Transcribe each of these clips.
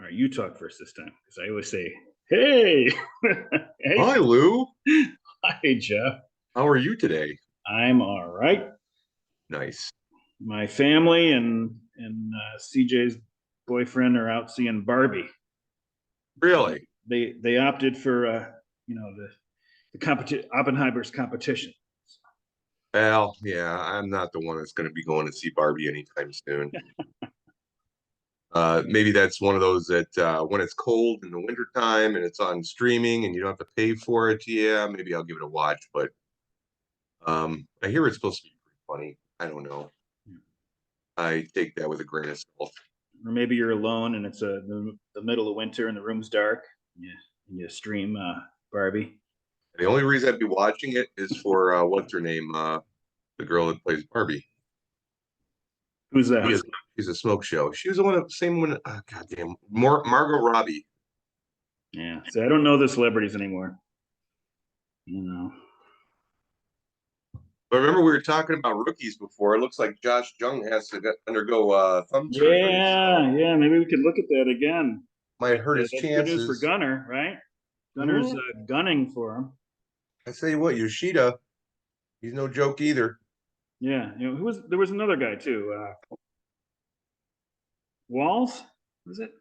right, you talk first this time because I always say, "Hey, hey, Hi, Lou. hi, Jeff. How are you today? I'm all right. Nice. My family and CJ's boyfriend are out seeing Barbie. Really? They opted for the competition Oppenheimer's competition. Well, yeah, I'm not the one that's going to be going to see Barbie anytime soon. Maybe that's one of those that when it's cold in the wintertime and it's on streaming and you don't have to pay for it, yeah, maybe I'll give it a watch. But I hear it's supposed to be pretty funny. I don't know. I take that with a grain of salt. Or maybe you're alone and it's the middle of winter and the room's dark. Yeah, and you stream Barbie. The only reason I'd be watching it is for what's her name, the girl that plays Barbie. Who's She that? is, she's a smoke show. She was the one, the same one. Goddamn, more Margot Robbie. Yeah. See, I don't know the celebrities anymore. You know. But remember, we were talking about rookies before. It looks like Josh Jung has to undergo thumb surgery, Yeah, so yeah. Maybe we could look at that again. might But hurt his that's good news for chances. Gunner, right? Gunner's Hmm. gunning for him. I tell you what, Yoshida, he's no joke either. Yeah, who was there was another guy too. Walls, was it?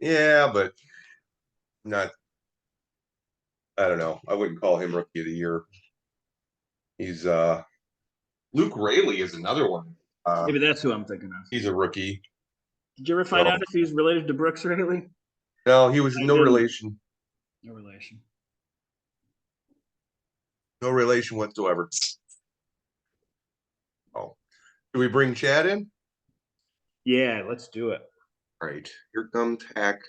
Yeah, but not. I don't know. I wouldn't call him rookie of the year. He's Luke Rayleigh is another one. Maybe that's who I'm thinking of. He's a rookie. Did you ever find So out if he's related to Brooks Riley? no, he was I no didn't. relation. No relation. No relation whatsoever. Oh, do we bring Chad in? Yeah, let's do it. All right, here comes Hack.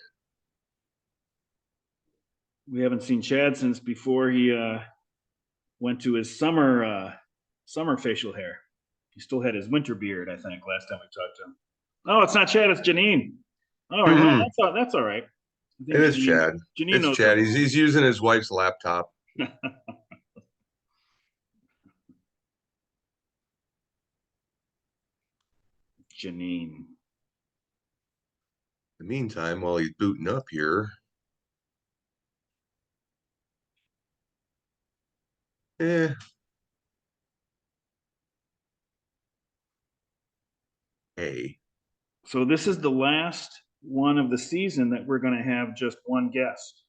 We haven't seen Chad since before he went to his summer facial hair. He still had his winter beard, I think, last time we talked to him. Oh, it's not Chad, it's Janine. All right, well, Mm-mm. that's all right. I It think is Chad. Janine It's knows the Chad. He's using his wife's laptop. rules. Janine. In the meantime, while he's booting up here, eh, hey. So this is the last one of the season that we're going to have just one guest.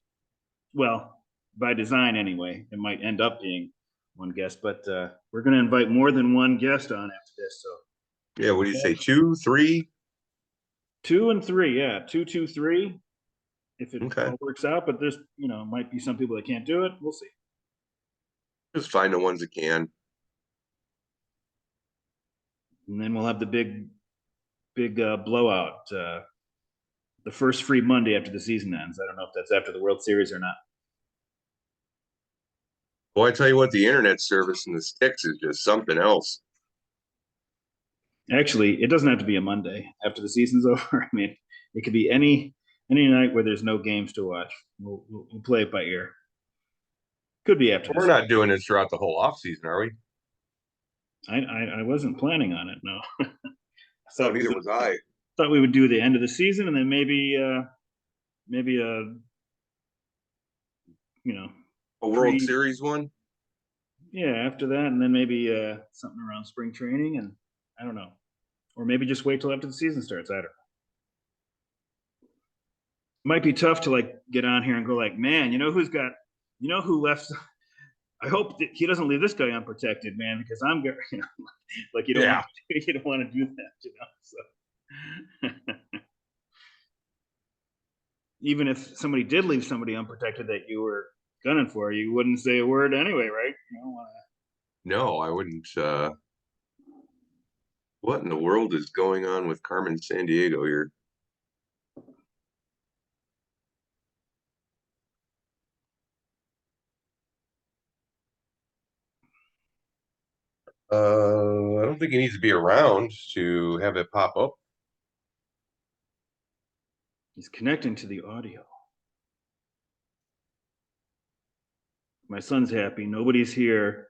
Well, by design anyway. It might end up being one guest, but we're going to invite more than one guest on after this. So Yeah, what do you we say? have Two, three? two and three. Yeah, two, two, three. If it Okay. all works out, but there's might be some people that can't do it. We'll see. Just find the ones that can. And then we'll have the big blowout. The first free Monday after the season ends. I don't know if that's after the World Series or not. Well, I tell you what, the internet service in the sticks is just something else. Actually, it doesn't have to be a Monday after the season's over. I mean, it could be any night where there's no games to watch. We'll play it by ear. Could be after We're this. not doing this throughout the whole off season, are we? I wasn't planning on it. No, I No, thought we neither would was I. thought we would do the end of the season and then maybe a you know A World pre Series one? yeah after that and then maybe something around spring training and I don't know, or maybe just wait till after the season starts. I don't know. Might be tough to like get on here and go like, man, who left. I hope that he doesn't leave this guy unprotected, man, because I'm going, like you don't want Yeah. you don't want to do that. So even if somebody did leave somebody unprotected that you were gunning for, you wouldn't say a word anyway, right? No, I wouldn't. What in the world is going on with Carmen San Diego here? I don't think he needs to be around to have it pop up. He's connecting to the audio. My son's happy. Nobody's here,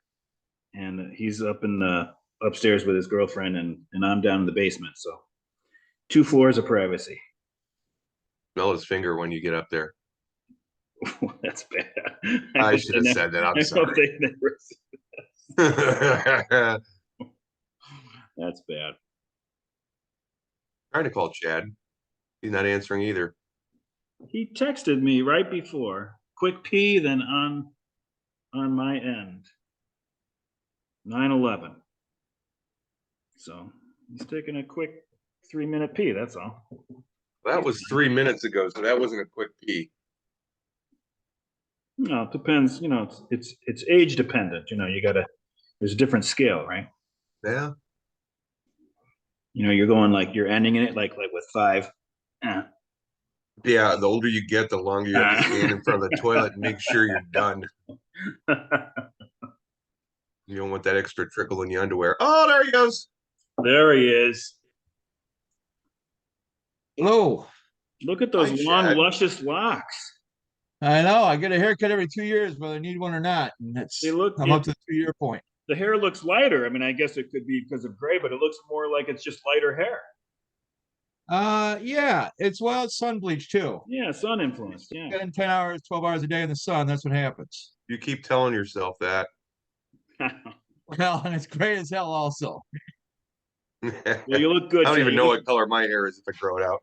and he's up in the upstairs with his girlfriend, and I'm down in the basement. So 2 floors of privacy. Smell his finger when you get up there. That's bad. I should have said that. I'm I hope sorry. they never. Trying That's bad. to call Chad. He's not answering either. He texted me right before. Quick pee, then on my end. 9/11. So he's taking a quick 3-minute pee. That's all. That was 3 minutes ago, so that wasn't a quick pee. No, it depends. It's age dependent. You gotta. There's a different scale, right? Yeah. You're going like you're ending it like with 5. Eh. Yeah, the older you get, the longer you have to stand in front of the toilet and make sure you're done. You don't want that extra trickle in your underwear. Oh, there he goes. There he is. Hello. Look at those Hi, long, Chad. luscious locks. I know. I get a haircut every 2 years, whether I need one or not. And They look. I'm up to the 2 year point. The hair looks lighter. I mean, I guess it could be because of gray, but it looks more like it's just lighter hair. Yeah. It's sun bleach too. Yeah, sun influenced. Yeah. Spend 10 hours, 12 hours a day in the sun. That's what happens. You keep telling yourself that. Well, and it's gray as hell also. Well, you look good. I don't Chad. even know what color my hair is if I grow it out.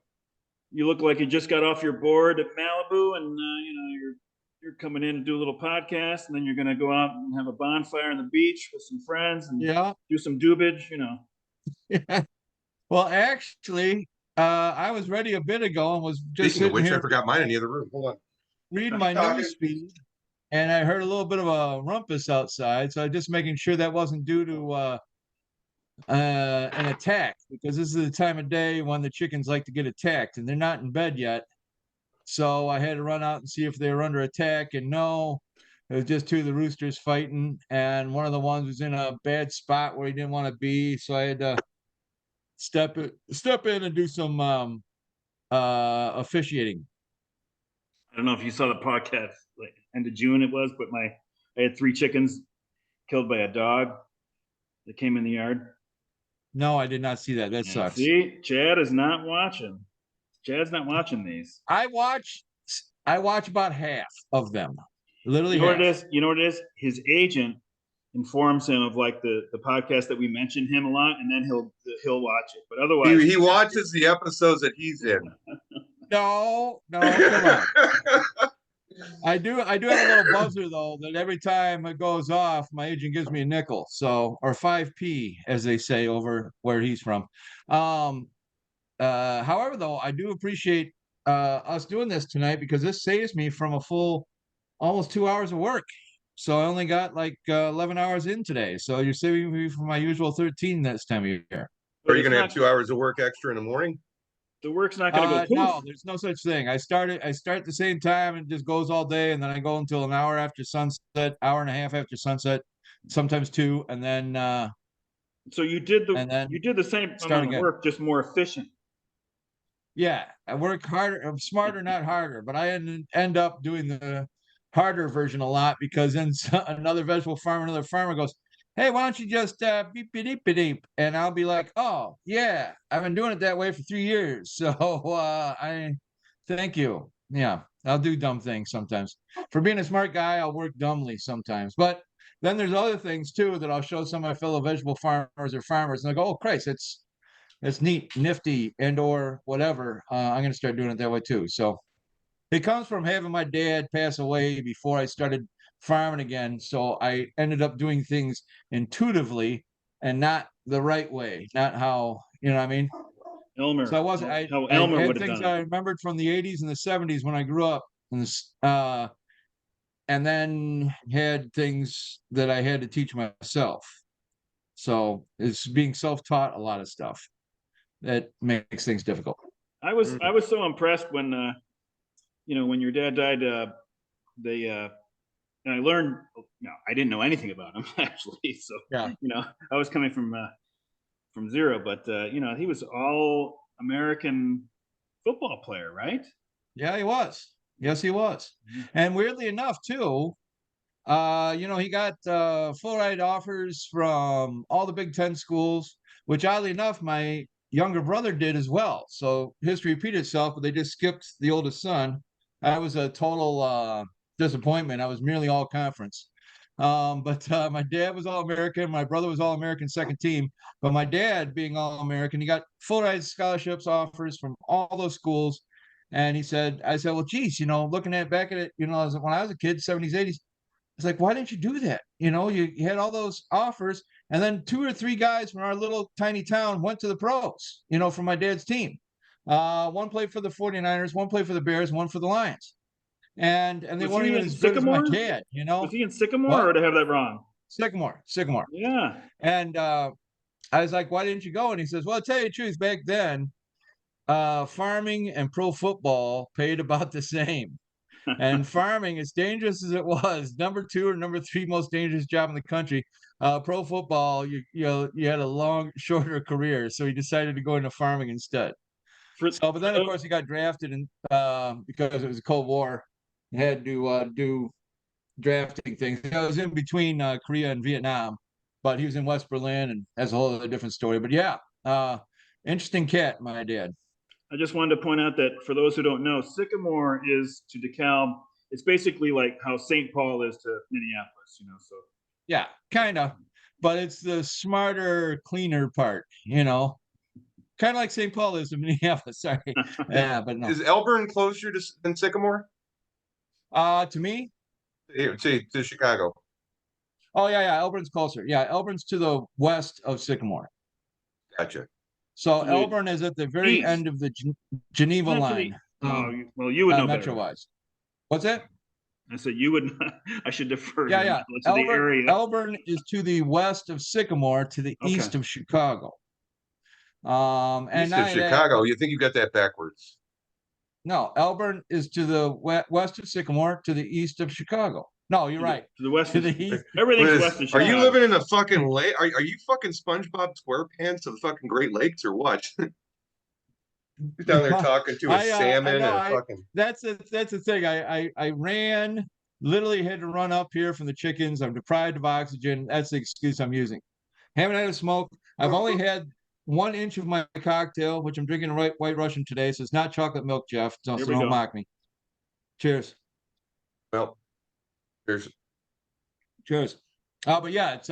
You look like you just got off your board at Malibu, and you're coming in to do a little podcast, and then you're going to go out and have a bonfire on the beach with some friends and Yeah. do some dubage. Well, actually, I was ready a bit ago and was just Speaking of sitting which, I here forgot mine in the other room. Hold on. reading my Talking. news feed, and I heard a little bit of a rumpus outside. So I'm just making sure that wasn't due to an attack, because this is the time of day when the chickens like to get attacked, and they're not in bed yet. So I had to run out and see if they were under attack, and no, it was just two of the roosters fighting, and one of the ones was in a bad spot where he didn't want to be. So I had to step in and do some officiating. I don't know if you saw the podcast, like end of June it was, but I had 3 chickens killed by a dog that came in the yard. No, I did not see that. That Yeah, sucks. see, Chad is not watching. Chad's not watching these. I watch about half of them. Literally You know what it half. is? You know what it is? His agent informs him of like the podcast that we mention him a lot, and then he'll watch it. But otherwise, He watches the episodes that he's in. No, come on. I do have a little buzzer though that every time it goes off, my agent gives me a nickel. So, or 5p as they say over where he's from. However though, I do appreciate us doing this tonight, because this saves me from a full almost 2 hours of work. So I only got like 11 hours in today. So you're saving me from my usual 13 this time of year. Are you going to have 2 hours of work extra in the morning? the work's not going to go poof. No, there's no such thing. I start at the same time and it just goes all day, and then I go until an hour after sunset, hour and a half after sunset, sometimes 2, and then So you did and then the same start amount of again. work, just more efficient. Yeah, I work harder. I'm smarter, not harder, but I end up doing the harder version a lot, because then another farmer goes, "Hey, why don't you just beep beep beep beep?" And I'll be like, "Oh yeah, I've been doing it that way for 3 years, so I thank you." Yeah, I'll do dumb things sometimes. For being a smart guy, I'll work dumbly sometimes, but then there's other things too that I'll show some of my fellow vegetable farmers or farmers, and they go, "Oh Christ, it's neat, nifty, and or whatever." I'm going to start doing it that way too. So it comes from having my dad pass away before I started farming again. So I ended up doing things intuitively and not the right way, not how, you know what I mean? So Elmer, I wasn't, how I Elmer had would have things done I it. remembered from the 80s and the 70s when I grew up. And then had things that I had to teach myself. So it's being self-taught a lot of stuff that makes things difficult. I was so impressed when when your dad died. They and I learned. I didn't know anything about him actually. So Yeah. I was coming from zero, but he was all American football player, right? Yeah, he was. Yes, he was. And weirdly enough, too, he got full ride offers from all the Big Ten schools, which oddly enough, my younger brother did as well. So history repeated itself, but they just skipped the oldest son. I was a total disappointment. I was merely all conference. But my dad was all American. My brother was all American second team. But my dad, being all American, he got full ride scholarships offers from all those schools. And I said, well, geez, looking at back at it, when I was a kid, 70s, 80s, it's like, why didn't you do that? You had all those offers, and then 2 or 3 guys from our little tiny town went to the pros, from my dad's team. One played for the 49ers, one played for the Bears, one for the Lions. And they Was weren't he even in as good as my Sycamore? dad, Was he in Sycamore, What? or did I have that wrong? Sycamore. Yeah. And I was like, why didn't you go? And he says, well, I'll tell you the truth, back then, farming and pro football paid about the same. And farming, as dangerous as it was, number 2 or number 3 most dangerous job in the country, pro football, you had a shorter career. So he decided to go into farming instead. But then of course he got drafted, and because it was a Cold War, he had to do drafting things. I was in between Korea and Vietnam, but he was in West Berlin, and that's a whole other different story. But yeah, interesting cat, my dad. I just wanted to point out that for those who don't know, Sycamore is to DeKalb. It's basically like how St. Paul is to Minneapolis. So Yeah, kind of, but it's the smarter, cleaner part. Kind of like St. Paul is to Minneapolis. Sorry, yeah, but no. Is Elburn closer than Sycamore? To me, To Chicago. oh yeah, Elburn's closer. Yeah, Elburn's to the west of Sycamore. Gotcha. So To the Elburn is at the very east. end of the Geneva Not to line, the. Oh, well, you would know better. metro-wise. What's that? I said you would. I should defer Yeah, your yeah. knowledge of the area. Elburn is to the west of Sycamore, to the Okay. east of Chicago. And East of Chicago. You think you got that backwards? no, Elburn is to the west of Sycamore, to the east of Chicago. No, you're right. To the west To of the east. everything's west of Are Chicago. you living in a fucking lake? Are you fucking SpongeBob SquarePants of the fucking Great Lakes or what? You're down there talking to a salmon and a fucking. That's the thing. I ran, literally had to run up here from the chickens. I'm deprived of oxygen. That's the excuse I'm using. Haven't had a smoke. I've only had 1 inch of my cocktail, which I'm drinking a White Russian today. So it's not chocolate milk, Jeff. So Here we don't go. mock me. Cheers. Well, there's. Cheers. But yeah, it's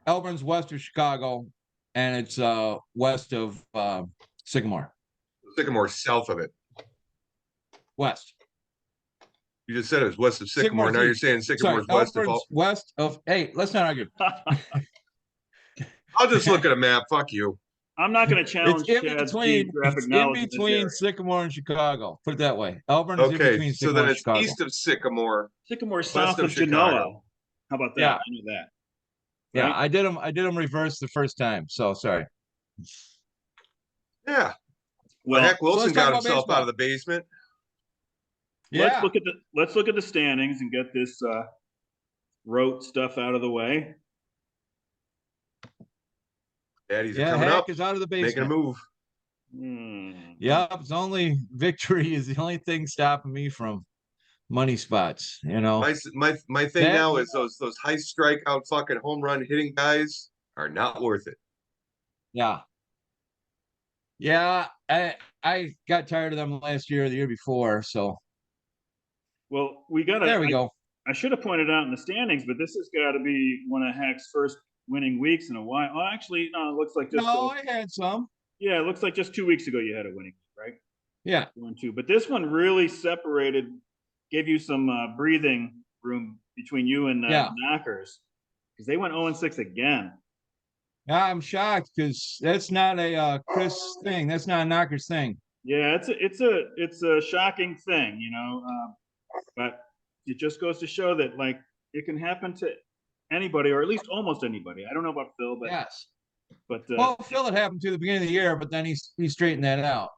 Elburn's west of Chicago, and it's west of Sycamore. Sycamore south of it. West. You just said it was west of Sycamore. Sycamore's Now you're east. saying Sycamore's west of. West of. Hey, let's not argue. I'll just look at a map. Fuck you. I'm not going to challenge Chad's geographic knowledge in between Sycamore and Chicago. Put it that way. Elburn is in between so Sycamore then and it's Chicago. east of Sycamore. Sycamore south of Chicago. Genoa. How about that? Yeah. I knew that. Yeah, Right? I did them reverse the first time. So sorry. Yeah. Well, heck, Wilson let's talk got about himself baseball. out of the basement. Yeah. let's look at the standings and get this rote stuff out of the way. Daddy's coming up. Is out of the basement. Making a move. Yeah, it's only victory is the only thing stopping me from money spots. My thing now is those high strikeout fucking home run hitting guys are not worth it. Yeah. Yeah, I got tired of them last year or the year before. So well, there we go. I should have pointed out in the standings, but this has got to be one of Hack's first winning weeks in a while. Oh, actually, no, it looks like just. No, I had some. Yeah, it looks like just 2 weeks ago you had a winning week, right? Yeah. 1-2. But this one really separated, gave you some breathing room between you and Knockers, because they went 0-6 again. Yeah, I'm shocked because that's not a Chris thing. That's not a Knockers thing. Yeah, it's a shocking thing, but it just goes to show that like it can happen to anybody, or at least almost anybody. I don't know about Phil, but yes. But well, Phil had happened to the beginning of the year, but then he straightened that out.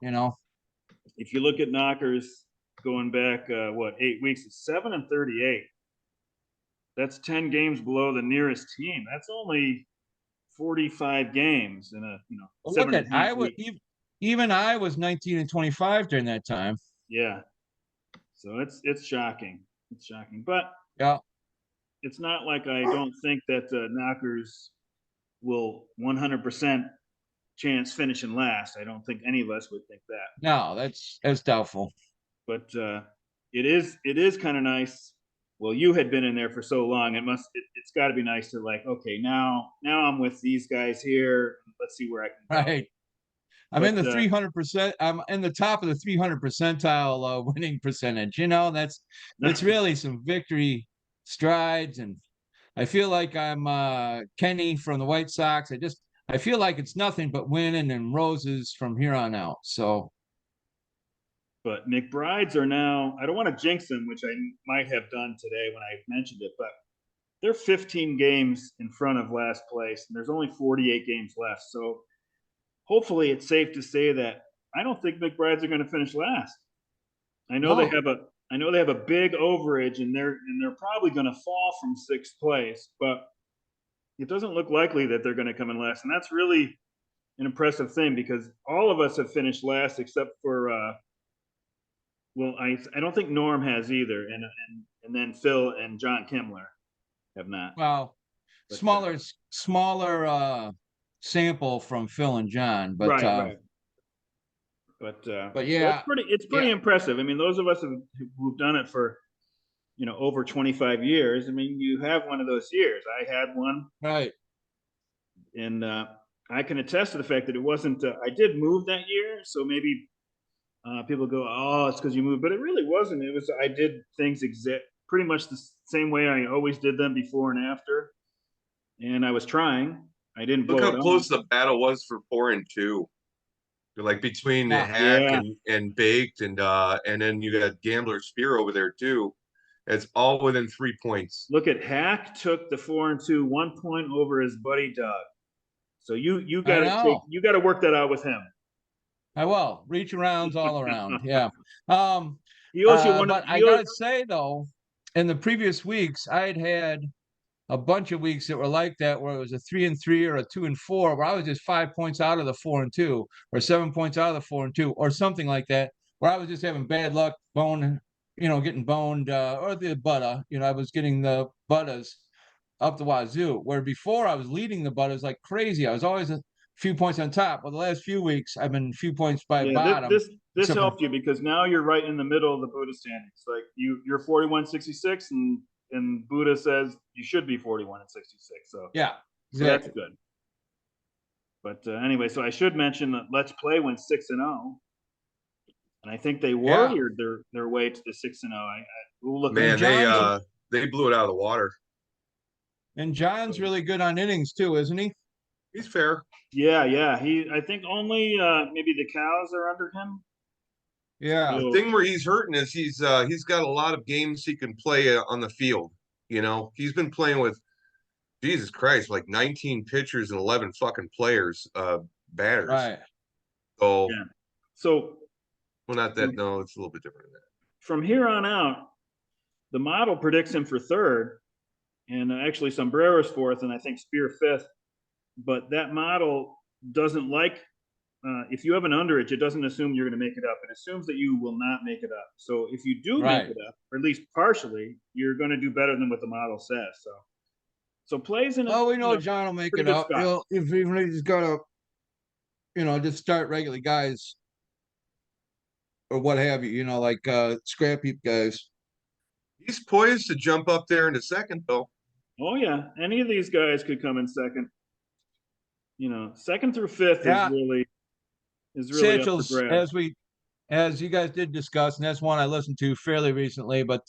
If you look at Knockers going back 8 weeks, it's 7-38. That's 10 games below the nearest team. That's only 45 games in a look at even I was 19-25 during that time. Yeah, so it's shocking. It's shocking, but yeah, it's not like I don't think that Knockers will 100% chance finishing last. I don't think any of us would think that. No, that's doubtful. But it is kind of nice. Well, you had been in there for so long. It's got to be nice to like, okay, now I'm with these guys here. Let's see where I can go. Right. I'm in But the 300%. I'm in the top of the 300 percentile winning percentage. You know, that's really some victory strides, and I feel like I'm Kenny from the White Sox. I feel like it's nothing but winning and roses from here on out. So but McBride's are now. I don't want to jinx them, which I might have done today when I mentioned it, but they're 15 games in front of last place, and there's only 48 games left. So hopefully, it's safe to say that I don't think McBride's are going to finish last. I know they no, have a I know they have a big overage, and they're probably going to fall from sixth place, but it doesn't look likely that they're going to come in last, and that's really an impressive thing because all of us have finished last except for well, I don't think Norm has either, and then Phil and John Kimmler have not. well, But smaller sample from Phil and John, right. but So yeah, it's yeah, pretty impressive. I mean, those of us who've done it for over 25 years. I mean, you have one of those years. I had one, right. and I can attest to the fact that it wasn't. I did move that year, so maybe people go, "Oh, it's because you moved," but it really wasn't. It was I did things pretty much the same way I always did them before and after, and I was trying. I didn't Look blow how it on. close the battle was for 4 and 2. Like between Yeah, Hack Yeah, and Baked and then you got Gambler Spear over there too. It's all within 3 points. look at Hack took the 4-2, 1 point over his buddy Doug. So you got I to take know. you got to work that out with him. I will reach arounds all around. Yeah. Um, He owes you one. but I He owes gotta say though, in the previous weeks, I'd had a bunch of weeks that were like that, where it was a 3-3 or a 2-4, where I was just 5 points out of the 4-2, or 7 points out of the 4-2, or something like that, where I was just having bad luck, getting boned, or the butter. I was getting the butters up the wazoo. Where before I was leading the butters like crazy. I was always a few points on top. Well, the last few weeks I've been a few points by Yeah, bottom, this except for helped you because now you're right in the middle of the Buddha standings. Like you're 41-66, and Buddha says you should be 41-66. So yeah, that's exactly. good. But anyway, so I should mention that Let's Play went 6-0, and I think they Yeah, warriored their way to the 6-0. We'll look and Man, into John's they blew it out of the water. really good on innings too, isn't he? He's fair. Yeah. I think only maybe the cows are under him. Yeah, The So thing where he's hurting is he's got a lot of games he can play on the field. He's been playing with Jesus Christ, like 19 pitchers and 11 fucking players, batters. right. So, yeah. So well, not that. from, No, it's a little bit different than that. from here on out, the model predicts him for third, and actually Sombrero's fourth, and I think Spear fifth. But that model doesn't like if you have an underage, it doesn't assume you're going to make it up. It assumes that you will not make it up. So if you do make Right. it up, or at least partially, you're going to do better than what the model says. So plays in a Well, we know John will make pretty it good up. spot. If even he's got to, just start regular guys or what have you. Like scrap heap guys. He's poised to jump up there into second, though. Oh yeah, any of these guys could come in second. Second through fifth Yeah, is really up for Satchel's grabs. as you guys did discuss, and that's one I listened to fairly recently. But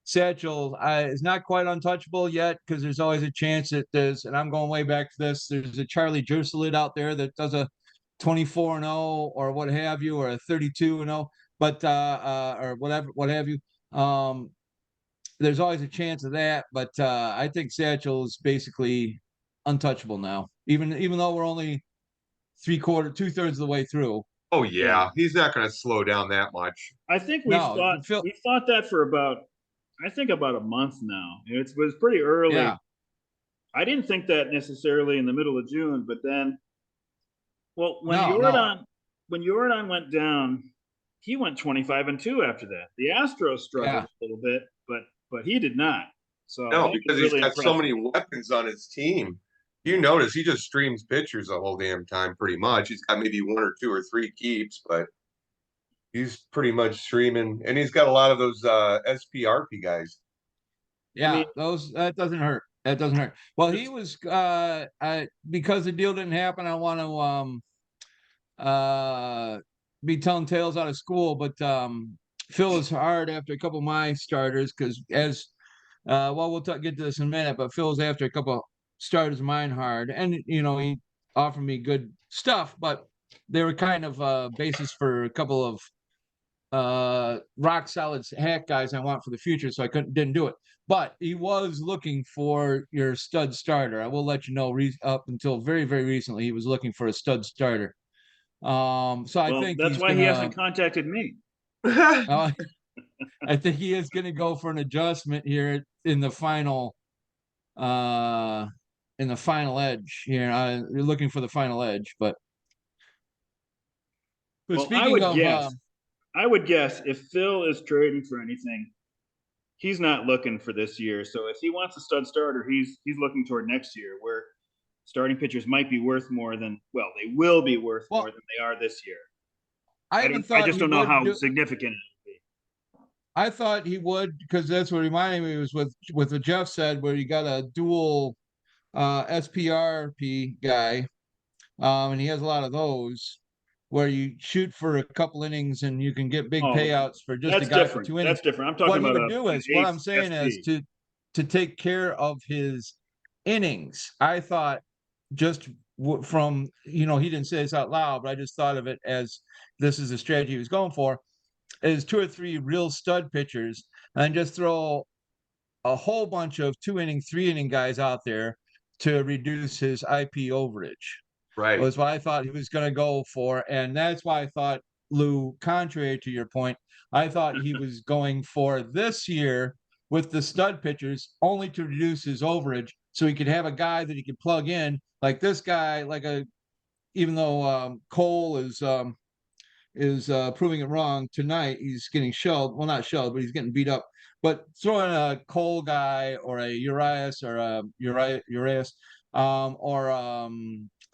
Satchel is not quite untouchable yet because there's always a chance that and I'm going way back to this. There's a Charlie Jerselit out there that does a 24-0 or what have you, or a 32-0, but or whatever, what have you. There's always a chance of that, but I think Satchel is basically untouchable now, even though we're only 2/3 of the way through. Oh Yeah, yeah, he's not going to slow down that much. I think No, we thought that for about a month now. It was pretty early. yeah, I didn't think that necessarily in the middle of June, but then, well, no, when Jordan went down, he went 25-2 after that. The Astros struggled yeah, a little bit, but he did not. So No, that was because he's really got so impressive. many weapons on his team. You notice he just streams pictures the whole damn time, pretty much. He's got maybe 1 or 2 or 3 keeps, but he's pretty much streaming, and he's got a lot of those SPRP guys. I Yeah, mean, that doesn't hurt. That doesn't hurt. Well, he was because the deal didn't happen. I want to be telling tales out of school, but Phil is hard after a couple of my starters because well, we'll get to this in a minute, but Phil's after a couple of starters of mine hard, and he offered me good stuff, but they were kind of basis for a couple of rock solid hack guys I want for the future, so I didn't do it. But he was looking for your stud starter. I will let you know. Up until very very recently, he was looking for a stud starter. So I well, think that's he's why he gonna. hasn't contacted me. Uh, I think he is gonna go for an adjustment here in the final. In the final edge here. You're looking for the final edge, but Well, speaking of, I would guess if Phil is trading for anything, he's not looking for this year. So if he wants a stud starter, he's looking toward next year, where starting pitchers might be worth more than they will be worth more well, than they are this year. I even I thought just he don't know would how do. significant it will be. I thought he would because that's what reminded me was with what Jeff said, where you got a dual SPRP guy, and he has a lot of those, where you shoot for a couple innings and you can get big Oh, payouts for just a that's guy for different. 2 innings. That's different. I'm talking What he about would do an is what I'm ace saying is SP. to take care of his innings. I thought just from he didn't say this out loud, but I just thought of it as this is the strategy he was going for, is 2 or 3 real stud pitchers and just throw a whole bunch of 2 inning, 3 inning guys out there to reduce his IP overage. Right. Was what I thought he was going to go for, and that's why I thought, Lou, contrary to your point, I thought he was going for this year with the stud pitchers only to reduce his overage, so he could have a guy that he could plug in, like this guy, even though Cole is proving it wrong tonight. He's getting shelled. Well, not shelled, but he's getting beat up. But throwing a Cole guy or a Urias or a Urias or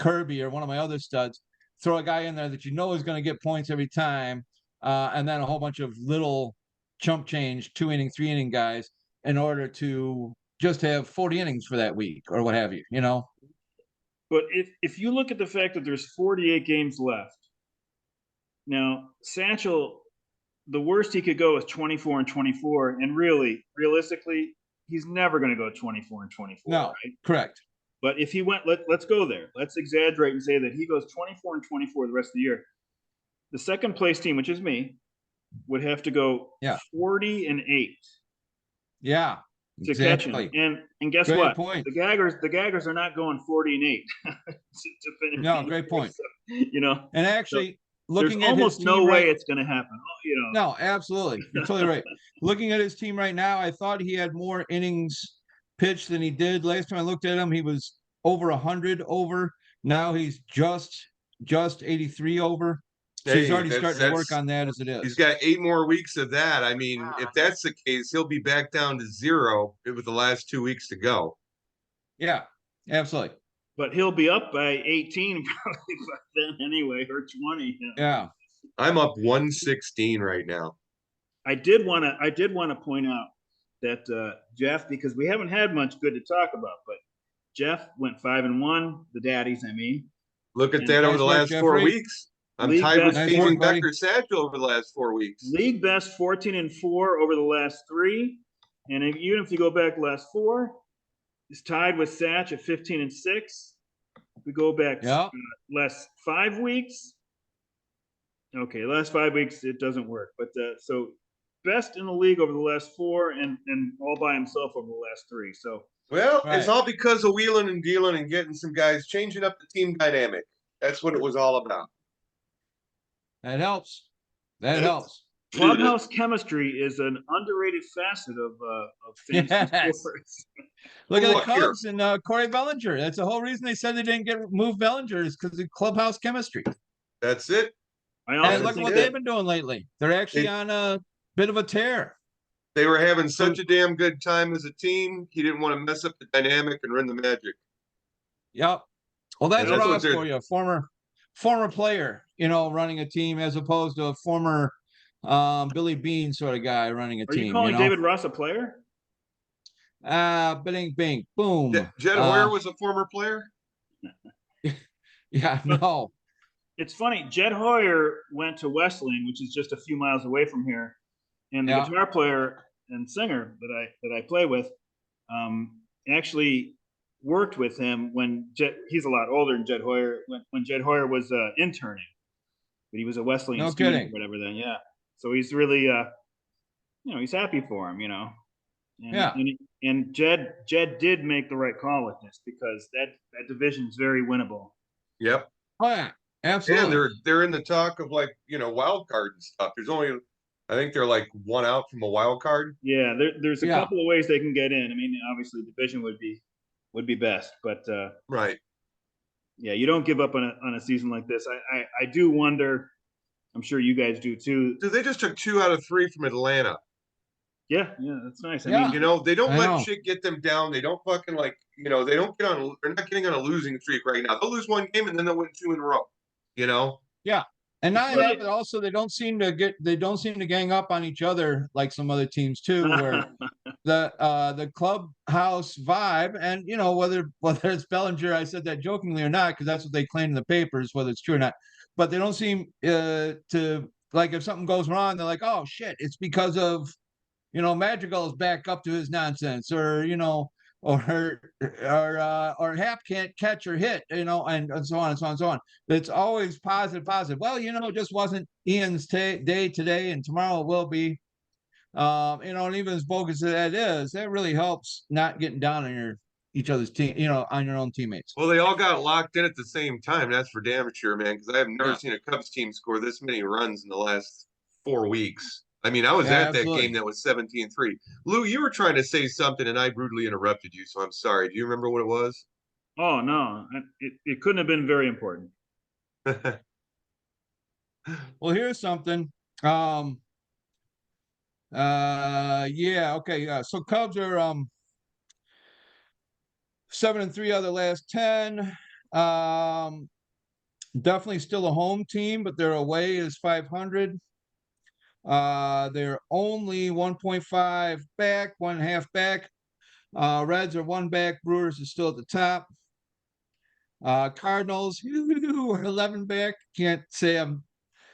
Kirby or one of my other studs, throw a guy in there that is going to get points every time, and then a whole bunch of little chump change 2 inning, 3 inning guys in order to just have 40 innings for that week or what have you. But if you look at the fact that there's 48 games left, now Satchel, the worst he could go is 24 and 24, and realistically, he's never going to go 24 and 24, No, right? correct. But if he went, let's go there. Let's exaggerate and say that he goes 24 and 24 the rest of the year. The second place team, which is me, would have to go 40 and 8. Yeah, to catch him. And guess what? Point. The gaggers are not going 40 and 8 to finish. No, great point. So, and actually, looking there's at almost his team no way it's going to happen. No, absolutely, you're totally right. Looking at his team right now, I thought he had more innings pitched than he did. Last time I looked at him, he was over 100 over. Now he's just 83 over. So he's already starting to work on that as it is. He's got 8 more weeks of that. I mean, if that's the case, he'll be back down to 0 with the last 2 weeks to go. Yeah, absolutely. But he'll be up by 18 probably by then anyway, or 20. Yeah. I'm up 116 right now. I did want to point out that Jeff, because we haven't had much good to talk about, but Jeff went 5-1. The daddies, I mean. Look at that over the last 4 weeks. I'm tied with Stephen Becker Satchel over the last 4 weeks. League best 14-4 over the last 3, and even if you go back the last 4, is tied with Satch at 15-6. If we go back last 5 weeks, okay, last 5 weeks it doesn't work, but so best in the league over the last 4, and all by himself over the last 3. So it's all because of wheeling and dealing and getting some guys, changing up the team dynamic. That's what it was all about. That helps. That helps. Clubhouse chemistry is an underrated facet of fantasy sports. Look at the Cubs and Corey Bellinger. That's the whole reason they said they didn't move Bellinger is because of clubhouse chemistry. That's it. And look at what they've been doing lately. They're actually on a bit of a tear. They were having such a damn good time as a team. He didn't want to mess up the dynamic and ruin the magic. Yep. Well, And that's that's what Ross they're for you, a former player, running a team as opposed to a former Billy Bean sort of guy running a Are you team, calling David Ross a player? Bing, bing, boom. Jed Hoyer was a former player. Yeah, no. It's funny. Jed Hoyer went to Wesleyan, which is just a few miles away from here, and the Yeah. guitar player and singer that I play with, actually worked with him when he's a lot older than Jed Hoyer when Jed Hoyer was interning, but he was a Wesleyan No student or kidding. whatever then. Yeah, so he's really he's happy for him, and Yeah. and Jed did make the right call with this because that division is very winnable. Yep. Oh yeah, And absolutely. they're in the talk of like, wild card and stuff. There's only, I think they're like one out from a wild card. Yeah, there's a Yeah. couple of ways they can get in. I mean, obviously division would be best, but Right. yeah, you don't give up on a season like this. I do wonder. I'm sure you guys do too. Dude, they just took 2 out of 3 from Atlanta. Yeah, that's nice. I Yeah. mean, They don't I let know. shit get them down. They don't fucking like, they don't get on. They're not getting on a losing streak right now. They'll lose one game and then they'll win 2 in a row. You know. Yeah. And it's not only that, really but also they don't seem to gang up on each other like some other teams too, where the clubhouse vibe, and whether it's Bellinger, I said that jokingly or not, because that's what they claim in the papers, whether it's true or not. But they don't seem to, like, if something goes wrong, they're like, oh shit, it's because of Madrigal is back up to his nonsense, or or Hap can't catch or hit, and so on and so on and so on. It's always positive, positive. Well, it just wasn't Ian's day today, and tomorrow it will be. And even as bogus as that is, that really helps not getting down on each other's team, on your own teammates. Well, they all got locked in at the same time. That's for damn sure, man. Because I have never Yeah, seen a Cubs team score this many runs in the last 4 weeks. I mean, I was yeah, at that absolutely. game that was 17-3. Lou, you were trying to say something and I brutally interrupted you, so I'm sorry. Do you remember what it was? oh no, it couldn't have been very important. Well, here's something. Yeah, okay. So Cubs are 7-3 out of the last 10. Um, Definitely still a home team, but their away is 500. They're only 1.5 back, 1.5 back. Reds are 1 back. Brewers is still at the top. Cardinals are 11 back. Can't say I'm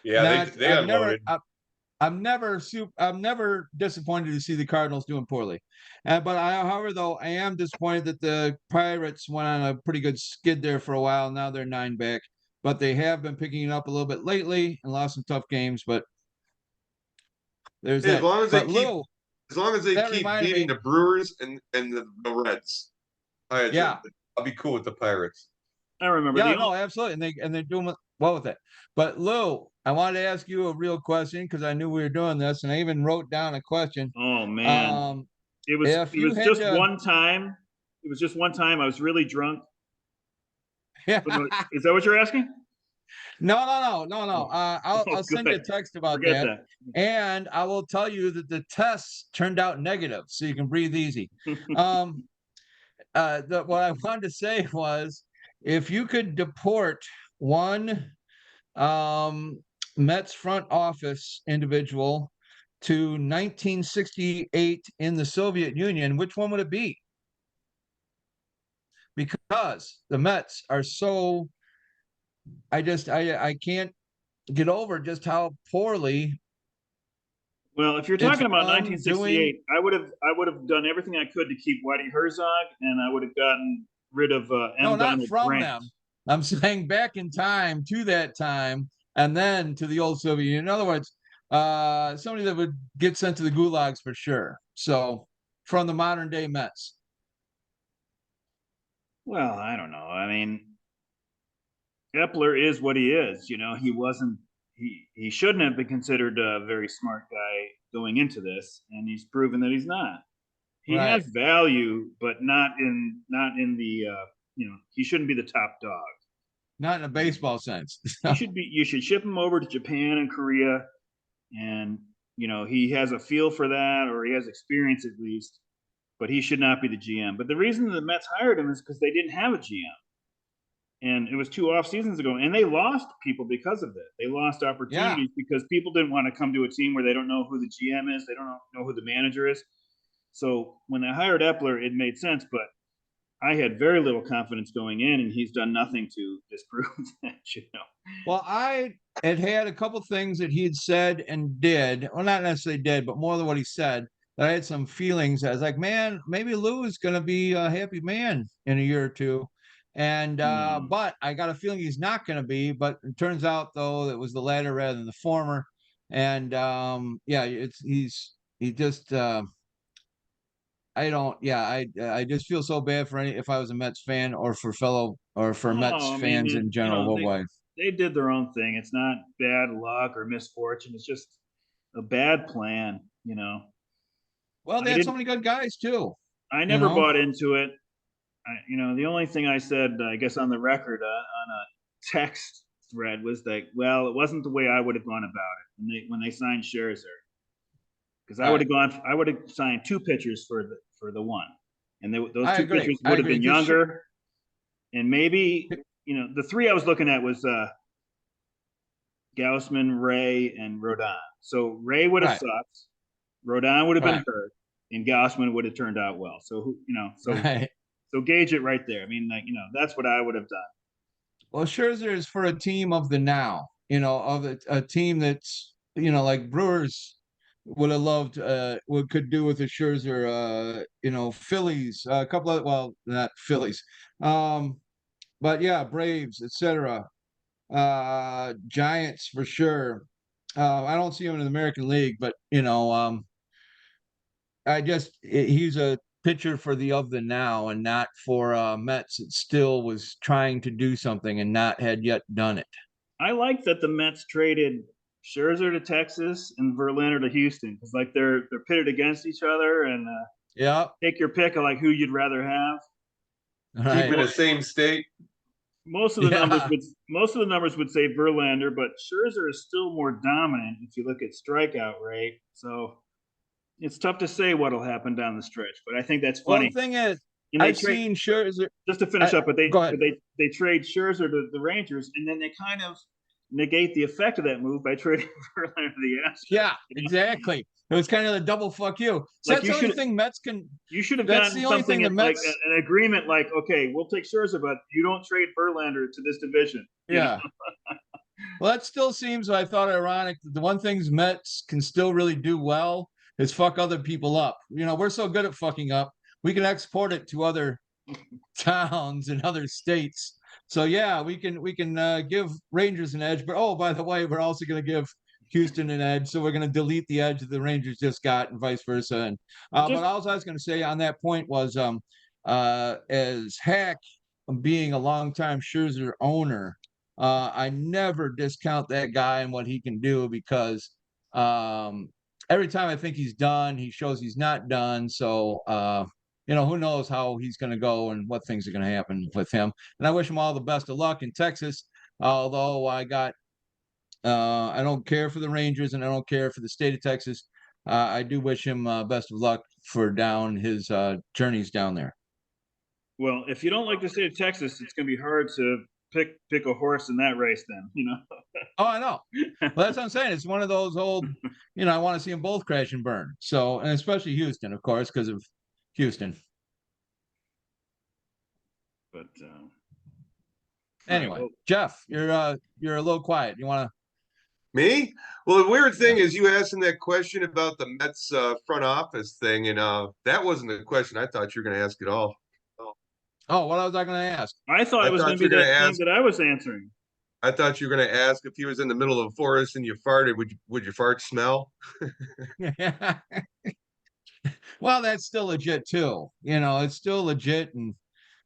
Yeah, not. they unloaded. I'm never disappointed to see the Cardinals doing poorly. But however, though, I am disappointed that the Pirates went on a pretty good skid there for a while. Now they're 9 back, but they have been picking it up a little bit lately and lost some tough games. But there's Hey, that. But Lou, as long as they that keep reminded beating me. the Brewers and the Reds, Yeah, I'll be cool with the Pirates. I remember yeah, the no, absolutely, and they're doing well with it. But Lou, I wanted to ask you a real question because I knew we were doing this, and I even wrote down a question. oh man, Um, it was if it you was had just to, one time. It was just one time. I was really drunk. yeah. Is that what you're asking? No. Oh, I'll oh, send you a good. text about Forget that, that. and I will tell you that the tests turned out negative, so you can breathe easy. Um, what I wanted to say was, if you could deport one um, Mets front office individual to 1968 in the Soviet Union, which one would it be? Because the Mets are so, I can't get over just how poorly Well, if you're it's talking about run doing. 1968, I would have done everything I could to keep Whitey Herzog, and I would have gotten rid of No, M. not Donald from Grant. them. I'm saying back in time to that time and then to the old Soviet Union. In other words, somebody that would get sent to the gulags for sure. So from the modern day Mets. Well, I don't know. I mean, Epler is what he is. He wasn't. He shouldn't have been considered a very smart guy going into this, and he's proven that he's not. He Right. has value, but not in the. He shouldn't be the top dog. Not in a baseball sense. He should be. You should ship him over to Japan and Korea, and he has a feel for that, or he has experience at least. But he should not be the GM. But the reason the Mets hired him is because they didn't have a GM. And it was 2 off seasons ago, and they lost people because of it. They lost Yeah. opportunities because people didn't want to come to a team where they don't know who the GM is, they don't know who the manager is. So when they hired Epler, it made sense, but I had very little confidence going in, and he's done nothing to disprove that. Well, I had a couple things that he had said and did. Well, not necessarily did, but more than what he said. That I had some feelings. I was like, man, maybe Lou is going to be a happy man in a year or two. And No. but I got a feeling he's not going to be. But it turns out though it was the latter rather than the former. And yeah, he just I don't yeah I just feel so bad for any if I was a Mets fan or for Mets Oh, I mean, fans in general worldwide. they did their own thing. It's not bad luck or misfortune. It's just a bad plan. Well, they I had so didn't. many good guys too, I you never know. bought into it. The only thing I said, I guess, on the record on a text thread was that, well, it wasn't the way I would have gone about it when they signed Scherzer, because Right. I would have signed two pitchers for the one, and those I two agree. pitchers I would have agree. been younger, and maybe the three I was looking at was Gaussman, Ray, and Rodon. So Ray would have Right. sucked, Rodon would have been Right. hurt, and Gaussman would have turned out well. So Right. so gauge it right there. I mean, that's what I would have done. Well, Scherzer is for a team of the now, of a team that's, like Brewers would have loved what could do with a Scherzer, Phillies, a couple of, well, not Phillies. But yeah, Braves, etc. Giants for sure. I don't see him in the American League, but he's a pitcher for the of the now and not for Mets that still was trying to do something and not had yet done it. I like that the Mets traded Scherzer to Texas and Verlander to Houston because like they're pitted against each other, and Yeah, take your pick of like who you'd rather have. Keep in right. the same state. Yeah. Most of the numbers would say Verlander, but Scherzer is still more dominant if you look at strikeout rate. So it's tough to say what'll happen down the stretch, but I think that's Well, the funny. thing is, And they I've trade seen Scherzer. just to finish up, but Go ahead. they trade Scherzer to the Rangers, and then they kind of negate the effect of that move by trading Verlander to the Yeah, Astros. exactly. It was kind of the double fuck you. So Like that's the only thing Mets can. you should have That's gotten the only something thing the at like Mets. an agreement, like, okay, we'll take Scherzer, but you don't trade Verlander to this division. Yeah. Well, that still seems, I thought, ironic that the one things Mets can still really do well is fuck other people up. We're so good at fucking up, we can export it to other towns and other states. So yeah, we can give Rangers an edge. But oh, by the way, we're also going to give Houston an edge. So we're going to delete the edge that the Rangers just got, and vice versa. And but Just all I was going to say on that point was, as Hack being a longtime Scherzer owner, I never discount that guy and what he can do because every time I think he's done, he shows he's not done. So who knows how he's going to go and what things are going to happen with him. And I wish him all the best of luck in Texas. Although I don't care for the Rangers and I don't care for the state of Texas. I do wish him best of luck for down his journeys down there. well, if you don't like the state of Texas, it's going to be hard to pick a horse in that race. Then. Oh, I know. Well, that's what I'm saying. It's one of those old, I want to see them both crash and burn. So, and especially Houston, of course, because of Houston. But all right, Anyway, well, Jeff, you're a little quiet. You want to? Me? Well, the weird Yeah. thing is you asked him that question about the Mets front office thing, and that wasn't the question I thought you were going to ask at all. Oh, what was I going to ask? I thought I it was going thought to you be were going that to thing ask. that I was answering. I thought you were going to ask if he was in the middle of a forest and you farted. Would your fart smell? Well, that's still legit too. It's still legit, and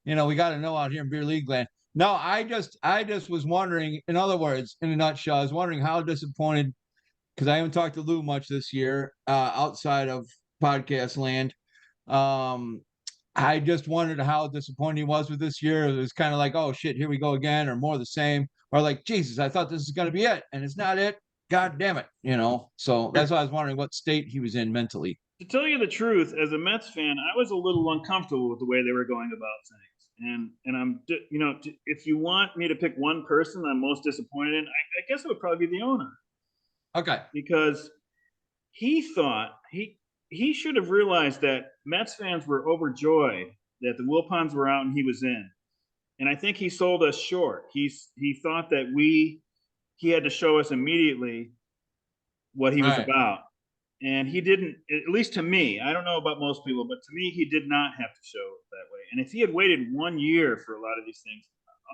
we got to know out here in beer league land. No, I just was wondering. In other words, in a nutshell, I was wondering how disappointed because I haven't talked to Lou much this year outside of podcast land. Um, I just wondered how disappointed he was with this year. It was kind of like, oh shit, here we go again, or more the same, or like, Jesus, I thought this is going to be it, and it's not it. God damn it, So that's why I was wondering what state he was in mentally. To tell you the truth, as a Mets fan, I was a little uncomfortable with the way they were going about things. and if you want me to pick one person I'm most disappointed in, I guess it would probably be the owner, Okay. because he thought he should have realized that Mets fans were overjoyed that the Wilpons were out and he was in, and I think he sold us short. He thought that he had to show us immediately what he was Right. about. And he didn't, at least to me. I don't know about most people, but to me, he did not have to show it that way. And if he had waited 1 year for a lot of these things,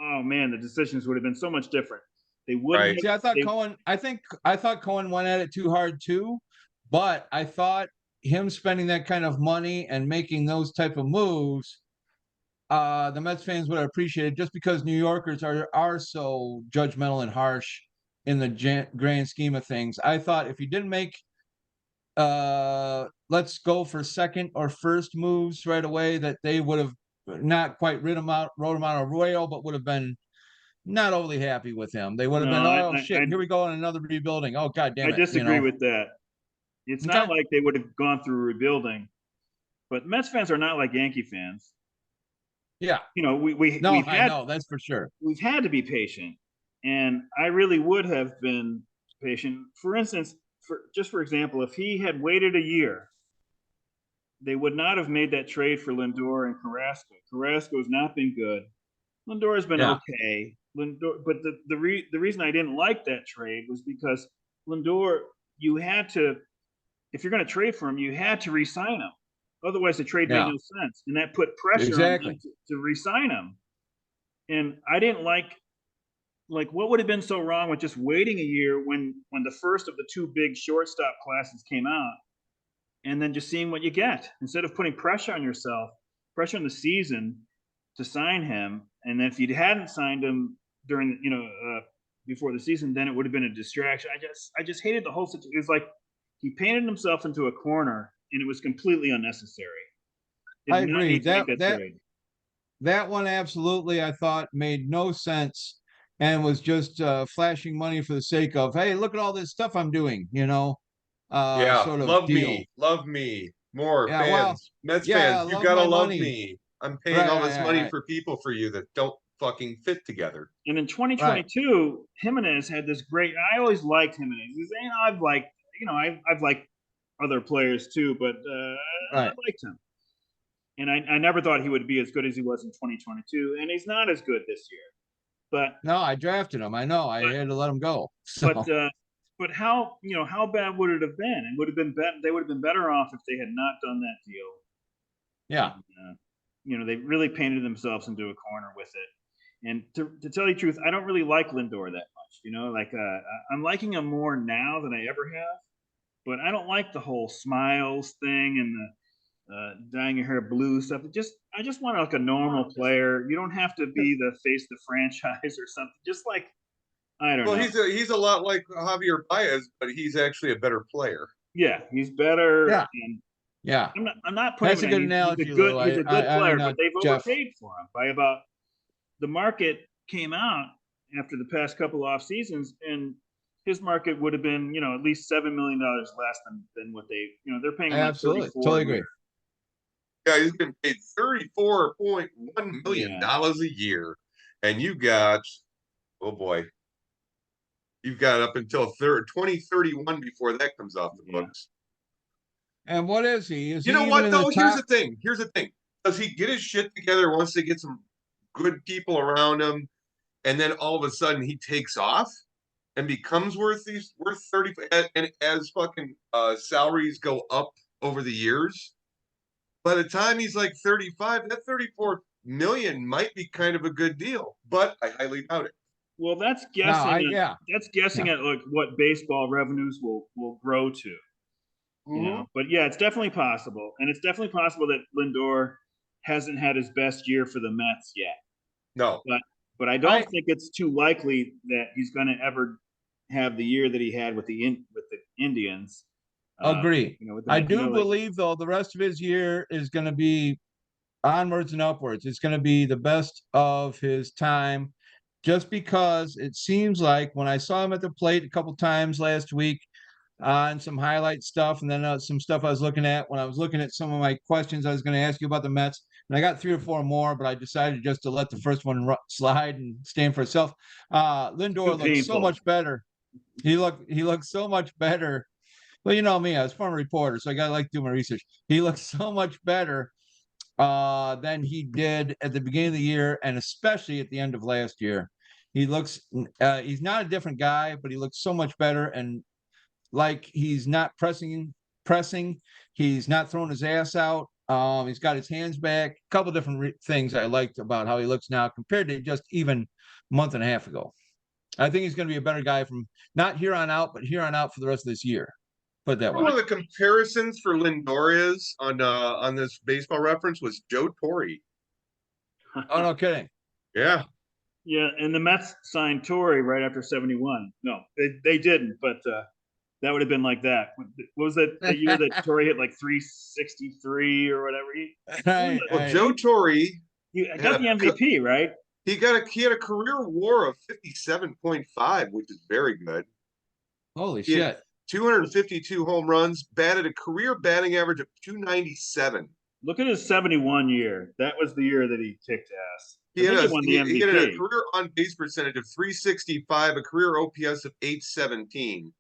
oh man, the decisions would have been so much different. They wouldn't Right. have. See, I thought They, Cohen, I thought Cohen went at it too hard too, but I thought him spending that kind of money and making those type of moves, the Mets fans would have appreciated, just because New Yorkers are so judgmental and harsh in the grand scheme of things. I thought if he didn't make let's go for second or first moves right away, that they would have not quite wrote him out of Royal, but would have been not overly happy with him. They would have no, been, oh shit, here we go on another rebuilding. Oh god I damn it, disagree with that. It's not Okay. like they would have gone through rebuilding, but Mets fans are not like Yankee fans. Yeah. No, We've I had know that's for sure. to be patient, and I really would have been patient. For instance, for example, if he had waited a year, they would not have made that trade for Lindor and Carrasco. Carrasco has not been good. Lindor has been Yeah. okay. Lindor, but the reason I didn't like that trade was because Lindor, you had to, if you're going to trade for him, you had to re-sign him. Otherwise, the trade made Yeah. no sense, and that put pressure on them Exactly. to re-sign him. And I didn't like what would have been so wrong with just waiting a year when the first of the two big shortstop classes came out, and then just seeing what you get, instead of putting pressure on yourself, pressure on the season to sign him. And then if you hadn't signed him during, before the season, then it would have been a distraction. I just hated the whole situation. It was like he painted himself into a corner, and it was completely unnecessary. Did I not agree. need to make That that that trade. that one absolutely, I thought, made no sense and was just flashing money for the sake of, hey, look at all this stuff I'm doing, Yeah. sort of deal. Love me. More Yeah, well, fans. Mets yeah, I fans, you love gotta my love money. me. I'm paying Right, all right, this right, money right, for people for you that don't fucking fit together. And in right, 2022, Jimenez had this great. I always liked Jimenez. I've liked other players too, but I right. liked him. And I never thought he would be as good as he was in 2022, and he's not as good this year. But No, I drafted him. I know. I but had to let him go. but So but how bad would it have been? It would have been They would have been better off if they had not done that deal. yeah, And, they really painted themselves into a corner with it. And to tell you the truth, I don't really like Lindor that much. I'm liking him more now than I ever have. But I don't like the whole smiles thing and the dyeing your hair blue stuff. I just want like a normal player. You don't have to be the face of the franchise or something. Just like, I don't Well, know. he's a lot like Javier Baez, but he's actually a better player. Yeah, he's better, yeah, and yeah. I'm not putting That's him a down. good analogy, Lou. He's a good I player, know, but they've Jeff. overpaid for him by about, the market came out after the past couple off seasons, and his market would have been, at least $7 million less than what they're paying him like Absolutely, 34 totally a agree. year. Yeah, he's been paid $34.1 million Yeah. a year. And you got, oh boy, you've got up until 2031 before that comes off the Yeah. books. And what is he? Is You know he even what in the though? Here's top? the thing. Here's the thing. Does he get his shit together once they get some good people around him, and then all of a sudden he takes off and becomes worth 30, and as fucking salaries go up over the years, by the time he's like 35, that 34 million might be kind of a good deal, but I highly doubt it. Well, No, yeah, that's guessing yeah. at like what baseball revenues will grow to. Mm-hmm. But yeah, it's definitely possible, and it's definitely possible that Lindor hasn't had his best year for the Mets yet. No. But I don't I think it's too likely that he's going to ever have the year that he had with the Indians. agree. With the I Mets. do believe though the rest of his year is going to be onwards and upwards. It's going to be the best of his time, just because it seems like when I saw him at the plate a couple times last week, and some highlight stuff, and then some stuff I was looking at when I was looking at some of my questions I was going to ask you about the Mets. And I got 3 or 4 more, but I decided just to let the first one slide and stand for itself. Too Lindor looks so painful. much better. He looks so much better. Well, you know me, I was a former reporter, so I got to like do my research. He looks so much better than he did at the beginning of the year, and especially at the end of last year. He's not a different guy, but he looks so much better, and like he's not pressing. He's not throwing his ass out. He's got his hands back. A couple different things I liked about how he looks now compared to just even a month and a half ago. I think he's going to be a better guy from not here on out, but here on out for the rest of this year. Put it that way. One of the comparisons for Lindor is on this baseball reference was Joe Torre. Oh, no kidding. Yeah. Yeah, and the Mets signed Torrey right after 71. No, they didn't, but that would have been like that. What was that year that Torrey hit like 363 or whatever? Well, Joe Torre, He got the MVP, right? He had a career WAR of 57.5, which is very good. Holy shit. 252 home runs, batted a career batting average of 297. Look at his 71 year. That was the year that he kicked ass. He had won the MVP. He had a career on base percentage of 365, a career OPS of 817.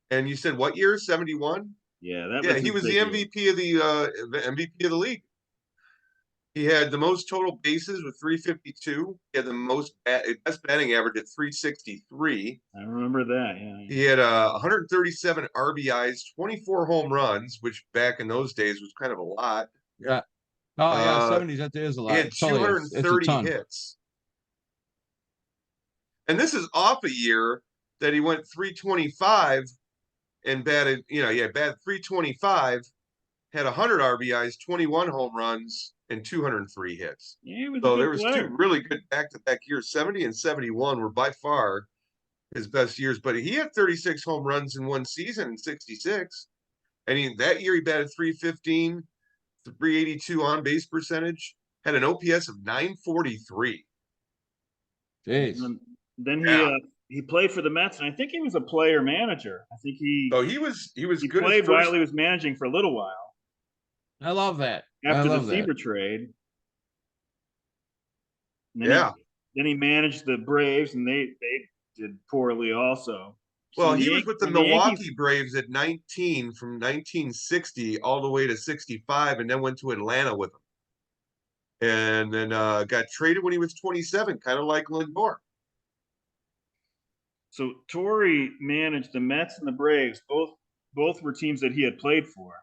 And you said what year? 71? Yeah, he was the MVP of the league. He had the most total bases with 352. He had the most best batting average at 363. I remember that. Yeah. He had 137 RBIs, 24 home runs, which back in those days was kind of a lot. Yeah. Oh yeah, 70s. That is a lot. He had 230 hits. And this is off a year that he went 325 and batted. He had batted 325, had 100 RBIs, 21 home runs, and 203 hits. Yeah, so there was 2 really good back-to-back years. 70 and 71 were by far his best years, but he had 36 home runs in one season in 66. And that year he batted 315, 382 on base percentage, had an OPS of 943. Jeez. And then he played for the Mets, and I think he was a player manager. I think he good played while he was managing for a little while. I love that. After the Fever trade. Then he managed the Braves, and they did poorly also. Well, he was with the Milwaukee Braves at 19 from 1960 all the way to 65, and then went to Atlanta with them. And then got traded when he was 27, kind of like Lindor. So Torrey managed the Mets and the Braves. Both were teams that he had played for,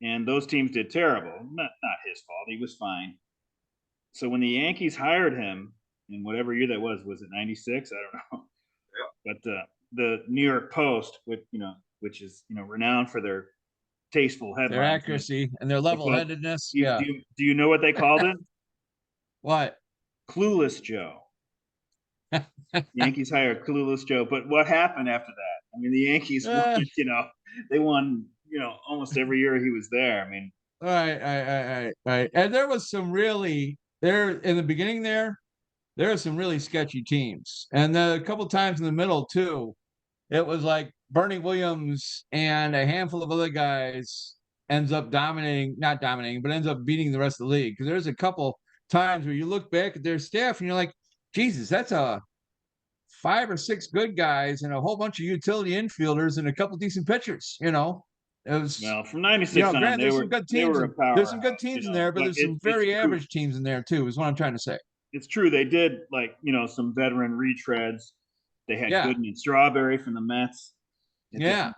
and those teams did terrible. Not his fault. He was fine. So when the Yankees hired him in whatever year that was it 96? I don't know. Yeah. But the New York Post, which is renowned for their tasteful headlines, their accuracy and their level-headedness. Do you know what they called it? What? Clueless Joe. Yankees hired Clueless Joe. But what happened after that? I mean, the Yankees won, they won, almost every year he was there. I mean, right. And there was some really in the beginning there were some really sketchy teams. And a couple times in the middle too, it was like Bernie Williams and a handful of other guys ends up not dominating, but ends up beating the rest of the league. Because there's a couple times where you look back at their staff and you're like, Jesus, that's a 5 or 6 good guys and a whole bunch of utility infielders and a couple decent pitchers. It was from 96 on, there's some good teams. There's some good teams in there, but there's some very average teams in there too. Is what I'm trying to say. It's true. They did some veteran retreads. They had Gooden and Strawberry from the Mets. Well,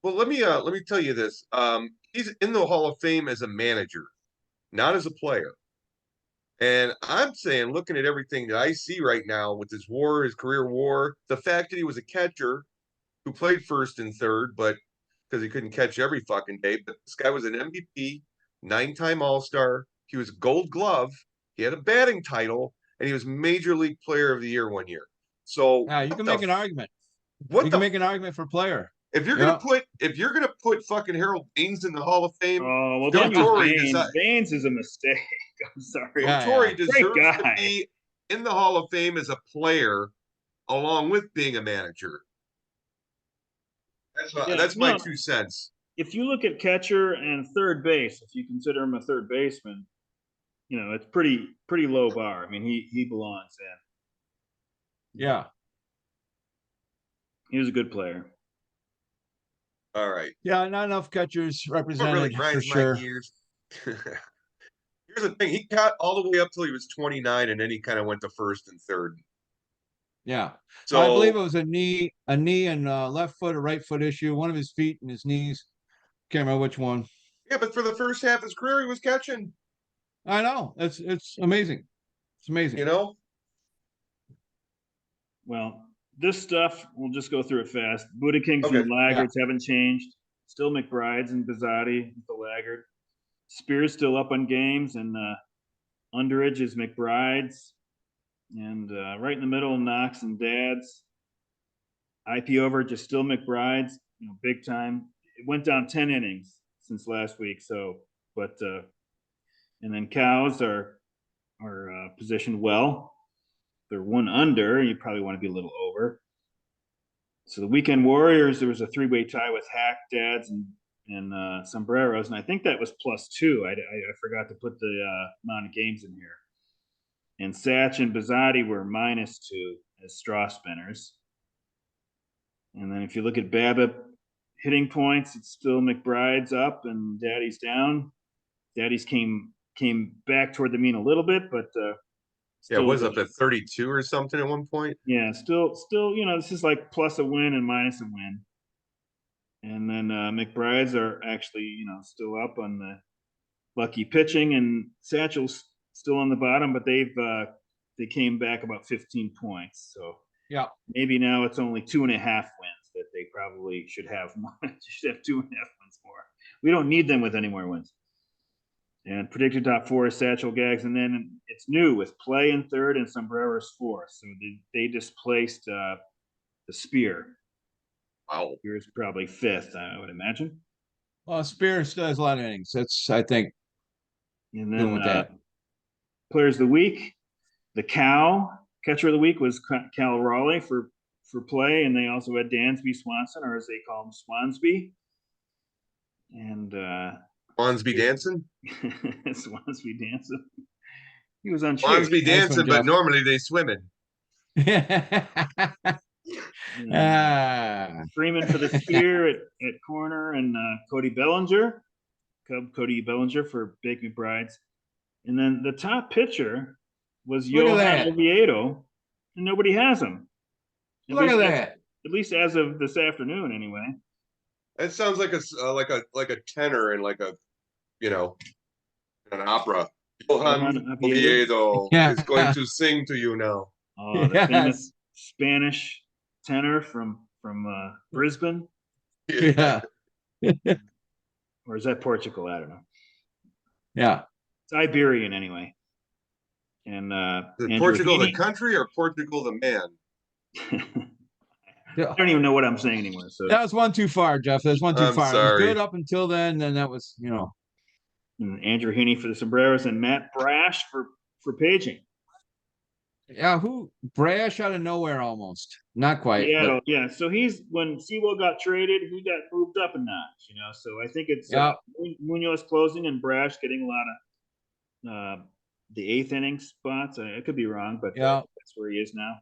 let me tell you this. He's in the Hall of Fame as a manager, not as a player. And I'm saying, looking at everything that I see right now with his WAR, his career WAR, the fact that he was a catcher who played first and third, but because he couldn't catch every fucking day. But this guy was an MVP, 9-time All-Star. He was Gold Glove. He had a batting title, and he was Major League Player of the Year one year. So you can make an argument. You can make an argument for player. If you're gonna put fucking Harold Baines in the Hall of Fame, Baines is a mistake. I'm sorry. Torrey deserves to be in the Hall of Fame as a player, along with being a manager. Yeah, That's my no, 2 cents. if you look at catcher and third base, if you consider him a third baseman, it's pretty low bar. I mean, he belongs in. Yeah. He was a good player. All right. Yeah, not enough catchers What really represented for grinds my sure. gears. Here's the thing: he got all the way up till he was 29, and then he kind of went to first and third. Yeah. I believe So it was a knee and left foot or right foot issue, one of his feet and his knees. Can't remember which one. yeah, but for the first half of his career, he was catching. I know. It's amazing. It's amazing. You know, Well, this stuff, we'll just go through it fast. Buddha Kings and okay. the Yeah. laggards haven't changed. Still McBride's and Bizzotti, the laggard. Spear's still up on games, and underage is McBride's. And right in the middle, Knox and Dad's. IP overage is still McBride's, big time. It went down 10 innings since last week. So, but, and then cows are positioned well. They're one under. You probably want to be a little over. So the weekend warriors, there was a three-way tie with Hack, Dads, and Sombreros, and I think that was +2. I forgot to put the amount of games in here. And Satch and Bizzotti were -2 as straw spinners. And then if you look at BABIP hitting points, it's still McBride's up and Daddy's down. Daddy's came back toward the mean a little bit, but Yeah, it was up at 32 or something at one point. yeah, still, this is like plus a win and minus a win. And then McBride's are actually, still up on the lucky pitching, and Satchel's still on the bottom, but they came back about 15 points. So Yeah. maybe now it's only 2.5 wins that they probably should have more. should have 2.5 wins more. We don't need them with any more wins. And predicted top 4 is Satchel, Gags, and then it's new with Play in third and Sombreros fourth. So they displaced the Spear. Wow. Spear's probably fifth, I would imagine. Well, Spear still has a lot of innings. That's, I think, And doing then with that. players of the week, the cow catcher of the week was Cal Raleigh for Play, and they also had Dansby Swanson, or as they call him, Swansby. And Swansby dancing. Swansby dancing. He was on Swansby Nice dancing, one, but Jeff. normally they swimming. Freeman for the Spear at corner, and Cody Bellinger, Cody Bellinger for Bake McBride's. And then the top pitcher was Look at Johan that. Oviedo, and nobody has him. Look at that. At least as of this afternoon, anyway. That sounds like a tenor in like a an opera. Johan Oviedo Yeah. is going to sing to you now. Oh, the famous Spanish tenor from Brisbane, Yeah. or is that Portugal? I don't know. Yeah. It's Iberian anyway. And Is Portugal the country or Portugal the man? I don't even know what I'm saying anymore. So that was one too far, Jeff. That was one too I'm far. It sorry. was good up until then, and that was, and Andrew Heaney for the Sombreros, and Matt Brash for paging. Yeah, who brash out of nowhere almost. Not quite. Yeah, yeah. So when Sewell got traded, he got moved up a notch, So I think it's Munoz closing and Brash getting a lot of the 8th inning spots. I could be wrong, but that's where he is now.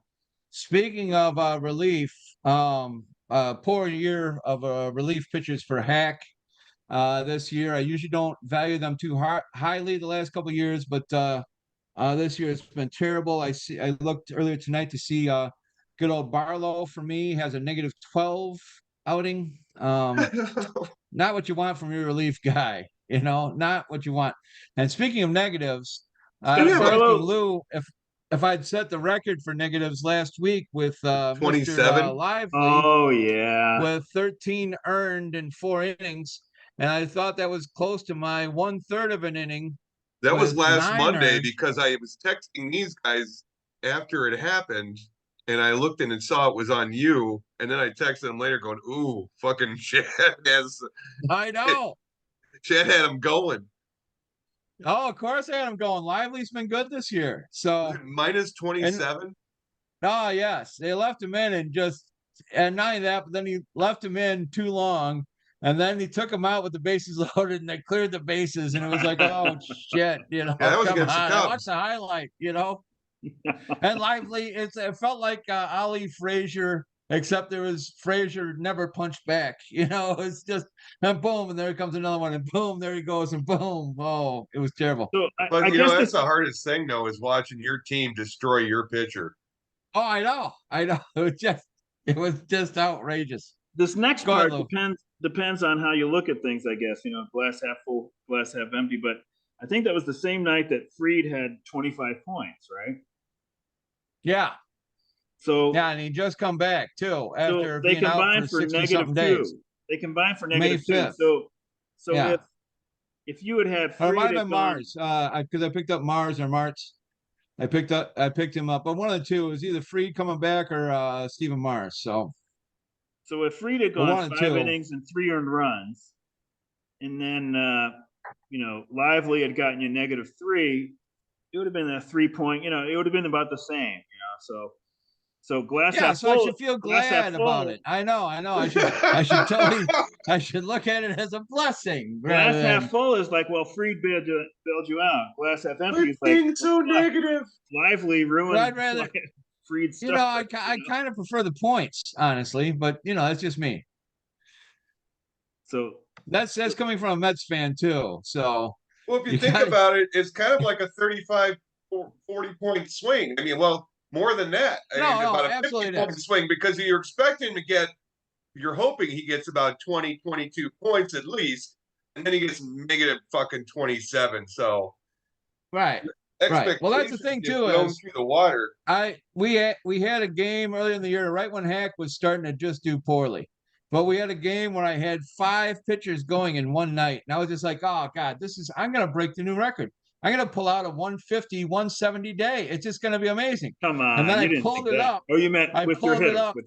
Speaking of relief, poor year of relief pitchers for Hack this year. I usually don't value them too highly the last couple of years, but this year it's been terrible. I looked earlier tonight to see good old Barlow for me has a -12 outing. Not what you want from your relief guy, not what you want. And speaking of negatives, I was asking Lou if I'd set the record for negatives last week with 27. Mr. Lively. Oh yeah, with 13 earned in 4 innings, and I thought that was close to my 1/3 of an inning. That was last Monday earned. because I was texting these guys after it happened, and I looked in and saw it was on you, and then I texted them later going, "Ooh, fucking Chad has." I know. Chad had him going. Oh, of course I had him going. Lively's been good this year. So -27. Oh yes, they left him in and just and not only that, but then he left him in too long, and then he took him out with the bases loaded, and they cleared the bases, and it was like, oh shit, Yeah, that was come against the on. I watched Cubs. the highlight, and Lively. It felt like Ali Frazier, except there was Frazier never punched back. It's just and boom, and there comes another one, and boom, there he goes, and boom. Oh, it was terrible. So But I guess that's this the hardest thing though, is watching your team destroy your pitcher. Oh, I know. It was just outrageous. this next Go ahead, part Lou. depends on how you look at things, I guess. Glass half full, glass half empty. But I think that was the same night that Fried had 25 points, right? Yeah, So yeah, and he just come back too after they being out combined for for 60 negative something days. two. They combined for May negative two. 5th. So Yeah. if you had Or it might Fried have had been gone, Mars. Because I picked up Mars or Martz. I picked him up, but one of the two. It was either Freed coming back or Stephen Mars. so if Fried had But gone one of the 5 innings and 3 earned runs, and then Lively had gotten you -3, it would have been a 3 point. It would have been about the same. So glass yeah, half so I full. should feel Glass half glad about full. it. I know. I should look at it as a blessing rather Glass half than full is like, well, Fried bailed you out. Glass half empty Quit is like, being well, so fuck, negative. Lively but ruined I'd rather Fried's start. I kind of prefer the points, honestly, but that's just me. So That's coming from a Mets fan too. So Well, if you you think got about it, it's kind of like a 35 or 40 point swing. I mean, well, more than that. I no, mean, no, about a 50 absolutely it point is. swing, because you're expecting to get, you're hoping he gets about 20, 22 points at least, and then he gets negative fucking 27. So Right, right. Well, that's the expectations thing get too blown is through the water. we had a game earlier in the year right when Hack was starting to just do poorly, but we had a game where I had 5 pitchers going in one night, and I was just like, oh God, I'm gonna break the new record. I'm gonna pull out a 150, 170 day. It's just gonna be amazing. come And then on, I you didn't think pulled it that. up. Oh, you meant I with your pulled it hitters, up. with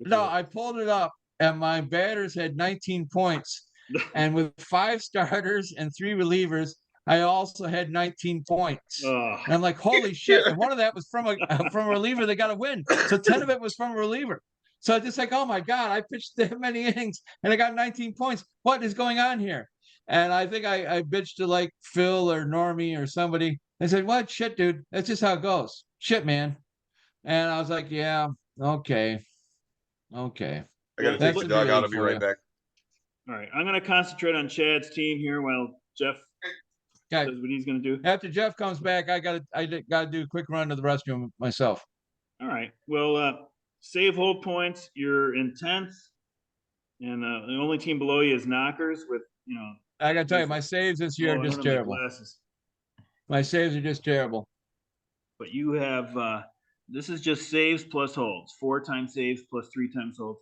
No, your I pulled it up, and my batters had 19 points. And with 5 starters and 3 relievers, I also had 19 points. oh, And I'm like, holy shit. And one of that was from a from a reliever that got a win. So 10 of it was from a reliever. So it's just like, oh my God, I pitched that many innings and I got 19 points. What is going on here? And I think I bitched to like Phil or Normie or somebody. I said, what? Shit, dude. That's just how it goes. Shit, man. And I was like, yeah, okay. Okay. I got to well, take That's the the dog out. B.E.E.R I'll be for right you. back. all right. I'm going to concentrate on Chad's team here while Jeff Okay. does what he's going to do. After Jeff comes back, I gotta do a quick run to the restroom myself. All right. Well, save hold points. You're in 10th, and the only team below you is Knockers with I gotta tell you, my saves this year Oh, are I don't just have my terrible. glasses. My saves are just terrible. But you have this is just saves plus holds. 4 times saves plus 3 times holds.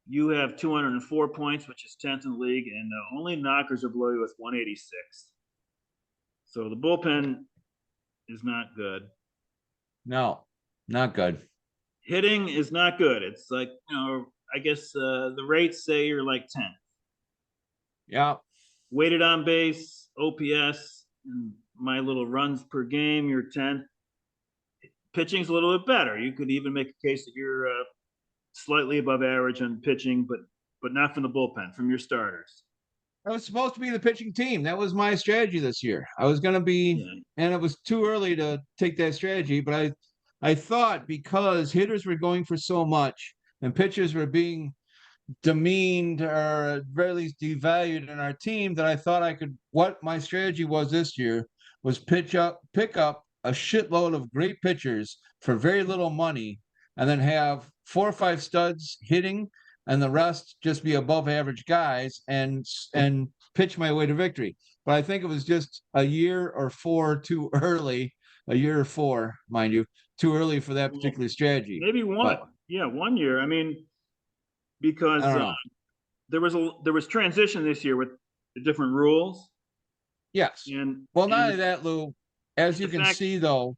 You have 204 points, which is 10th in the league, and only Knockers are below you with 186. So the bullpen is not good. No, not good. Hitting is not good. It's like I guess the rates say you're like 10th. Yeah. Weighted on base, OPS, and my little runs per game, you're 10th. Pitching's a little bit better. You could even make a case that you're slightly above average on pitching, but not from the bullpen, from your starters. I was supposed to be the pitching team. That was my strategy this year. I was gonna be, Yeah. and it was too early to take that strategy, but I thought because hitters were going for so much and pitchers were being demeaned or at very least devalued in our team that I thought I could what my strategy was this year was pick up a shitload of great pitchers for very little money and then have 4 or 5 studs hitting and the rest just be above average guys and pitch my way to victory. But I think it was just a year or 4 too early, a year or 4, mind you, too early for that particular strategy. Maybe one, But, yeah, 1 year. I mean, because I don't know. there was transition this year with the different rules. Yes. And Well, not only that, Lou, as you can see, though,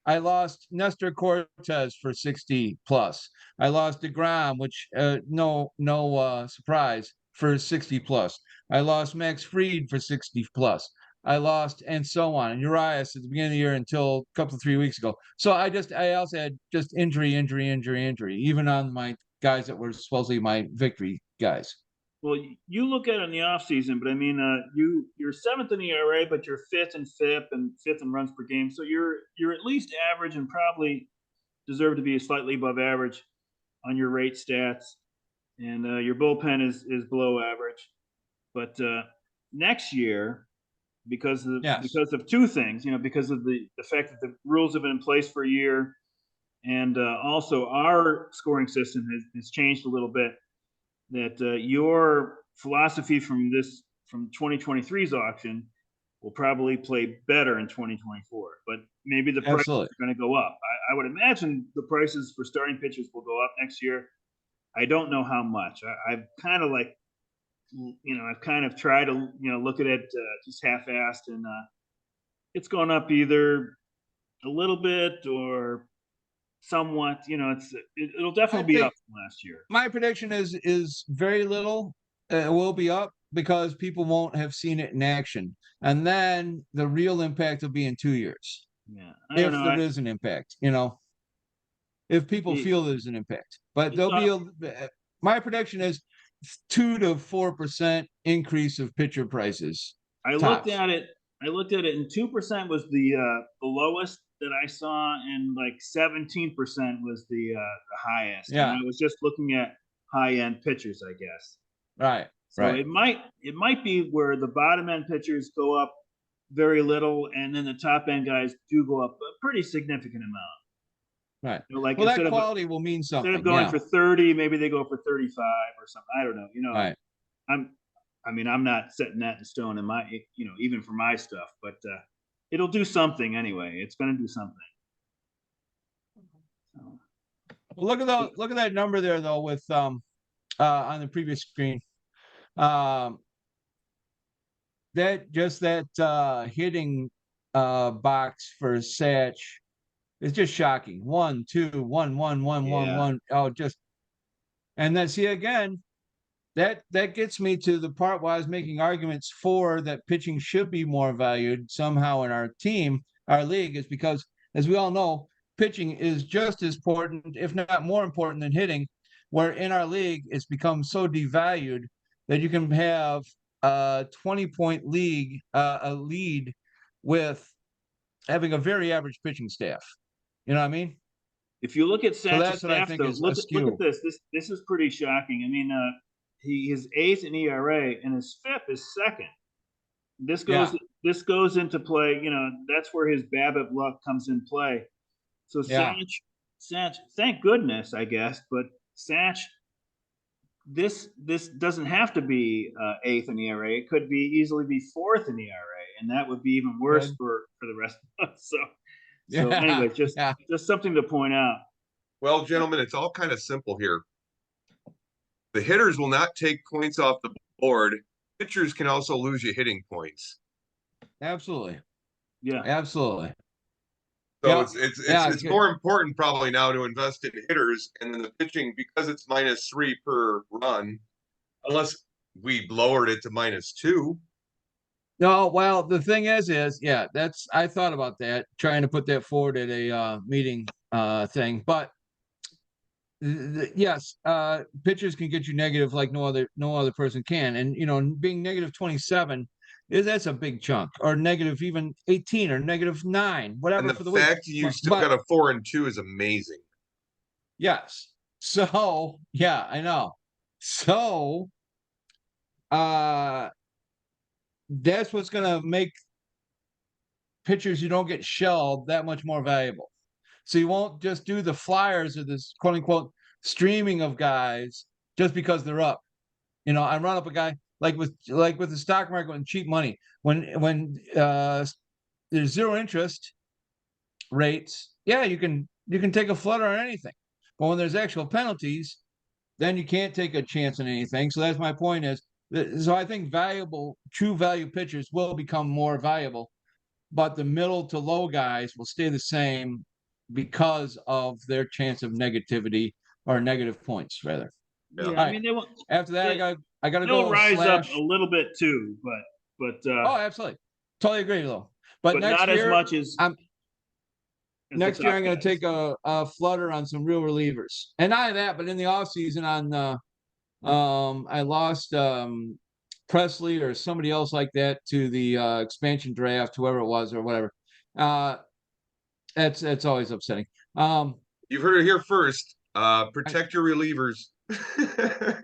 I lost Nestor Cortez for 60 plus. I lost DeGrom, which no surprise for 60 plus. I lost Max Fried for 60 plus. I lost, and so on. And Urias at the beginning of the year until a couple of 3 weeks ago. So I also had just injury, even on my guys that were supposedly my victory guys. Well, you look at it in the off season, but I mean, you're seventh in ERA, but you're fifth in FIP and fifth in runs per game. So you're at least average and probably deserve to be slightly above average on your rate stats. And your bullpen is below average. But next year, Yes, because of two things, because of the fact that the rules have been in place for a year, and also our scoring system has changed a little bit. That your philosophy from 2023's auction will probably play better in 2024, but maybe the prices absolutely. are going to go up. I would imagine the prices for starting pitchers will go up next year. I don't know how much. I've kind of like, I've kind of tried to, look at it just half-assed, and it's gone up either a little bit or somewhat. It'll I definitely be up think from last year. my prediction is very little. It will be up because people won't have seen it in action, and then the real impact will be in 2 years, Yeah, I don't if know. there is an impact. If people The, feel there's an impact, but it's there'll be off. my prediction is 2 to 4% increase of pitcher prices I looked tops. at it. I looked at it, and 2% was the lowest that I saw, and like 17% was the highest. And Yeah, I was just looking at high end pitchers, I guess. right, So right. it might be where the bottom end pitchers go up very little, and then the top end guys do go up a pretty significant amount. Right. Like Well, that instead of quality will mean something. going Yeah. for 30, maybe they go for 35 or something. I don't know. Right. I'm I mean, I'm not setting that in stone in my, even for my stuff, but it'll do something anyway. It's going to do something. So, Well, look at that number there though with on the previous screen. Um that hitting box for Satch is just shocking. 1, 2, 1, 1, 1, 1, yeah. 1. Oh, just and then see again, that gets me to the part where I was making arguments for that pitching should be more valued somehow in our league, is because, as we all know, pitching is just as important, if not more important, than hitting. Where in our league, it's become so devalued that you can have a 20-point a lead with having a very average pitching staff. You know what I mean? If you look at So Satch's that's what I staff, think though, is look at askew. this. This is pretty shocking. I mean, he his eighth in ERA, and his FIP is second. This goes Yeah, this goes into play. That's where his BABIP luck comes in play. So yeah, Satch, thank goodness, I guess, but Satch, this doesn't have to be eighth in ERA. It could be easily be fourth in ERA, and that would be even worse good. for the rest of us. So Yeah, anyway, just yeah. just something to point out. Well, gentlemen, it's all kind of simple here. The hitters will not take points off the board. Pitchers can also lose you hitting points. Absolutely. Yeah. Absolutely. So Yeah. Yeah. it's more important probably now to invest in hitters, and then the pitching, because it's -3 per run, unless we lowered it to -2. No, well, the thing is, yeah, I thought about that, trying to put that forward at a meeting thing. But yes, pitchers can get you negative like no other person can. And being negative 27 that's a big chunk, or negative even 18 or -9, And whatever the for the week. fact you still But got a 4 and 2 is amazing. yes. So yeah, I know. So uh that's what's gonna make pitchers who don't get shelled that much more valuable. So you won't just do the flyers or this quote unquote streaming of guys just because they're up. I run up a guy like with the stock market and cheap money. When there's zero interest rates, yeah, you can take a flutter on anything. But when there's actual penalties, then you can't take a chance on anything. So that's my point is so I think true value pitchers will become more valuable, but the middle to low guys will stay the same because of their chance of negativity or negative points rather. Yeah. Yeah. All I right. mean, they won't. After that, They, I gotta they'll go rise up a slash. little bit too, but Oh, absolutely. Totally agree, though. But but next not as year, much as I'm as the next year top I'm going to guys. take a flutter on some real relievers, and not that, but in the off season I lost Presley or somebody else like that to the expansion draft, whoever it was or whatever. Uh, that's always upsetting. You've heard it here first. I, Protect your relievers.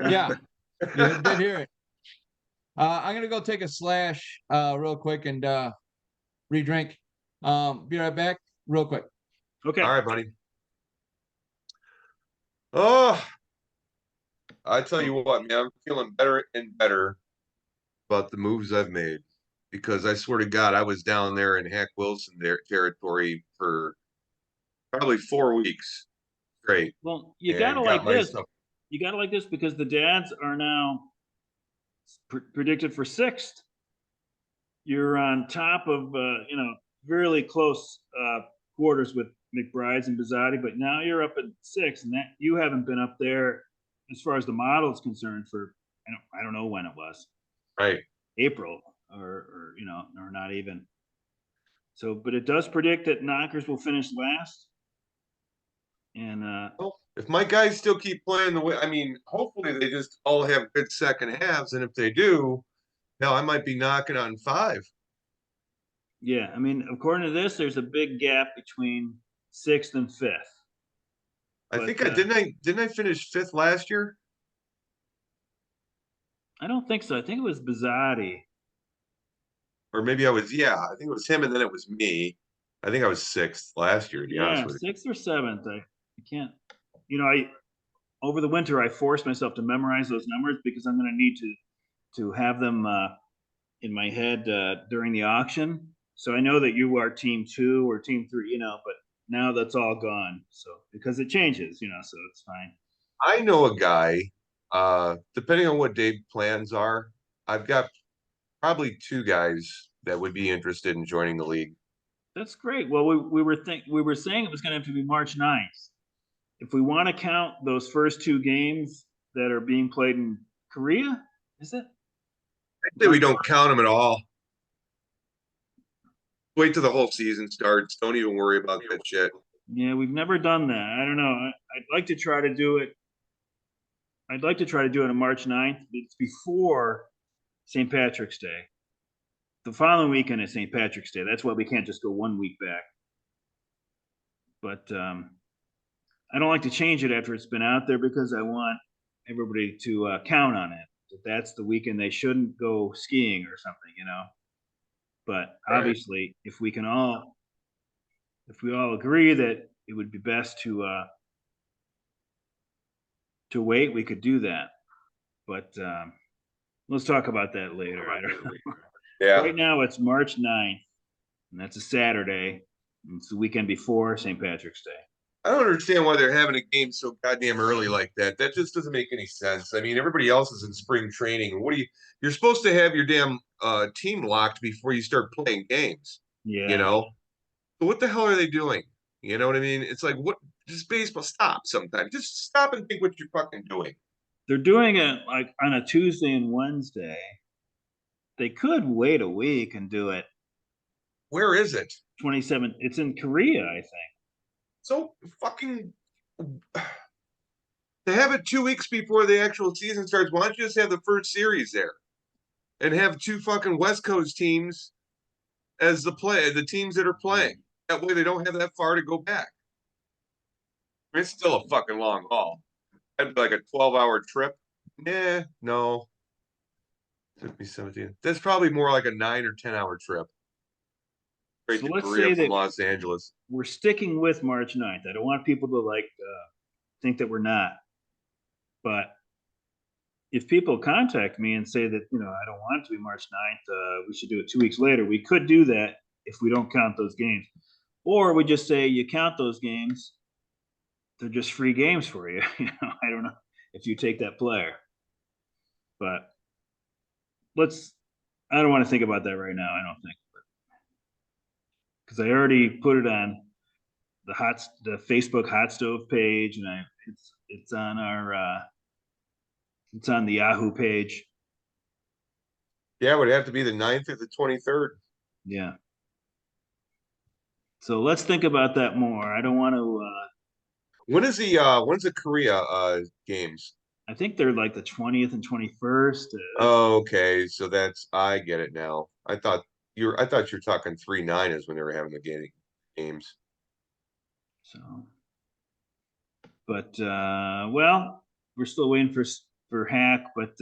yeah, you did hear it. I'm gonna go take a slash real quick and re-drink. Be right back, real quick. Okay. All right, buddy. Oh, I tell you what, man, I'm feeling better and better about the moves I've made because I swear to God, I was down there in Hack Wilson territory for probably 4 weeks straight Well, you gotta and got like my this. stuff. You gotta like this because the dads are now predicted for sixth. You're on top of really close quarters with McBride's and Bizzotti, but now you're up at six, and that you haven't been up there as far as the model is concerned for I don't know when it was, Right. April or or not even. So, but it does predict that Knockers will finish last, and Well, if my guys still keep playing the way, I mean, hopefully they just all have good second halves, and if they do, hell, I might be knocking on 5. yeah, I mean, according to this, there's a big gap between sixth and fifth. I But think I didn't I finish 5th last year, I don't think so. I think it was Bizzotti. or maybe I was. Yeah, I think it was him, and then it was me. I think I was 6th last year. To be honest Yeah, with sixth or seventh. I can't. I over the winter I forced myself to memorize those numbers because I'm going to need to have them in my head during the auction. So I know that you are team 2 or team 3, but now that's all gone. So because it changes, so it's fine. you. I know a guy. Depending on what Dave's plans are, I've got probably 2 guys that would be interested in joining the league. That's great. Well, we were saying it was going to have to be March 9th. If we want to count those first 2 games that are being played in Korea, is it? I say we don't count them at all. Wait till the whole season starts. Don't even worry about that shit. Yeah, we've never done that. I don't know. I'd like to try to do it. I'd like to try to do it on March 9th. It's before St. Patrick's Day. The following weekend is St. Patrick's Day. That's why we can't just go 1 week back. But I don't like to change it after it's been out there because I want everybody to count on it. That's the weekend they shouldn't go skiing or something. But Right. obviously, if we all agree that it would be best to wait, we could do that. But let's talk about that later. I don't know. Yeah. Right now, it's March 9th, and that's a Saturday. And it's the weekend before St. Patrick's Day. I don't understand why they're having a game so goddamn early like that. That just doesn't make any sense. I mean, everybody else is in spring training. You're supposed to have your damn team locked before you start playing games, Yeah. you know? So what the hell are they doing? You know what I mean? It's like, what, just baseball, stop sometimes. Just stop and think what you're fucking doing. They're doing it like on a Tuesday and Wednesday. They could wait a week and do it Where is it? 27th. It's in Korea, I think. So fucking to have it 2 weeks before the actual season starts, why don't you just have the first series there and have 2 fucking West Coast teams as the teams that are playing. That way they don't have that far to go back. It's still a fucking long haul. That'd be like a 12-hour trip. No. 15, 17. That's probably more like a 9 or 10-hour trip. Straight So to let's Korea say from that Los Angeles. we're sticking with March 9th. I don't want people to think that we're not. But if people contact me and say that, I don't want it to be March 9th, we should do it 2 weeks later, we could do that if we don't count those games. Or we just say you count those games, they're just free games for you. I don't know if you take that player. But I don't want to think about that right now, I don't think. Because I already put it on the Facebook hot stove page, and it's on it's on the Yahoo page. Yeah, it would have to be the 9th or the 23rd. Yeah. So let's think about that more. I don't want to. When's the Korea games? I think they're like the 20th and 21st. Oh, okay, so I get it now. I thought you were talking 3/9 is when they were having the games. So, but well, we're still waiting for Hack, but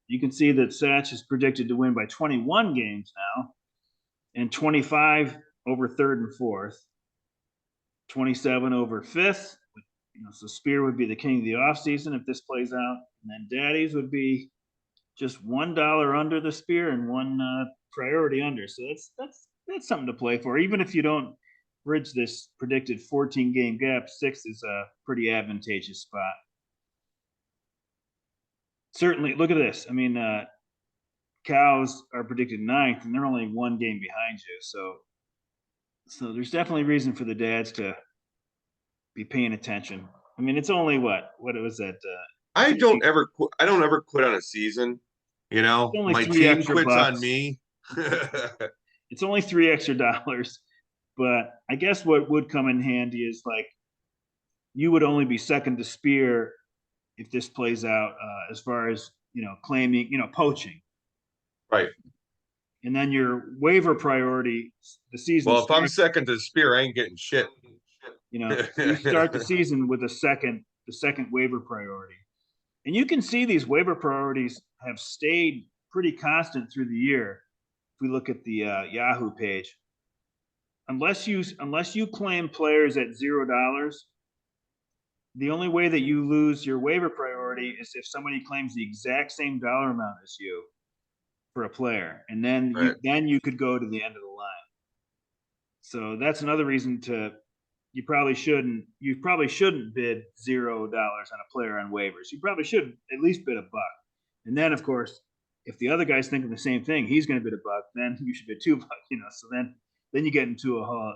you can see that Satch is predicted to win by 21 games now, and 25 over third and fourth, 27 over fifth. So Spear would be the king of the offseason if this plays out, and then Daddy's would be just $1 under the Spear and one priority under. So that's something to play for. Even if you don't bridge this predicted 14 game gap, 6 is a pretty advantageous spot. Certainly, look at this. I mean, Cows are predicted 9th, and they're only 1 game behind you. So there's definitely reason for the dads to be paying attention. I mean, it's only what was that? I don't ever quit on a season. Only My 3 team extra quits on bucks. me. It's only $3 extra, but I guess what would come in handy is like you would only be second to Spear if this plays out as far as claiming poaching, Right. and then your waiver priority the season. Well, if I'm second to Spear, I ain't getting shit. You start the season with the second waiver priority, and you can see these waiver priorities have stayed pretty constant through the year. If we look at the Yahoo page, unless you claim players at $0, the only way that you lose your waiver priority is if somebody claims the exact same dollar amount as you for a player, and then you could go to the end of the line. So that's another reason you probably shouldn't bid $0 on a player on waivers. You probably should at least bid $1. And then of course, if the other guy's thinking the same thing, he's going to bid $1, then you should bid $2. So then you get into a whole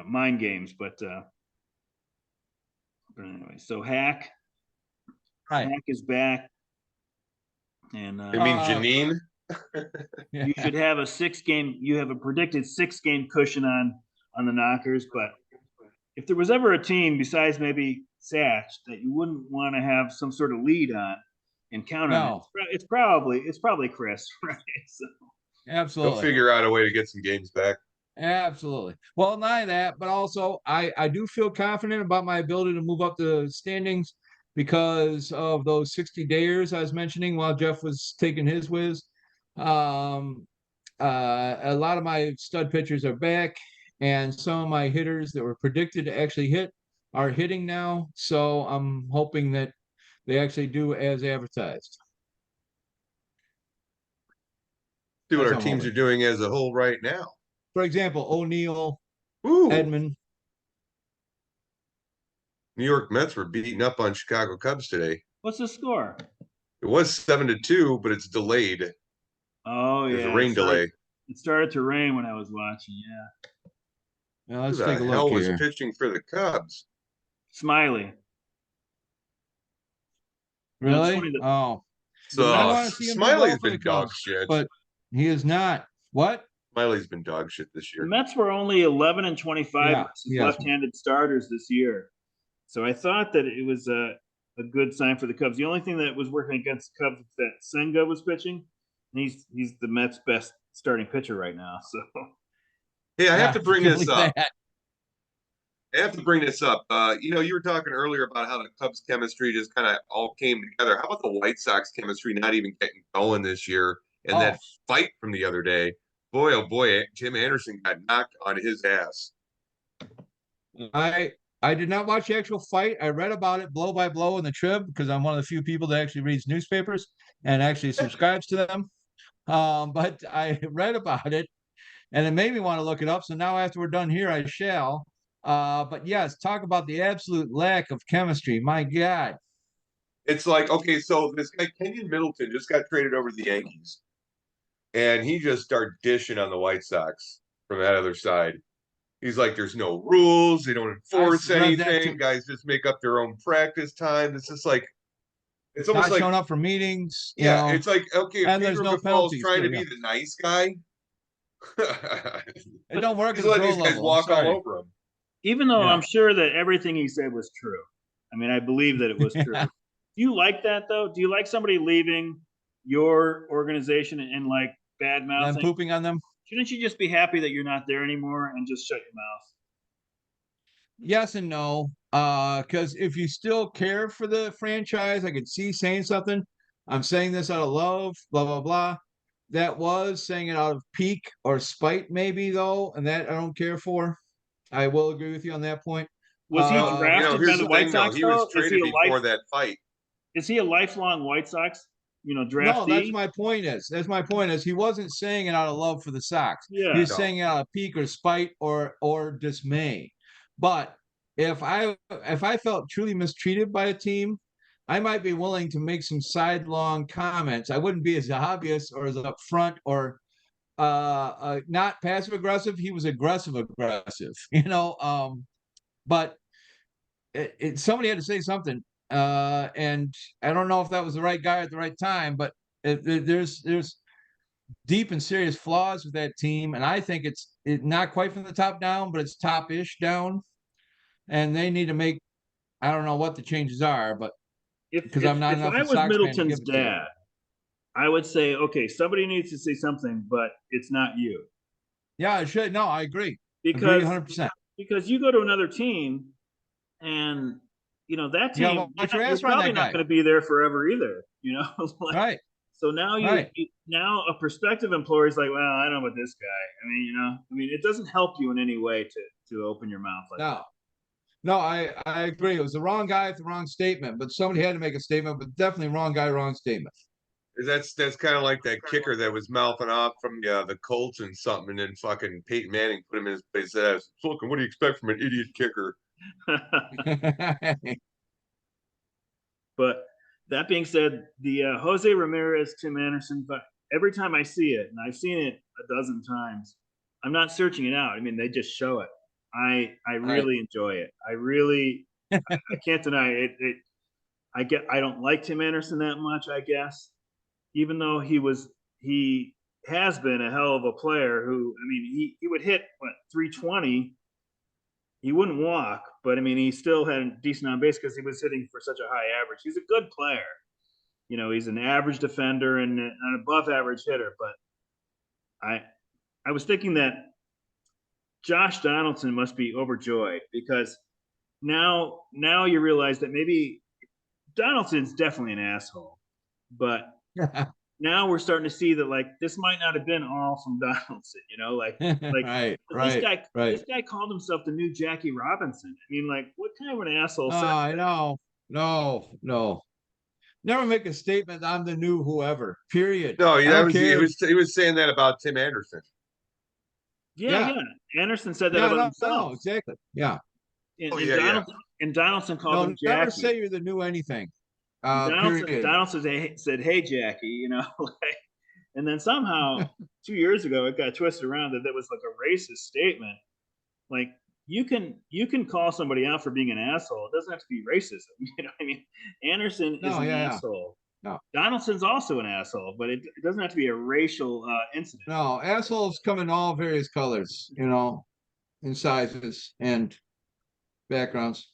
mind games. But anyway, so Hack is back, and You mean Janine? you should have you have a predicted 6-game cushion on the knockers. But if there was ever a team besides maybe Satch that you wouldn't want to have some sort of lead on and count on, it's probably Chris, right? So. Absolutely. He'll figure out a way to get some games back. Absolutely. Well, not that, but also I do feel confident about my ability to move up the standings because of those 60-dayers I was mentioning while Jeff was taking his whiz. A lot of my stud pitchers are back, and some of my hitters that were predicted to actually hit are hitting now. So I'm hoping that they actually do as advertised. See what our teams are doing as a whole right now. For example, O'Neill, Edmund. New York Mets were beating up on Chicago Cubs today. What's the score? It was 7-2, but it's delayed. Oh, yeah. There's a rain delay. It started to rain when I was watching, yeah. Now let's Who take a the look hell here. was pitching for the Cubs? Smiley. Really? Oh. So I want to see him Smiley's been dog shit. But he is not. What? Smiley's been dog shit this year. The Mets were only 11-25 versus left-handed starters this year. So I thought that it was a good sign for the Cubs. The only thing that was working against the Cubs was that Senga was pitching. And he's the Mets' best starting pitcher right now. So hey, I have to bring this up. You were talking earlier about how the Cubs chemistry just kind of all came together. How about the White Sox chemistry not even getting going this year? And that fight from the other day, boy, oh boy, Tim Anderson got knocked on his ass. I did not watch the actual fight. I read about it blow by blow in the Trib because I'm one of the few people that actually reads newspapers and actually subscribes to them. But I read about it and it made me want to look it up. So now after we're done here, I shall. But yes, talk about the absolute lack of chemistry. My God. It's like, okay, so this guy, Kenyon Middleton, just got traded over to the Yankees. And he just started dishing on the White Sox from that other side. He's like, there's no rules. They don't enforce anything. Guys just make up their own practice time. It's just like, it's almost like showing up for meetings. Yeah, it's like, okay, and there's no penalties. Trying to be the nice guy. It don't work He's at the letting pro these guys level. I'm walk all sorry. over him. Even though I'm Yeah. sure that everything he said was true. I mean, I believe that it was true. Do you like that though? Do you like somebody leaving your organization and like bad And mouthing? pooping on them. Shouldn't you just be happy that you're not there anymore and just shut your mouth? Yes and no. Because if you still care for the franchise, I could see saying something. I'm saying this out of love, blah blah blah. That was saying it out of pique or spite, maybe though, and that I don't care for. I will agree with you on that point. Was he Well, drafted by here's the the White thing though. Sox He was though? traded before that fight. Is he a lifelong White Sox, No, that's draftee? my point. That's my point. Is he wasn't saying it out of love for the Sox. He Yeah. was saying it out of pique or spite or dismay. But if I felt truly mistreated by a team, I might be willing to make some sidelong comments. I wouldn't be as obvious or as upfront or not passive aggressive. He was aggressive aggressive, but somebody had to say something, and I don't know if that was the right guy at the right time, but there's deep and serious flaws with that team, and I think it's not quite from the top down, but it's top-ish down, and they need to make. I don't know what the changes are, but If because if I'm not if enough I of a was Sox fan to Middleton's give it to you. dad, I would say, okay, somebody needs to say something, but it's not you. Yeah, I should. No, I agree. Agree Because 100%. because you go to another team and that You gotta team, watch your you're ass around probably that not guy. going to be there forever either. Like, Right, so now right. now a prospective employer is like, well, I don't know about this guy. I mean, it doesn't help you in any way to open your mouth like No, no, I agree. It was the wrong guy with the wrong statement, but somebody had to make a statement, but definitely wrong guy, wrong statement. That's kind of like that kicker that was mouthing off from the Colts and something, and then fucking Peyton Manning put him in his place. Said, "Look, what do you expect from an idiot kicker?" that. But that being said, the Jose Ramirez, Tim Anderson, but every time I see it, and I've seen it a dozen times, I'm not searching it out. I mean, they just show it. I Right. really enjoy it. I can't deny it. I don't like Tim Anderson that much, I guess, even though he has been a hell of a player who, I mean, he would hit what 320. He wouldn't walk, but I mean, he still had a decent on base because he was hitting for such a high average. He's a good player. He's an average defender and an above average hitter. But I I was thinking that Josh Donaldson must be overjoyed because now you realize that maybe Donaldson's definitely an asshole, but now we're starting to see that like this might not have been all from Donaldson, like Right, this right, guy right. this guy called himself the new Jackie Robinson. I mean, like what kind of an asshole Oh, said I that? know. No, no. Never make a statement. I'm the new whoever. Period. No, I that don't was he care. was saying that about Tim Anderson. Yeah, Yeah, yeah. Anderson said that yeah. about No, himself, no, exactly. Yeah. Oh and yeah, yeah. Donaldson called No, him never Jackie. say you're the new anything. And Period. Donaldson said, "Hey, Jackie," like, and then somehow 2 years ago it got twisted around that was like a racist statement. Like you can call somebody out for being an asshole. It doesn't have to be racism. What I mean? Anderson is No, an yeah, yeah. asshole. No, Donaldson's also an asshole, but it doesn't have to be a racial incident. no. Assholes come in all various colors, in sizes and backgrounds.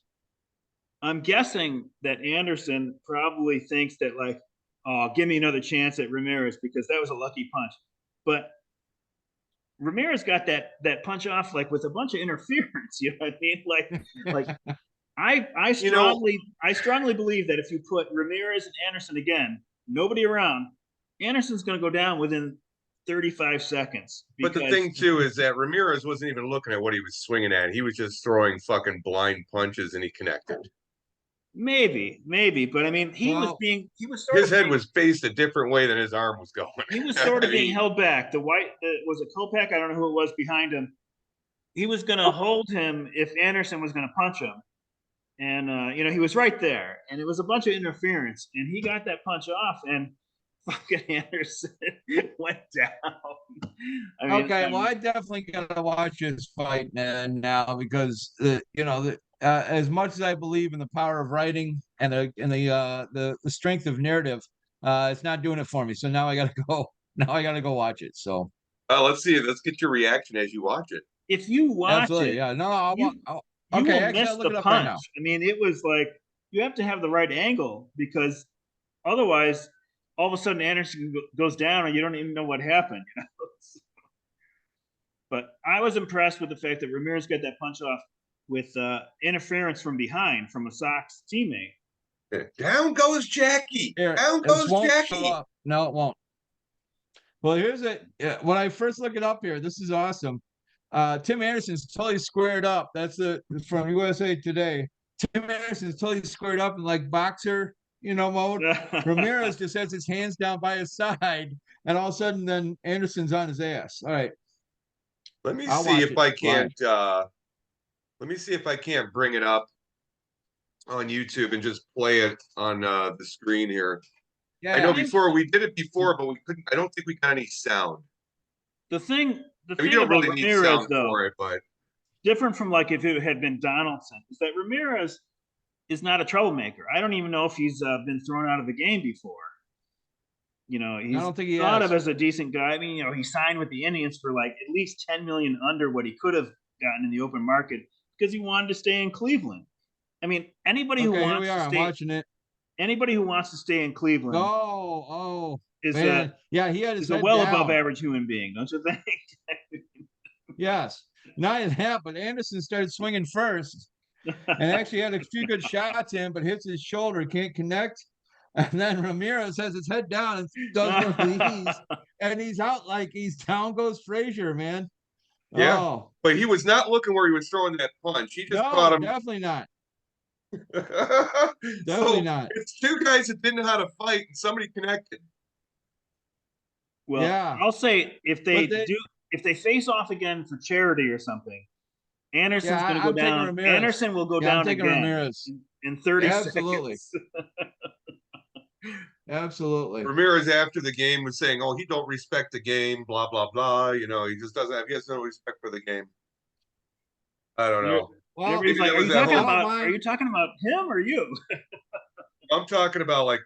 I'm guessing that Anderson probably thinks that like, oh, give me another chance at Ramirez because that was a lucky punch. But Ramirez got that punch off like with a bunch of interference. You know what I mean? Like I You know, strongly believe that if you put Ramirez and Anderson again, nobody around, Anderson's going to go down within 35 seconds but the because thing too is that Ramirez wasn't even looking at what he was swinging at. He was just throwing fucking blind punches, and he connected. maybe, but I mean Well, he was sort His of head being was faced a different way than his arm was going. he was sort of I being mean, held back. Was it Kopak? I don't know who it was behind him. He was going to hold him if Anderson was going to punch him. And he was right there, and it was a bunch of interference, and he got that punch off, and fucking Anderson went down. okay. Well, I definitely gotta watch this fight now because as much as I believe in the power of writing and the strength of narrative, it's not doing it for me. So now I gotta go. Now I gotta go watch it. So Let's see. Let's get your reaction as you watch it. If you watch Absolutely. it, Yeah. No, you you okay. will Actually, miss I'll look the it up right now. punch. I mean, it was like you have to have the right angle because otherwise, all of a sudden Anderson goes down and you don't even know what happened. You know? But I was impressed with the fact that Ramirez got that punch off with interference from behind from a Sox teammate. Down goes Jackie. Here, Down it goes won't show Jackie. up. No, it won't. Well, here's it. When I first look it up here, this is awesome. Tim Anderson's totally squared up. That's from USA Today. Tim Anderson's totally squared up in like boxer, mode. Ramirez just has his hands down by his side, and all of a sudden, then Anderson's on his ass. All right, Let me I'll see watch if it I live. can't. Let me see if I can't bring it up on YouTube and just play it on the screen here. I know Yeah, before we did it before, but we couldn't. I don't think we got any sound. the thing I mean, you don't about really need Ramirez sound though, for it, but different from like if it had been Donaldson, is that Ramirez is not a troublemaker. I don't even know if he's been thrown out of the game before. You know, I he's don't think he thought of has. as a decent guy. I mean, you know, he signed with the Indians for like at least 10 million under what he could have gotten in the open market because he wanted to stay in Cleveland. I mean, Okay, here we are. I'm watching it. anybody who wants to stay in Cleveland Oh, is a man. Yeah, he had his is a head well above down. average human being, don't you think? Yes. Not only that, but Anderson started swinging first and actually had a few good shots in, but hits his shoulder, can't connect. And then Ramirez has his head down and does one of these, and he's out like he's down goes Frazier, man. yeah. Oh, But he was not looking where he was throwing that punch. He just no, caught him. definitely not. Definitely So not. it's two guys that didn't know how to fight, and somebody connected. Well, Yeah. I'll say But they, if they face off again for charity or something, yeah, Anderson's going to go I'm taking down. Ramirez. Anderson will go Yeah, I'm down taking again Ramirez. in 30 Absolutely. seconds. Absolutely. Ramirez after the game was saying, "Oh, he don't respect the game, blah blah blah." He just doesn't have. He has no respect for the game. I don't know. Well, Everybody's Maybe like, that was that I whole. don't are mind. you talking about him or you? I'm talking about like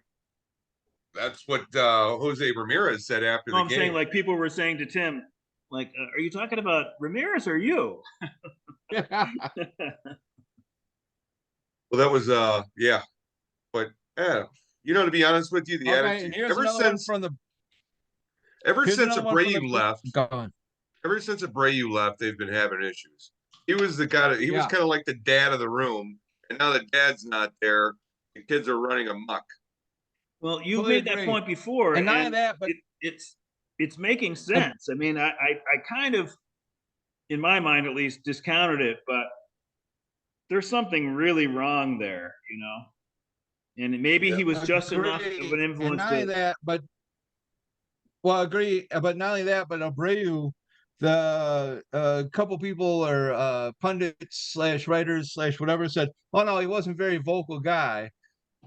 that's what Jose Ramirez said after No, the I'm saying game. like people were saying to Tim, like, are you talking about Ramirez or you? Well, that was yeah, but yeah, to be honest with you, the Okay, and attitude here's another one from the ever here's since another one from Abreu the left, go on. they've been having issues. He was the guy. He was Yeah, kind of like the dad of the room, and now that dad's not there, the kids are running amok. Well, you've totally made that agree. point before, And not only and that, but it's making uh, sense. I mean, I kind of, in my mind at least, discounted it, but there's something really wrong there, you know. And maybe Yeah, he was just enough of an agree. And influence not only to. that, but well, agree. But not only that, but Abreu, the couple people or pundits slash writers slash whatever said, "Oh no, he wasn't a very vocal guy."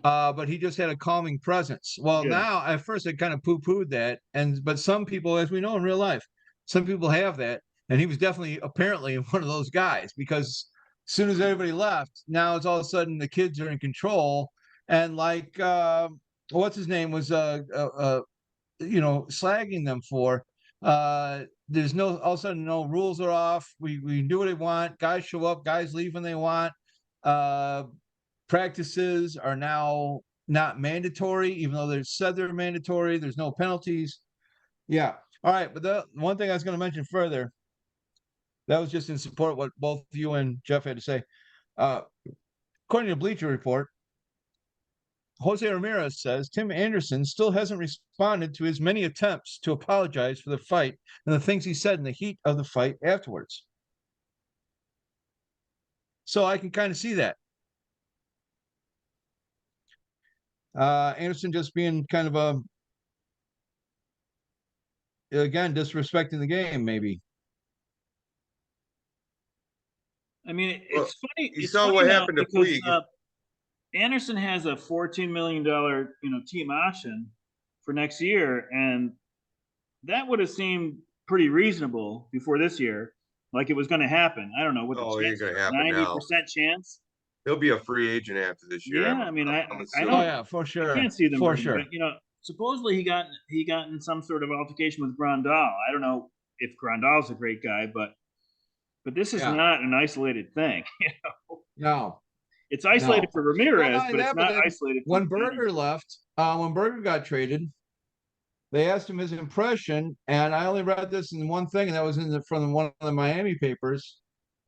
But he just had a calming presence. Well, Yeah, now at first I kind of poo-pooed that, but some people, as we know in real life, some people have that, and he was definitely apparently one of those guys because as soon as everybody left, now it's all of a sudden the kids are in control, and like what's his name was slagging them for. There's no all of a sudden no rules are off. We can do what they want. Guys show up. Guys leave when they want. Uh, Practices are now not mandatory, even though they said they're mandatory. There's no penalties. Yeah. All right. But the one thing I was going to mention further, that was just in support of what both you and Jeff had to say. Uh, According to Bleacher Report, Jose Ramirez says Tim Anderson still hasn't responded to his many attempts to apologize for the fight and the things he said in the heat of the fight afterwards. So I can kind of see that. Anderson just being kind of again disrespecting the game, maybe. I mean, well, it's funny. you It's saw funny what now happened to because Puig. Anderson has a $14 million team option for next year, and that would have seemed pretty reasonable before this year, like it was going to happen. I don't know what the Oh, it ain't chances gonna are. happen now. 90% chance. He'll be a free agent after this year. Yeah, I mean, I'm I Oh don't assuming. yeah, for I sure, can't see them for bringing. sure. But supposedly he got in some sort of altercation with Grandal. I don't know if Grandal's a great guy, but this is Yeah. not an isolated thing. No, It's isolated no. for Not Ramirez, only but it's that, but not then isolated for when Berger left, when Berger got traded, they asked him his impression, and I only read this in one thing, and that was from one of the Miami papers.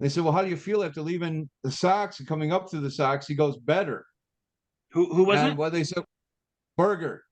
They said, "Well, how do you feel after leaving the Sox and coming up through the Sox?" He goes, "Better." Who was And it? what they said, Berger,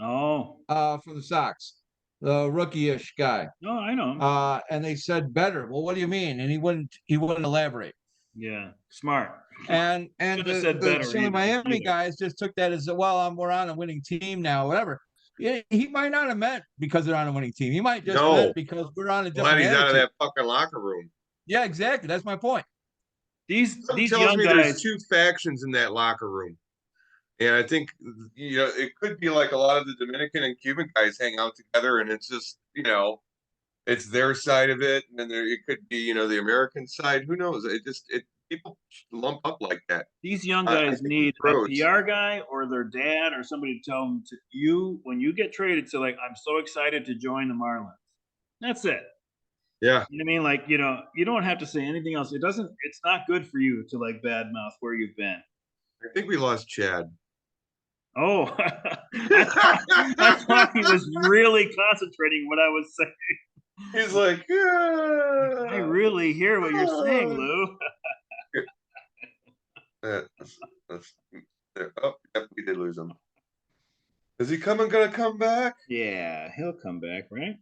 Oh, from the Sox, the rookie-ish guy. no, I know him. And they said, "Better." Well, what do you mean? And he wouldn't elaborate. Yeah, smart. And Shouldn't have the said the better some of the either. Miami guys just took that as, well, we're on a winning team now, whatever. Yeah, he might not have meant because they're on a winning team. He might just meant No, because we're on a glad different he's out of attitude. that fucking locker room. Yeah, exactly. That's my point. Something These tells young me there's guys, two factions in that locker room. And I think, it could be like a lot of the Dominican and Cuban guys hang out together, and it's just, it's their side of it, and then it could be, the American side. Who knows? People lump up like that. these young I guys think it's need a gross. PR guy or their dad or somebody to tell them when you get traded to, like, I'm so excited to join the Marlins. That's it. Yeah, You know what I mean? Like, you don't have to say anything else. It's not good for you to, like, badmouth where you've been. I think we lost Chad. Oh, I thought he was really concentrating what I was saying. He's like, yeah. I really hear what you're saying, Lou. That's- oh, yep, we did lose him. Is he gonna come back? Yeah, he'll come back, right?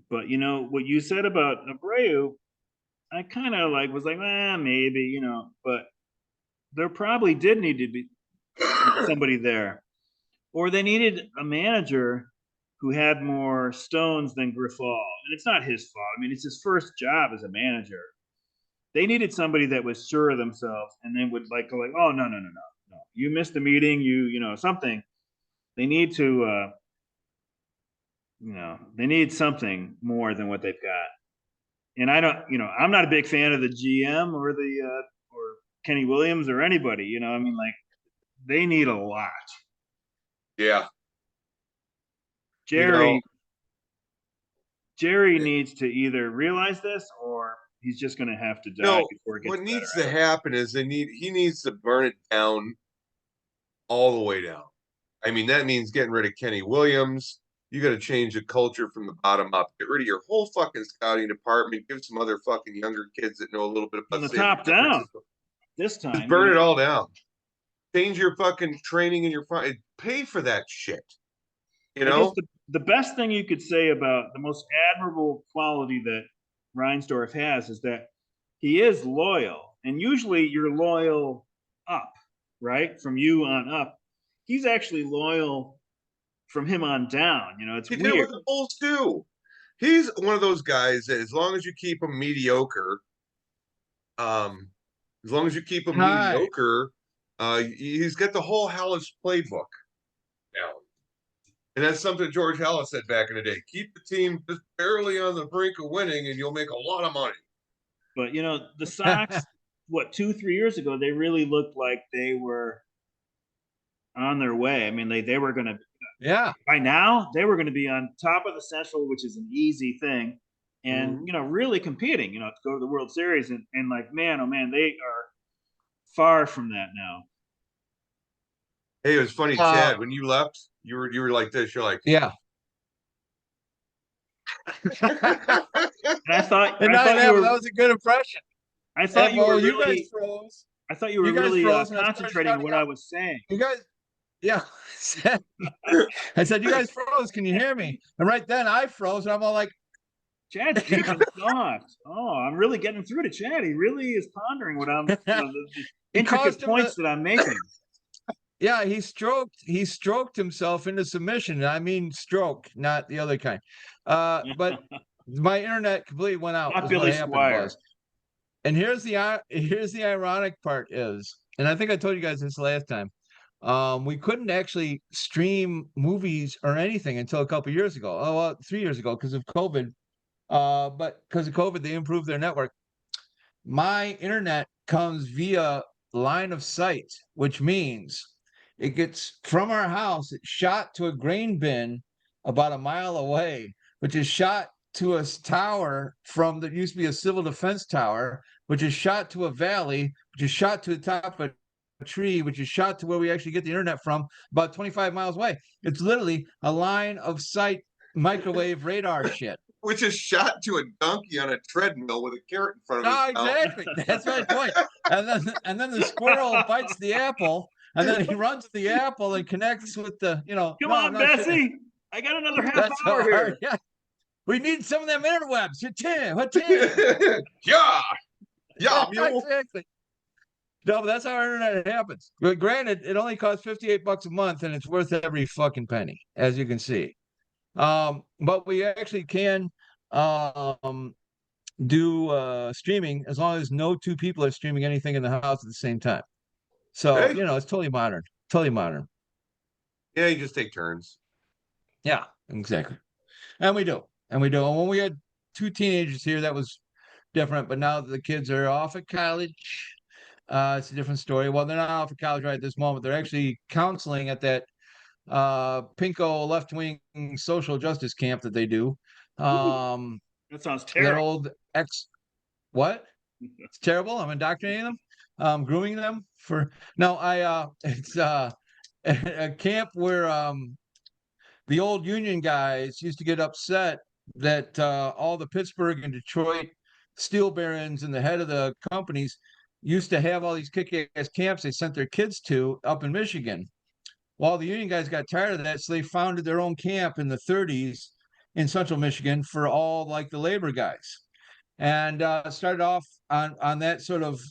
But what you said about Abreu, I kind of was like, maybe, but there probably did need to be somebody there, or they needed a manager who had more stones than Grifol, and it's not his fault. I mean, it's his first job as a manager. They needed somebody that was sure of themselves, and then would go like, oh, no, no, no, no, no, you missed a meeting, something. They need to, they need something more than what they've got. And I don't, I'm not a big fan of the GM or or Kenny Williams or anybody. I mean, like, they need a lot. Yeah. Jerry needs to either realize this or he's just going to have to die before it gets what better. needs to happen is he needs to burn it down all the way down. I mean, that means getting rid of Kenny Williams. You got to change the culture from the bottom up. Get rid of your whole fucking scouting department. Give some other fucking younger kids that know a little bit From about the top down this time. Just burn it all down. Change your fucking training and your pay for that shit. I guess the best thing you could say about the most admirable quality that Reinsdorf has is that he is loyal, and usually you're loyal up, right? From you on up. He's actually loyal from him on down. It's He weird. did it with the Bulls too. He's one of those guys that as long as you keep him mediocre, mediocre, he's got the whole Hallis playbook now. And that's something George Hallis said back in the day. Keep the team just barely on the brink of winning and you'll make a lot of money. But the Sox, 2-3 years ago, they really looked like they were on their way. I mean, they were going to, by now they were going to be on top of the Central, which is an easy thing, and really competing, to go to the World Series, and like, man, oh man, they are far from that now. Hey, it was funny, Chad. When you left, you were like this. You're like, yeah. And I thought that was a good impression. I thought you were really. You guys froze. I thought you were really concentrating on what I was saying. You guys, yeah. I said, you guys froze. Can you hear me? And right then I froze, and I'm all like, Chad's deep in thought. Oh, I'm really getting through to Chad. He really is pondering what I'm, the intricate points that I'm making. Yeah, he stroked himself into submission. I mean, stroke, not the other kind. But my internet completely went out. Not Billy Squire. And here's the ironic part is, and I think I told you guys this last time. We couldn't actually stream movies or anything until a couple years ago. Oh, well, 3 years ago because of COVID. But because of COVID, they improved their network. My internet comes via line of sight, which means it gets from our house, it's shot to a grain bin about a mile away, which is shot to a tower from that used to be a civil defense tower, which is shot to a valley, which is shot to the top of a tree, which is shot to where we actually get the internet from, about 25 miles away. It's literally a line of sight microwave radar shit. Which is shot to a donkey on a treadmill with a carrot in front of No, his mouth. exactly. That's my point. And then the squirrel bites the apple, and then he runs to the apple and connects with the, Come no, I'm on, not shitting. Bessie. I got another half That's hour how hard, here. yeah. We need some of them interwebs. Tim. Yeah. Yeah, mule. Exactly. No, but that's how our internet happens. But granted, it only costs $58 a month, and it's worth every fucking penny, as you can see. But we actually can do streaming as long as no two people are streaming anything in the house at the same time. So, Hey. it's totally modern. Totally modern. Yeah, you just take turns. Yeah, exactly. And we do. And when we had two teenagers here, that was different. But now that the kids are off at college, it's a different story. Well, they're not off at college right at this moment. They're actually counseling at that pinko left-wing social justice camp that they do. That sounds That terrible. old what? It's terrible. I'm indoctrinating them, grooming them for no. It's a camp where the old union guys used to get upset that all the Pittsburgh and Detroit steel barons and the head of the companies used to have all these kick-ass camps they sent their kids to up in Michigan. Well, the union guys got tired of that, so they founded their own camp in the 30s in central Michigan for all like the labor guys. And started off on that sort of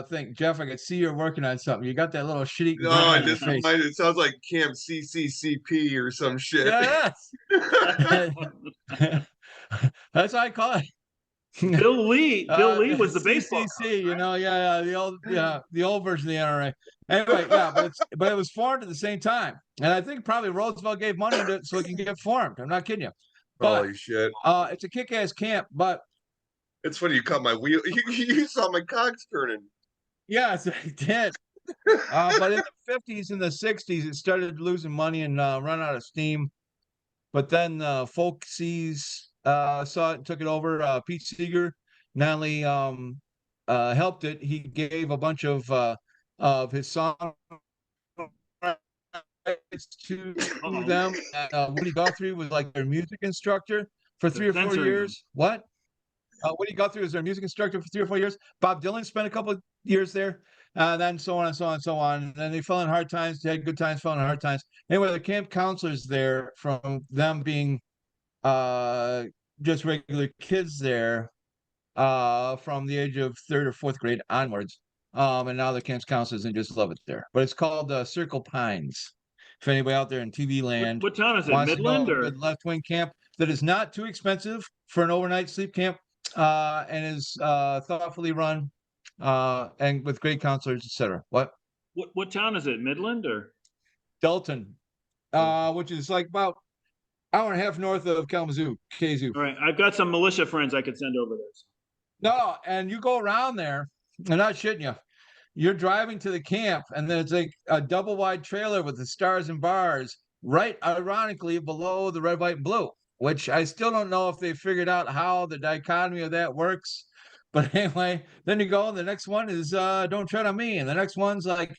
thing. Jeff, I could see you're working on something. You got that little shitty grin No, on your face. it sounds like Camp CCCP or some shit. Yes. That's what I call it. Bill Lee was the baseball CCC, the old version of the NRA. Anyway, yeah, but it was formed at the same time, and I think probably Roosevelt gave money to it so it can get formed. I'm not kidding you. But Holy shit. it's a kick-ass camp. But it's funny you caught my wheel. You saw my cogs turning. Yes, I did. But in the 50s and the 60s, it started losing money and run out of steam. But then Folk Seas saw it and took it over. Pete Seeger not only helped it, he gave a bunch of his songs to them. Woody Guthrie was like their music instructor for 3 or 4 years. What? Woody Guthrie was their music instructor for 3 or 4 years. Bob Dylan spent a couple of years there. Then so on and so on and so on. And then they fell in hard times. They had good times, fell in hard times. Anyway, the camp counselors there, from them being just regular kids there, from the age of 3rd or 4th grade onwards. And now the camp counselors and just love it there. But it's called Circle Pines. If anybody out there in TV land What town is it? wants Midland to know or a good left-wing camp that is not too expensive for an overnight sleep camp, and is thoughtfully run, and with great counselors, etc. what town is it? Midland or Delton, which is like about hour and a half north of Kalamazoo, Kazoo. all right? I've got some militia friends I could send over there. No, and you go around there, I'm not shitting you. You're driving to the camp, and then it's like a double wide trailer with the stars and bars, right ironically below the red, white, and blue, which I still don't know if they figured out how the dichotomy of that works. But anyway, then you go, and the next one is don't tread on me. And the next one's like,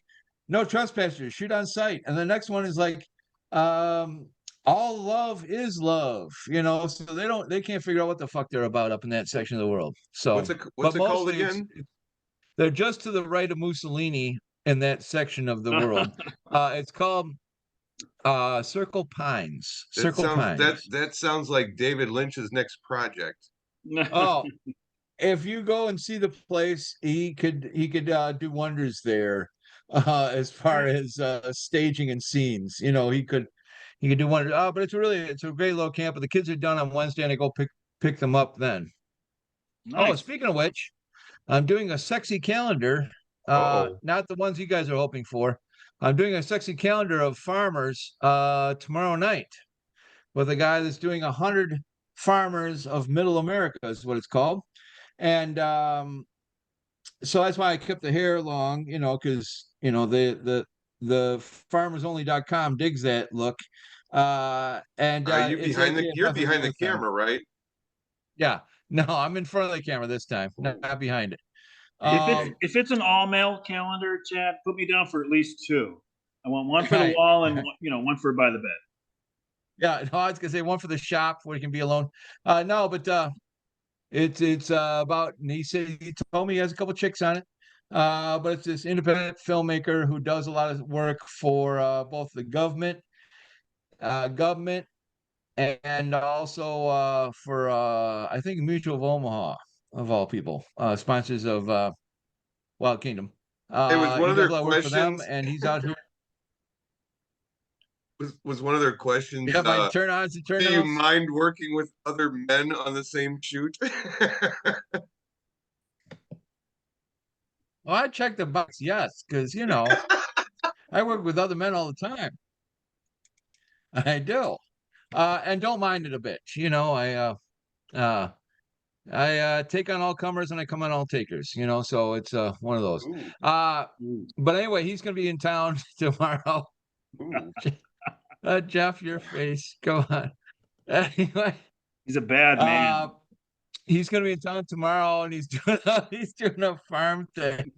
no trespassers, shoot on sight. And the next one is like, all love is love, so they can't figure out what the fuck they're about up in that section of the world. So what's it but called mostly again? they're just to the right of Mussolini in that section of the world. It's called Circle Pines. Pines. That sounds like David Lynch's next project. Oh, if you go and see the place, he could do wonders there, as far as staging and scenes. He could do wonders. But it's a great little camp. But the kids are done on Wednesday, and I go pick them up then. Nice. Oh, speaking of which, I'm doing a sexy calendar. Not the ones you guys are hoping for. I'm doing a sexy calendar of farmers tomorrow night with a guy that's doing 100 farmers of Middle America is what it's called. And so that's why I kept the hair long, because the farmersonly.com digs that look. And Are you it's okay if you're nothing behind the goes on. camera, right? Yeah. No, I'm in front of the camera this time, not behind it. If it's an all male calendar, Chad, put me down for at least 2. I want one for the Right. wall and one for by the bed. Yeah, no, I was gonna say one for the shop where you can be alone. No, but it's about, and he told me he has a couple chicks on it. But it's this independent filmmaker who does a lot of work for both the government and also for I think Mutual of Omaha, of all people, sponsors of Wild Kingdom. It was one He of does their a lot of work for them, questions. and he's out here. Was one of their questions, Yeah, my turn-ons and do you turn-outs. mind working with other men on the same shoot? Well, I check the box, yes, because I work with other men all the time. I do, and don't mind it a bit. Uh, I take on all comers and I come on all takers. So it's one of those. Ooh, Uh, Ooh. but anyway, he's going to be in town tomorrow. ooh. Jeff, your face. Go on. Anyway, He's a bad uh, man. he's going to be in town tomorrow, and he's doing a farm thing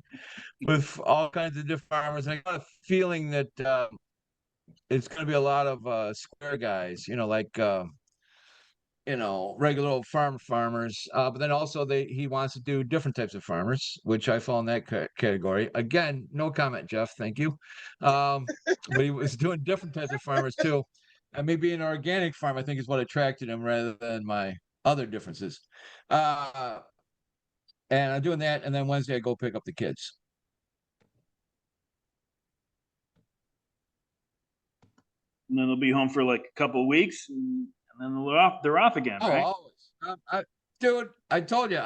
with all kinds of different farmers. And I got a feeling that it's going to be a lot of square guys, like regular old farmers. But then also he wants to do different types of farmers, which I fall in that category. Again, no comment, Jeff. Thank you. But he was doing different types of farmers too. And maybe an organic farm, I think, is what attracted him rather than my other differences. Uh, and I'm doing that, and then Wednesday I go pick up the kids. And then they'll be home for like a couple of weeks, and then they're off again, Oh, right? always. Dude, I told you,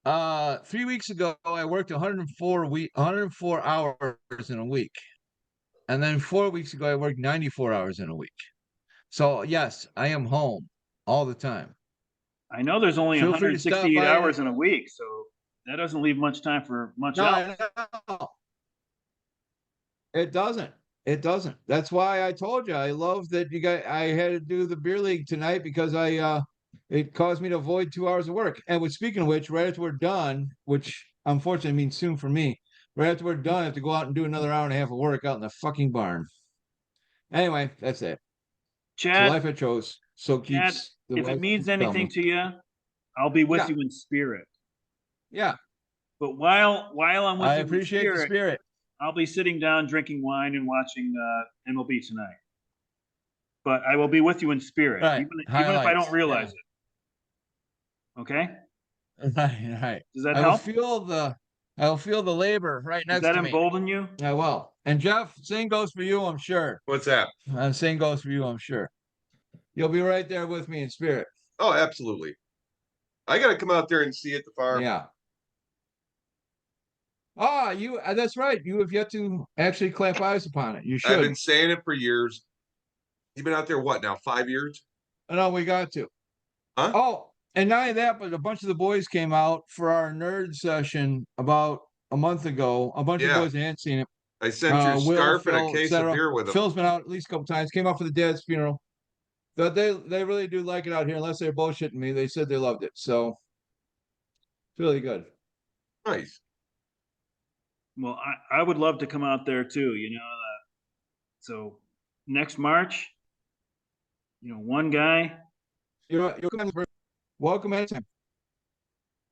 3 weeks ago I worked 104 hours in a week. And then 4 weeks ago I worked 94 hours in a week. So yes, I am home all the time. I know there's only Feel free to stop 168 by. hours in a week, so that doesn't leave much time for much No, else. I know. It doesn't. It doesn't. That's why I told you I love that I had to do the beer league tonight because it caused me to avoid 2 hours of work. And speaking of which, right after we're done, which unfortunately means soon for me, right after we're done, I have to go out and do another hour and a half of work out in the fucking barn. Anyway, that's it. It's the life Chad, I chose. So Chad, keeps the if it wife means tell anything me. to you, I'll be with Yeah, you in spirit. yeah. But while I'm with I you in appreciate the spirit, spirit. I'll be sitting down drinking wine and watching MLB tonight. But I will be with you in spirit, Right. even if I don't Highlights. realize Yeah. it. Okay? Right, right. Does that I will help? feel the I will feel the labor right Does next that to me. embolden you? I will. And Jeff, same goes for you, I'm sure. What's that? Same goes for you, I'm sure. You'll be right there with me in spirit. Oh, absolutely. I got to come out there and see at the farm. Yeah. That's right. You have yet to actually clap eyes upon it. You I've should. been saying it for years. You've been out there, what now, 5 years? No, we got to. Huh? Oh, and not only that, but a bunch of the boys came out for our nerd session about a month ago. A bunch of Yeah. boys that hadn't seen it. I sent your Will, scarf and a Phil, case of etc. beer with them. Phil's been out at least a couple times. Came out for the dad's funeral. But they really do like it out here, unless they're bullshitting me. They said they loved it, so it's really good. Nice. Well, I would love to come out there too, so next March, one guy, You're welcome anytime.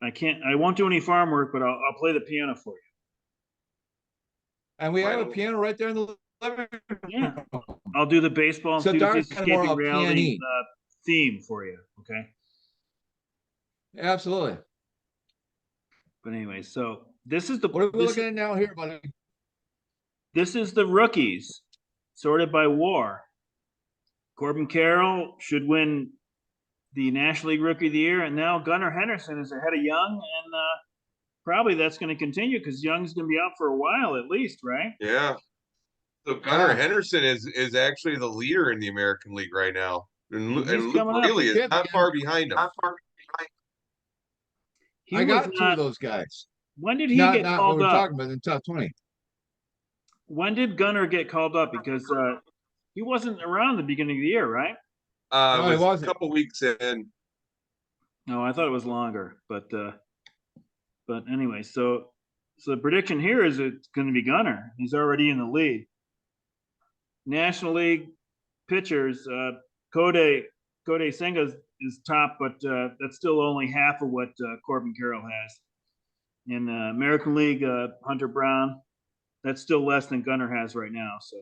I won't do any farm work, but I'll play the piano for you. And we have a Right. piano right there in the living Yeah. room. I'll do the baseball and So Students Dark's kind of more Escaping of a Reality pianee. theme for you, okay? Absolutely. But anyway, so this is the What are we looking at now here, buddy? this is the rookies sorted by WAR. Corbin Carroll should win the National League Rookie of the Year, and now Gunnar Henderson is ahead of Young, and probably that's going to continue because Young's going to be out for a while at least, right? Yeah. So Gunnar Henderson is actually the leader in the American League right now. And He's Luke coming up. Riley is Kid, not man. far behind him. he I was got two of not. those guys. When did he Not get not what called we're up? talking about in the top 20. When did Gunner get called up? Because he wasn't around the beginning of the year, right? It No, he was a wasn't. couple weeks in. No, I thought it was longer. But anyway, so the prediction here is it's going to be Gunner. He's already in the lead. National League pitchers, Kode Senga is top, but that's still only half of what Corbin Carroll has. In American League, Hunter Brown, that's still less than Gunner has right now. So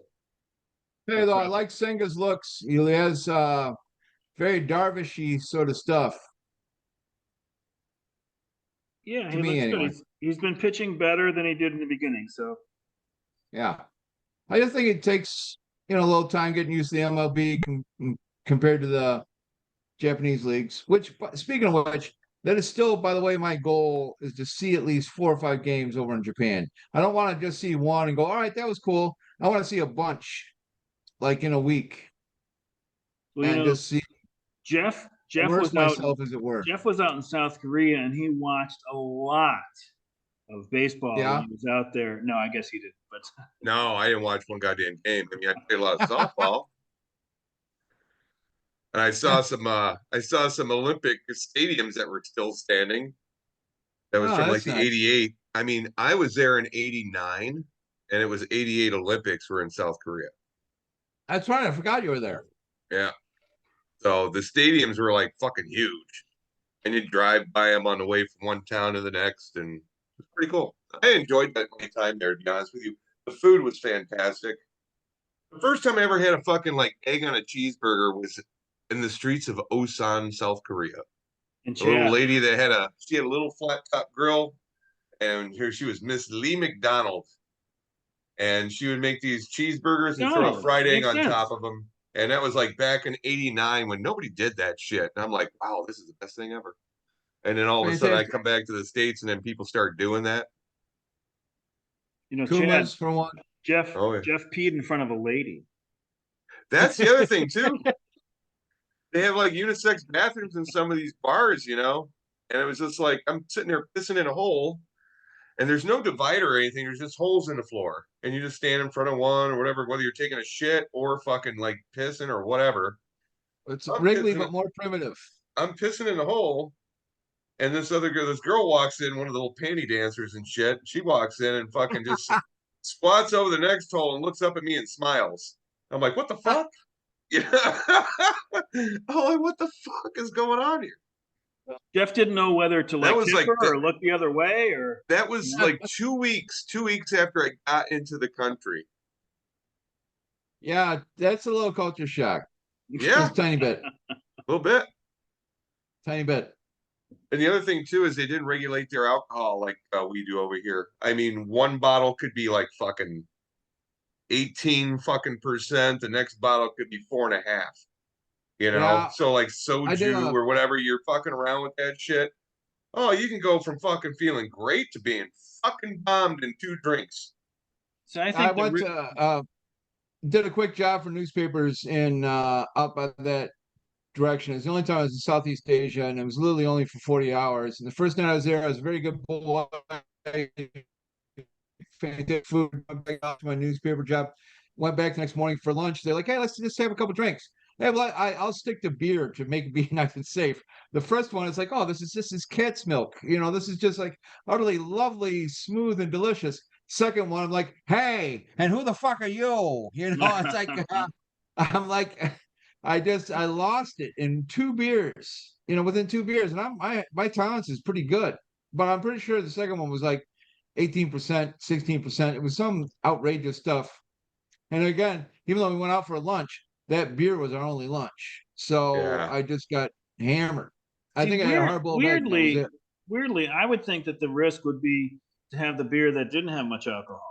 Hey, though, I like Senga's looks. He has very Darvishy sort of stuff. yeah, To he me, looks good. anyway. He's been pitching better than he did in the beginning. So Yeah. I just think it takes, a little time getting used to the MLB compared to the Japanese leagues, which, speaking of which, that is still, by the way, my goal is to see at least 4 or 5 games over in Japan. I don't want to just see one and go, all right, that was cool. I want to see a bunch, like in a week, well, and just see, Jeff immerse was out. myself, as it were. Jeff was out in South Korea, and he watched a lot of baseball when Yeah. he was out there. No, I guess he didn't, but No, I didn't watch one goddamn game. I mean, I played a lot of softball, and I saw some Olympic stadiums that were still standing. That was Oh, from like that's the nice. '88. I mean, I was there in '89, and it was '88 Olympics were in South Korea. That's right. I forgot you were there. Yeah. So the stadiums were like fucking huge, and you'd drive by them on the way from one town to the next, and it was pretty cool. I enjoyed that my time there. To be honest with you, the food was fantastic. The first time I ever had a fucking like egg on a cheeseburger was in the streets of Osan, South Korea. and A little Chad, lady that had a little flat top grill, and here she was, Miss Lee McDonald, and she would make these cheeseburgers and throw a McDonald's fried egg makes on sense. top of them. And that was like back in '89 when nobody did that shit. And I'm like, wow, this is the best thing ever. And then all of a sudden I Fantastic. come back to the States and then people start doing that. Chad, Kuma's for one. Jeff Oh, yeah. Jeff peed in front of a lady. That's the other thing, too. They have like unisex bathrooms in some of these bars, And it was just like, I'm sitting there pissing in a hole and there's no divider or anything. There's just holes in the floor. And you just stand in front of one or whatever, whether you're taking a shit or fucking like pissing or whatever. It's I'm Wrigley, pissing, but more primitive. I'm pissing in the hole. And this girl walks in, one of the little panty dancers and shit. She walks in and fucking just squats over the next hole and looks up at me and smiles. I'm like, what the fuck? Yeah. Oh, like, what the fuck is going on here? Jeff didn't know whether to That like was tip like her or look the other way or that was like 2 weeks after I got into the country. Yeah, that's a little culture shock. Yeah, Just tiny bit. a little bit. Tiny bit. And the other thing too is they didn't regulate their alcohol like we do over here. I mean, one bottle could be like fucking 18 fucking percent. The next bottle could be 4.5. Yeah, So like I did soju a or whatever, you're fucking around with that shit. Oh, you can go from fucking feeling great to being fucking bombed in 2 drinks. so I I think went to did a quick job for newspapers in up by that direction. It's the only time I was in Southeast Asia, and it was literally only for 40 hours. And the first night I was there, I was a very good boy, fantastic food. Went back out to my newspaper job. Went back the next morning for lunch. They're like, "Hey, let's just have a couple drinks." Hey, well, I'll stick to beer to make it be nice and safe. The first one is like, "Oh, this is cat's milk. This is just like utterly lovely, smooth, and delicious." Second one, I'm like, "Hey, and who the fuck are you?" It's like I'm like, I lost it in 2 beers. Within 2 beers, and my tolerance is pretty good, but I'm pretty sure the second one was like 18%, 16%. It was some outrageous stuff. And again, even though we went out for lunch, that beer was our only lunch. So Yeah. I just got hammered. I see think I had a hard boiled egg, and that was it. weirdly, I would think that the risk would be to have the beer that didn't have much alcohol.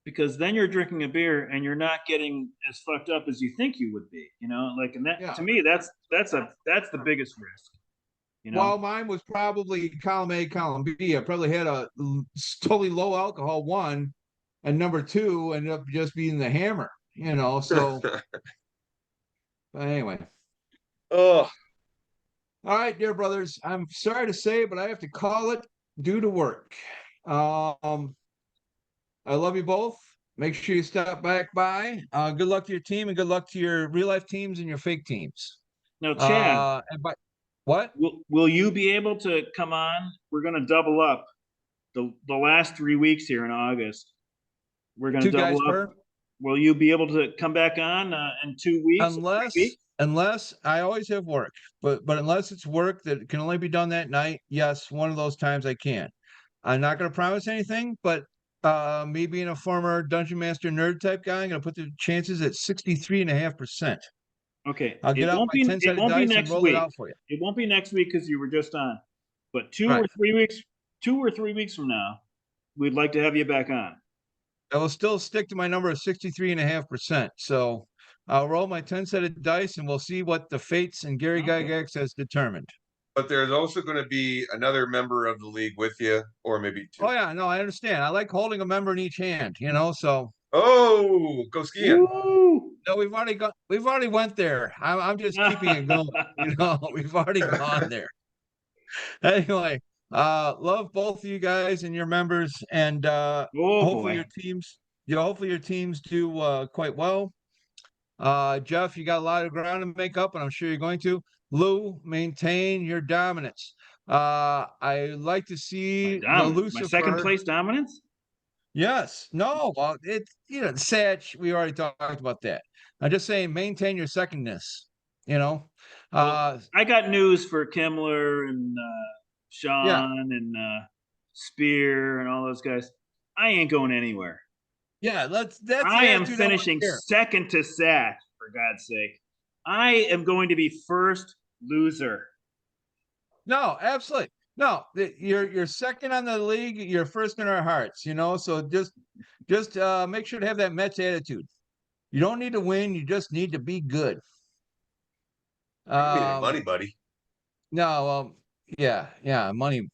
Because then you're drinking a beer and you're not getting as fucked up as you think you would be, like and that Yeah. to me that's the biggest risk, Well, mine was probably column A, column B. I probably had a totally low alcohol one, and number two ended up just being the hammer. So, but anyway. Oh, All right, dear brothers. I'm sorry to say, but I have to call it due to work. Um, I love you both. Make sure you stop back by. Good luck to your team and good luck to your real life teams and your fake teams. Now, Chad, And by what? will you be able to come on? We're going to double up the last 3 weeks here in August. We're going to Two double guys up. per? Will you be able to come back on in 2 weeks? 3 weeks? Unless I always have work, but unless it's work that can only be done that night, yes, one of those times I can. I'm not going to promise anything, but me being a former dungeon master nerd type guy, I'm going to put the chances at 63.5%. Okay, I'll get out my 10 it sided won't be dice and next roll it week. out for you. It won't be next week because you were just on. But Right. 2 or 3 weeks from now, we'd like to have you back on. I will still stick to my number of 63.5%. So I'll roll my 10 sided dice and we'll see what the fates and Gary Okay. Gygax has determined. But there's also going to be another member of the league with you, or maybe two. Oh yeah, no, I understand. I like holding a member in each hand, so Oh, go skiing. Woo! no, we've already went there. I'm just keeping it going. We've already gone there. Anyway, love both of you guys and your members, and Oh hopefully boy. hopefully your teams do quite well. Jeff, you got a lot of ground to make up, and I'm sure you're going to. Lou, maintain your dominance. I like to see the My second Lucifer. place dominance? Yes. No, well, it's Satch, we already talked about that. I'm just saying maintain your secondness, you know. Well, I got news for Kimmler and Yeah, Sean and Spear and all those guys. I ain't going anywhere. yeah, that's the I am attitude I want finishing to hear. second to Satch, for God's sake. I am going to be first loser. No, absolutely. No, you're second on the league, you're first in our hearts, so just make sure to have that Mets attitude. You don't need to win, you just need to be good. Give me any Um money, buddy. no, yeah, money.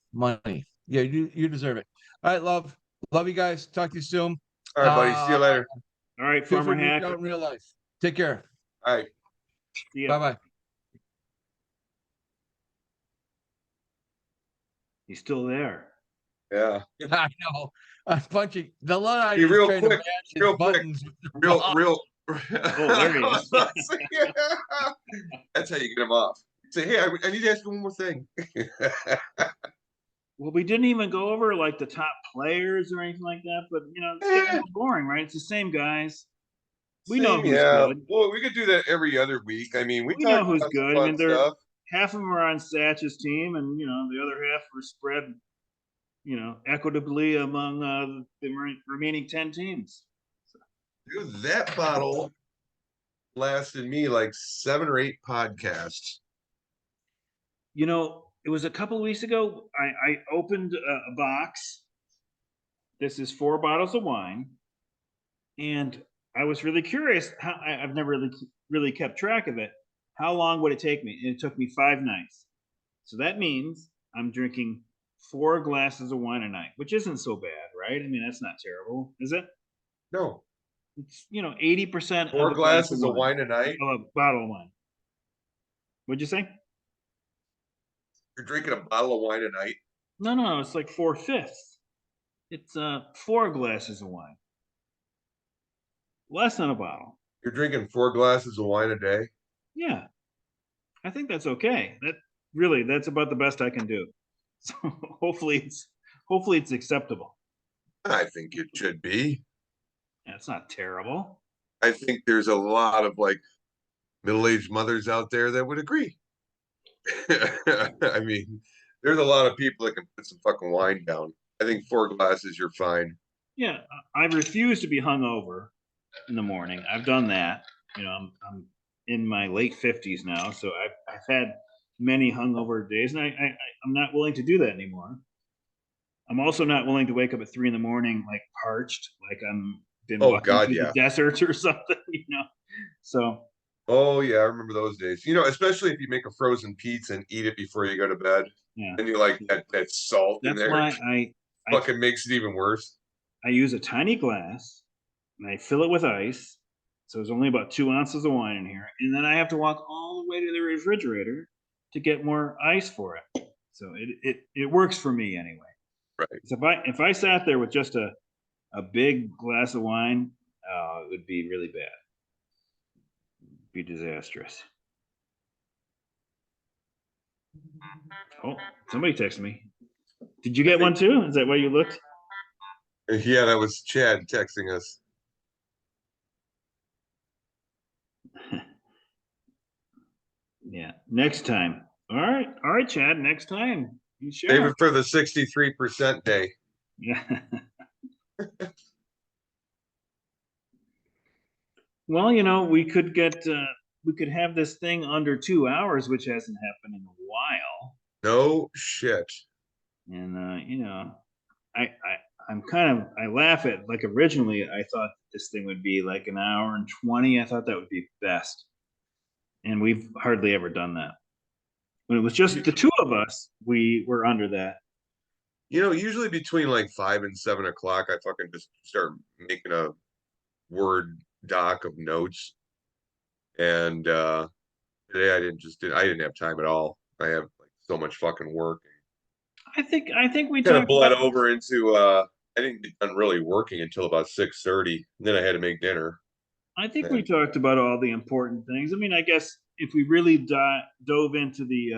Yeah, you deserve it. All right, love you guys. Talk to you soon. All right, buddy. See you later. All right, Feel free Farmer to reach Hack. out in real life. Take care. All right. See ya. Bye-bye. He's still there. Yeah. I know. I'm punching the line. Be Is real trying to quick. match his Real quick. buttons. Real. Oh, there he is. That's how you get him off. Say, hey, I need to ask you one more thing. Well, we didn't even go over like the top players or anything like that, but it's getting a little boring, right? It's the same guys. We know Same, who's yeah. good. Well, we could do that every other week. I mean, we We know talked who's about some good. I fun mean, stuff. half of them are on Satch's team, and the other half are spread, equitably among the remaining 10 teams. Dude, that bottle lasted me like 7 or 8 podcasts. It was a couple of weeks ago. I opened a box. This is 4 bottles of wine, and I was really curious. I've never really kept track of it. How long would it take me? And it took me 5 nights. So that means I'm drinking 4 glasses of wine a night, which isn't so bad, right? I mean, that's not terrible, is it? No, It's 80% of 4 a glass glasses of wine a night. of a bottle of wine. What'd you say? You're drinking a bottle of wine a night. No, it's like 4/5. It's 4 glasses of wine, less than a bottle. You're drinking 4 glasses of wine a day. Yeah, I think that's okay. That's about the best I can do. So hopefully it's acceptable. I think it should be. That's not terrible. I think there's a lot of like middle-aged mothers out there that would agree. I mean, there's a lot of people that can put some fucking wine down. I think 4 glasses, you're fine. Yeah, I refuse to be hungover in the morning. I've done that. I'm in my late 50s now, so I've had many hungover days, and I'm not willing to do that anymore. I'm also not willing to wake up at 3 in the morning like parched, like I'm been walking through the desert or something. So. Oh yeah, I remember those days. Especially if you make a frozen pizza and eat it before you go to bed, Yeah, and you like that salt in that's there. why It fucking makes it even worse. I use a tiny glass and I fill it with ice. So there's only about 2 ounces of wine in here, and then I have to walk all the way to the refrigerator to get more ice for it. So it works for me anyway. Right. So if I sat there with just a big glass of wine, it would be really bad. It'd be disastrous. Oh, somebody texted me. Did you get one too? Is that why you looked? Yeah, that was Chad texting us. Yeah. Next time. All right, Chad. Next time. You Save share. it for the 63% day. Yeah. Well, we could we could have this thing under 2 hours, which hasn't happened in a while. No shit. And I laugh at, like, originally I thought this thing would be like an hour and 20. I thought that would be best. And we've hardly ever done that. When it was just the two of us, we were under that. Usually between like 5 and 7 o'clock, I fucking just start making a Word doc of notes. And today I didn't have time at all. I have like so much fucking work. I think we Kind of talked bled about over into I didn't get done really working until about 6:30. Then I had to make dinner. I think we And talked about all the important things. I mean, I guess if we really dove into the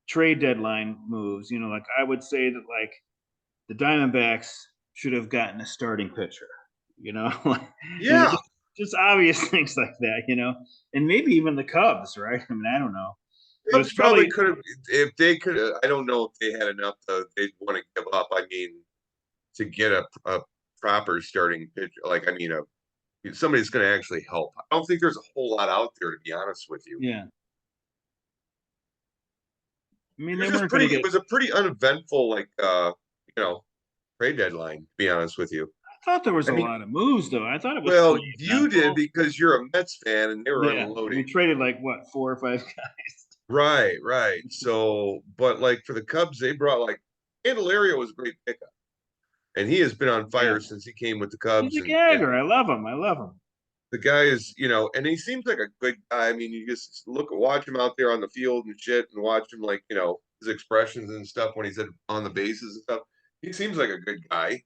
trade deadline moves, like, I would say that, like, the Diamondbacks should have gotten a starting pitcher. Like, yeah, just obvious things like that. And maybe even the Cubs, right? I mean, I don't know, but it's Cubs probably probably could have if they could. I don't know if they had enough they'd want to give up. I mean, to get a proper starting pitcher, like I mean, somebody's going to actually help. I don't think there's a whole lot out there, to be honest with you. yeah. I mean, It they was just weren't going pretty. to It get. was a pretty uneventful, like trade deadline. To be honest with you, I thought there was I a mean, lot of moves, though. I thought it was well, pretty you did eventful. because you're a Mets fan, and they were Yeah, we unloading. traded like what, 4 or 5 guys. Right, right. So, but like for the Cubs, they brought like Candelario was a great pickup, and he has been on Yeah, fire since he came with the he's Cubs, a and gagger. I love him. I love him. the guy is, and he seems like a good guy. I mean, you just watch him out there on the field and shit, and watch him like, his expressions and stuff when he's on the bases and stuff. He seems like a good guy.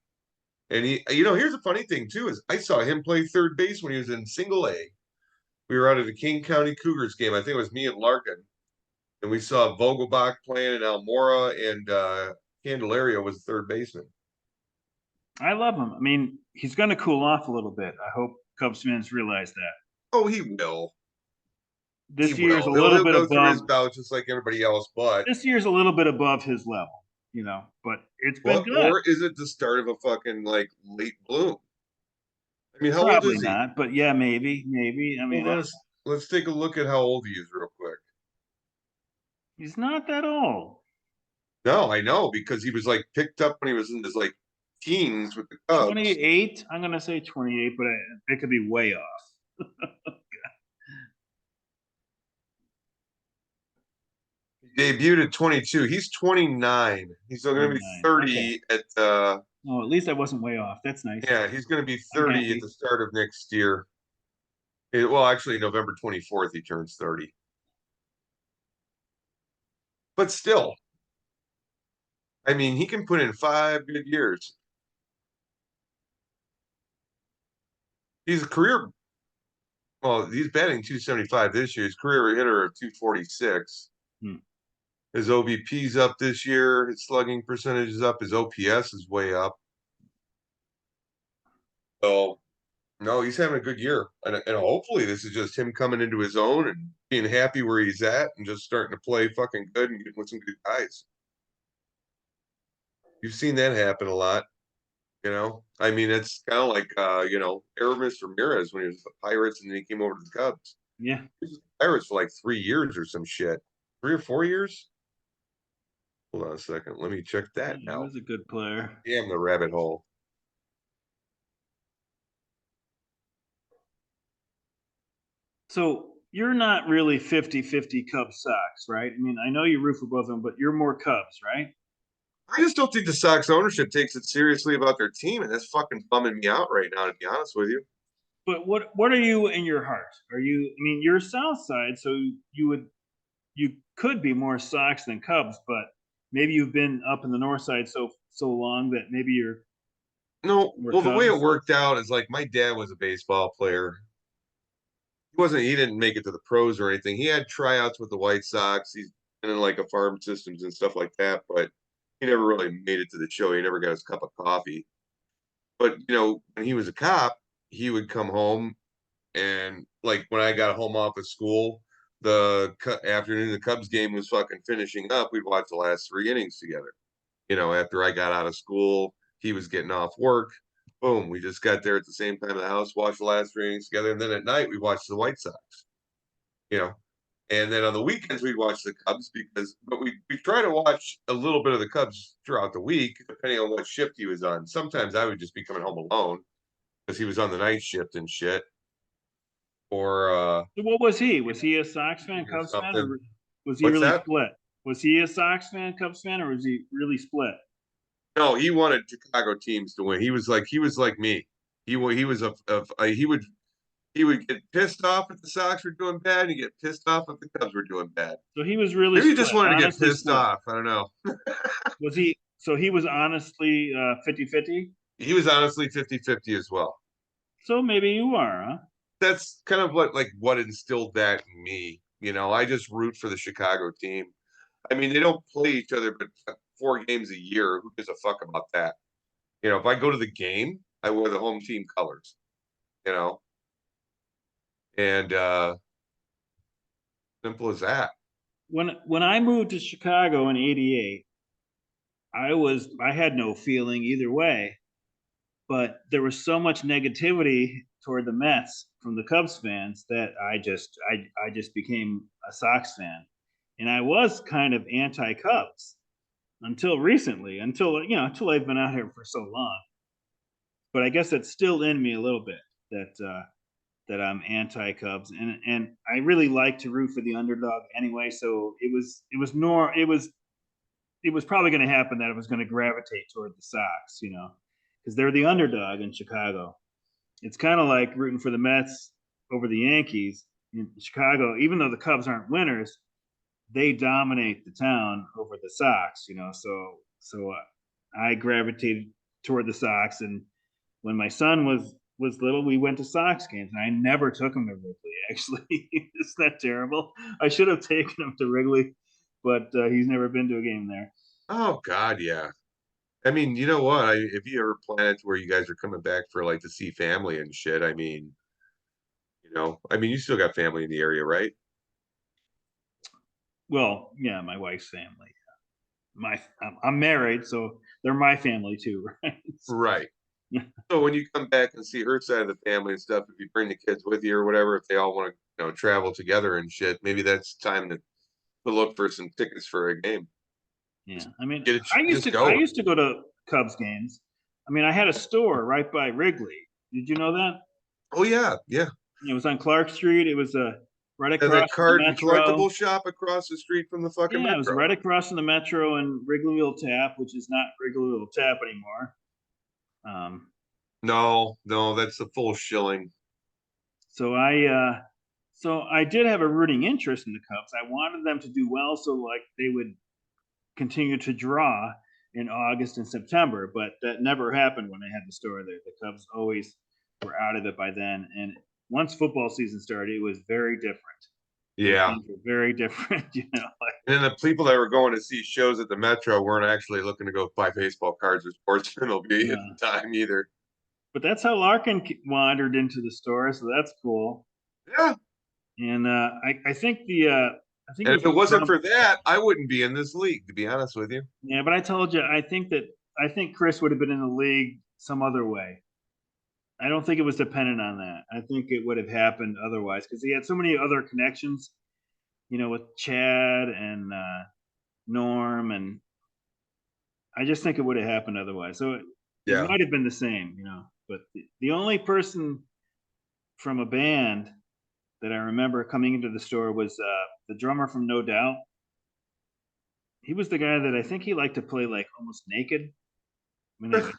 And here's a funny thing too, is I saw him play third base when he was in single A. We were out at the King County Cougars game. I think it was me and Larkin. And we saw Vogelbach playing in Almora, and Candelario was the third baseman. I love him. I mean, he's going to cool off a little bit. I hope Cubs fans realize that. Oh, he will. He This year's will. a He'll little he'll bit go through above. his bout just like everybody else, but This year's a little bit above his level, but it's been what good. or is it the start of a fucking like late bloom? I mean, how old Probably is he? not, but yeah, maybe. I mean, Well, let's take a look at how old he is real quick. he's not that old. No, I know because he was like picked up when he was in his like teens with the Cubs. 28. I'm going to say 28, but it could be way off. Debuted at 22. He's 29. He's going to be 29. 30 Okay. at Oh, at least I wasn't way off. That's nice. yeah, he's going to be I'm 30 at happy. the start of next year. Well, actually, November 24th, he turns 30. But still, I mean, he can put in 5 good years. He's a career, well, he's batting 275 this year. His career hitter of 246. Hmm. His OBP's up this year. His slugging percentage is up. His OPS is way up. So, no, he's having a good year. And hopefully this is just him coming into his own and being happy where he's at and just starting to play fucking good and getting with some good guys. You've seen that happen a lot. I mean, it's kind of like, Aramis Ramirez when he was with the Pirates and then he came over to the Cubs. Yeah. He was with the Pirates for like 3 years or some shit. 3 or 4 years? Hold on a second. Let me check that He now. was a good player. Damn the rabbit hole. So you're not really 50-50 Cubs Sox, right? I mean, I know you root for both of them, but you're more Cubs, right? I just don't think the Sox ownership takes it seriously about their team, and that's fucking bumming me out right now, to be honest with you. But what are you in your heart? Are you? I mean, you're South Side, so you would you could be more Sox than Cubs, but maybe you've been up in the north side so long that maybe you're No, more well, the way it Cubs. worked out is like my dad was a baseball player. He didn't make it to the pros or anything. He had tryouts with the White Sox. He's been in like a farm systems and stuff like that, but he never really made it to the show. He never got his cup of coffee. But when he was a cop, he would come home and like when I got home off of school, afternoon the Cubs game was fucking finishing up. We'd watch the last 3 innings together. After I got out of school, he was getting off work. Boom, we just got there at the same time of the house, watched the last 3 innings together, and then at night we watched the White Sox. You know, and then on the weekends we'd watch the Cubs but we try to watch a little bit of the Cubs throughout the week, depending on what shift he was on. Sometimes I would just be coming home alone because he was on the night shift and shit, or So what was he? Was he a Sox fan, or Cubs fan, something. or was he What's really that? split? Was he a Sox fan, Cubs fan, or was he really split? No, he wanted Chicago teams to win. He was like me. He was he would get pissed off if the Sox were doing bad, and he'd get pissed off if the Cubs were doing bad. So he was really Maybe he split, just wanted to get honestly pissed split. off. I don't know. Was he? So he was honestly 50-50? He was honestly 50-50 as well. So maybe you are, huh? That's kind of what instilled that in me. I just root for the Chicago team. I mean, they don't play each other but 4 games a year. Who gives a fuck about that? If I go to the game, I wear the home team colors. You know, and simple as that. When I moved to Chicago in '88, I had no feeling either way, but there was so much negativity toward the Mets from the Cubs fans that I just became a Sox fan, and I was kind of anti-Cubs until recently, until I've been out here for so long. But I guess it's still in me a little bit that I'm anti-Cubs, and I really like to root for the underdog anyway. So it was probably going to happen that I was going to gravitate toward the Sox, because they're the underdog in Chicago. It's kind of like rooting for the Mets over the Yankees in Chicago. Even though the Cubs aren't winners, they dominate the town over the Sox. I gravitated toward the Sox, and when my son was little, we went to Sox games, and I never took him to Wrigley. Actually, isn't that terrible? I should have taken him to Wrigley, but he's never been to a game there. Oh God, yeah. I mean, you know what? If you ever plan it to where you guys are coming back for like to see family and shit, I mean, you still got family in the area, right? Well, yeah, my wife's family. I'm married, so they're my family too, right? Right. So when you come back and see her side of the family and stuff, if you bring the kids with you or whatever, if they all want to, travel together and shit, maybe that's time to look for some tickets for a game. Yeah, I mean, Get it, I used just to I go. used to go to Cubs games. I mean, I had a store right by Wrigley. Did you know that? Oh yeah, yeah. It was on Clark Street. It was right And across that from the card and Metro. collectible shop across the street from the fucking Yeah, it was metro. right across from the Metro and Wrigleyville Tap, which is not Wrigleyville Tap anymore. Um, No, no, that's the full shilling. so I did have a rooting interest in the Cubs. I wanted them to do well, so like they would continue to draw in August and September, but that never happened when I had the store there. The Cubs always were out of it by then, and once football season started, it was very different. Yeah. Things were very different, Like, And then the people that were going to see shows at the Metro weren't actually looking to go buy baseball cards or sports memorabilia at yeah. the time either. But that's how Larkin wandered into the store, so that's cool. Yeah. And I think it And was if it the wasn't drum. for that, I wouldn't be in this league, to be honest with you. Yeah, but I told you, I think Chris would have been in the league some other way. I don't think it was dependent on that. I think it would have happened otherwise because he had so many other connections, with Chad and Norm, and I just think it would have happened otherwise. So it Yeah. might have been the same, But the only person from a band that I remember coming into the store was the drummer from No Doubt. He was the guy that I think he liked to play like almost naked. I mean,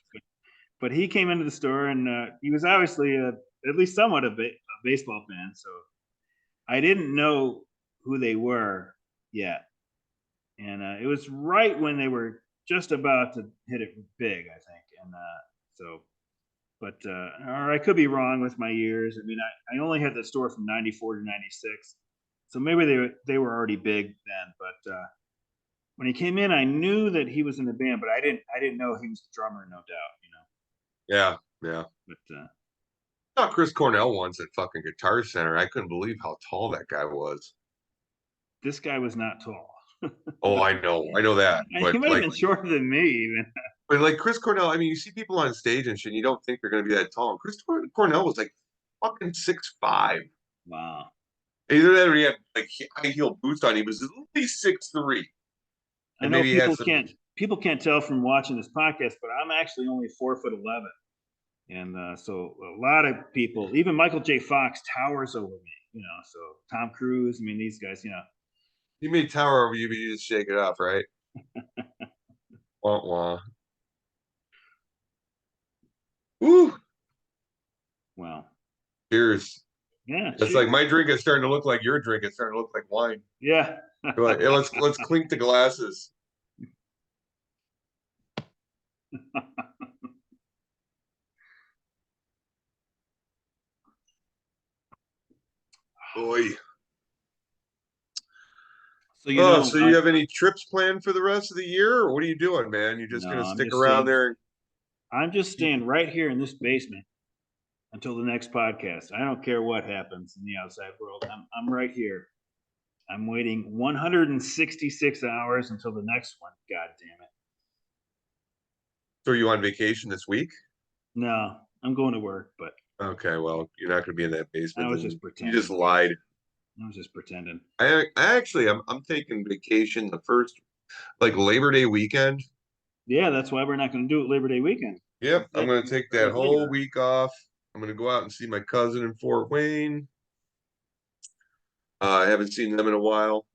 but he came into the store and he was obviously at least somewhat a baseball fan. So I didn't know who they were, yet. And it was right when they were just about to hit it big, I think. And so, but or I could be wrong with my years. I mean, I only had the store from '94 to '96, so maybe they were already big then. But when he came in, I knew that he was in the band, but I didn't know he was the drummer. No doubt, Yeah, yeah. But I saw Chris Cornell once at fucking Guitar Center. I couldn't believe how tall that guy was. this guy was not tall. Oh, I know that. He But might have been shorter than me, even. like Chris Cornell, I mean, you see people on stage and shit, and you don't think they're gonna be that tall. And Chris Cornell was like fucking 6'5". Wow. Either that or he had like high heel boots on. He was at least 6'3". I And know maybe he had people can't tell from watching this podcast, but I'm actually only 4'11", and so a lot of people, even Michael J. Fox, towers over me. So Tom Cruise. I mean, these guys. he made tower over you, but you just shake it off, right? Wah wah. Ooh, Well, cheers. yeah, It's like my drink is starting to look like your drink. It's starting to look like wine. yeah. But let's clink the glasses. Boy. So Oh, so you have any trips planned for the rest of the year, or what are you doing, man? You just no, gonna I'm stick just around staying. there? I'm just staying right here in this basement until the next podcast. I don't care what happens in the outside world. I'm right here. I'm waiting 166 hours until the next one. God damn it. So are you on vacation this week? No, I'm going to work, but Okay, well, you're not gonna be in that I basement, was then just you just pretending. lied. I was just pretending. I actually I'm taking vacation the first like Labor Day weekend. Yeah, that's why we're not going to do it Labor Day weekend. Yep, I'm gonna That's take what I that was whole thinking. week off. I'm gonna go out and see my cousin in Fort Wayne. I haven't seen them in a while,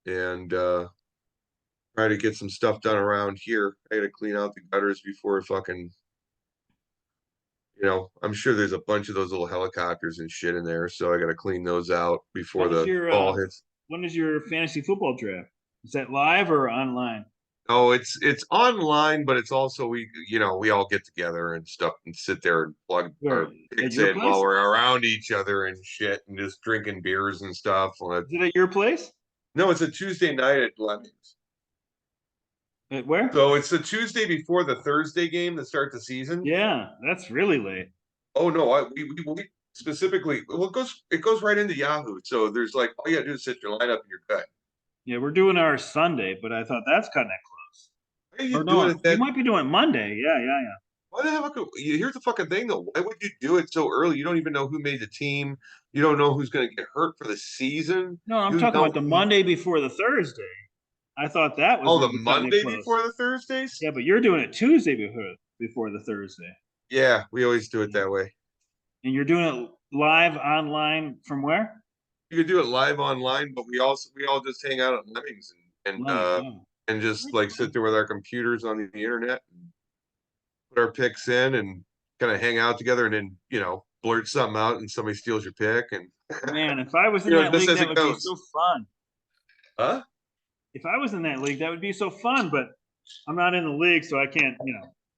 and try to get some stuff done around here. I gotta clean out the gutters before fucking, I'm sure there's a bunch of those little helicopters and shit in there, so I gotta clean those out before When is the your fall hits. when is your fantasy football draft? Is that live or online? Oh, it's online, but it's also we all get together and stuff and sit there and plug Where? our At picks your in while place? we're around each other and shit and just drinking beers and stuff. Is it at your place? No, it's a Tuesday night at Lemmings. At where? So it's the Tuesday before the Thursday game to start the season. Yeah, that's really late. Oh no, we specifically, well, it goes right into Yahoo. So there's like all you gotta do is set your lineup and you're good. Yeah, we're doing ours Sunday, but I thought that's cutting it close. Why are you Or doing no, it you that? might be doing it Monday. Yeah. Why the hell? Here's the fucking thing though. Why would you do it so early? You don't even know who made the team. You don't know who's going to get hurt for the season. No, I'm You talking know about the who? Monday before the Thursday. I thought that was Oh, where the we're cutting it Monday close. before the Thursdays. Yeah, but you're doing it Tuesday before the Thursday. Yeah, we always do it Yeah. that way. And you're doing it live online from where? You could do it live online, but we all just hang out at Lemmings and Lemmings. Oh. and just like sit there with our computers on the internet and put our picks in and kind of hang out together and then blurt something out and somebody steals your pick and Man, if I was in that just league, as that it would be goes. so fun. Huh? If I was in that league, that would be so fun, but I'm not in the league, so I can't,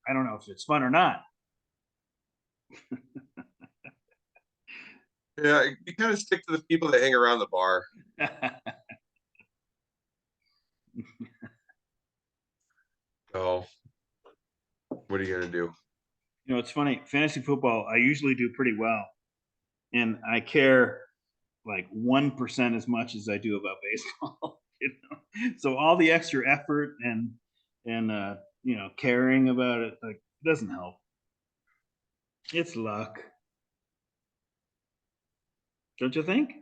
I don't know if it's fun or not. Yeah, you kind of stick to the people that hang around the bar. Oh, what are you gonna do? It's funny. Fantasy football, I usually do pretty well, and I care like 1% as much as I do about baseball. So all the extra effort and caring about it, like, doesn't help. It's luck, don't you think?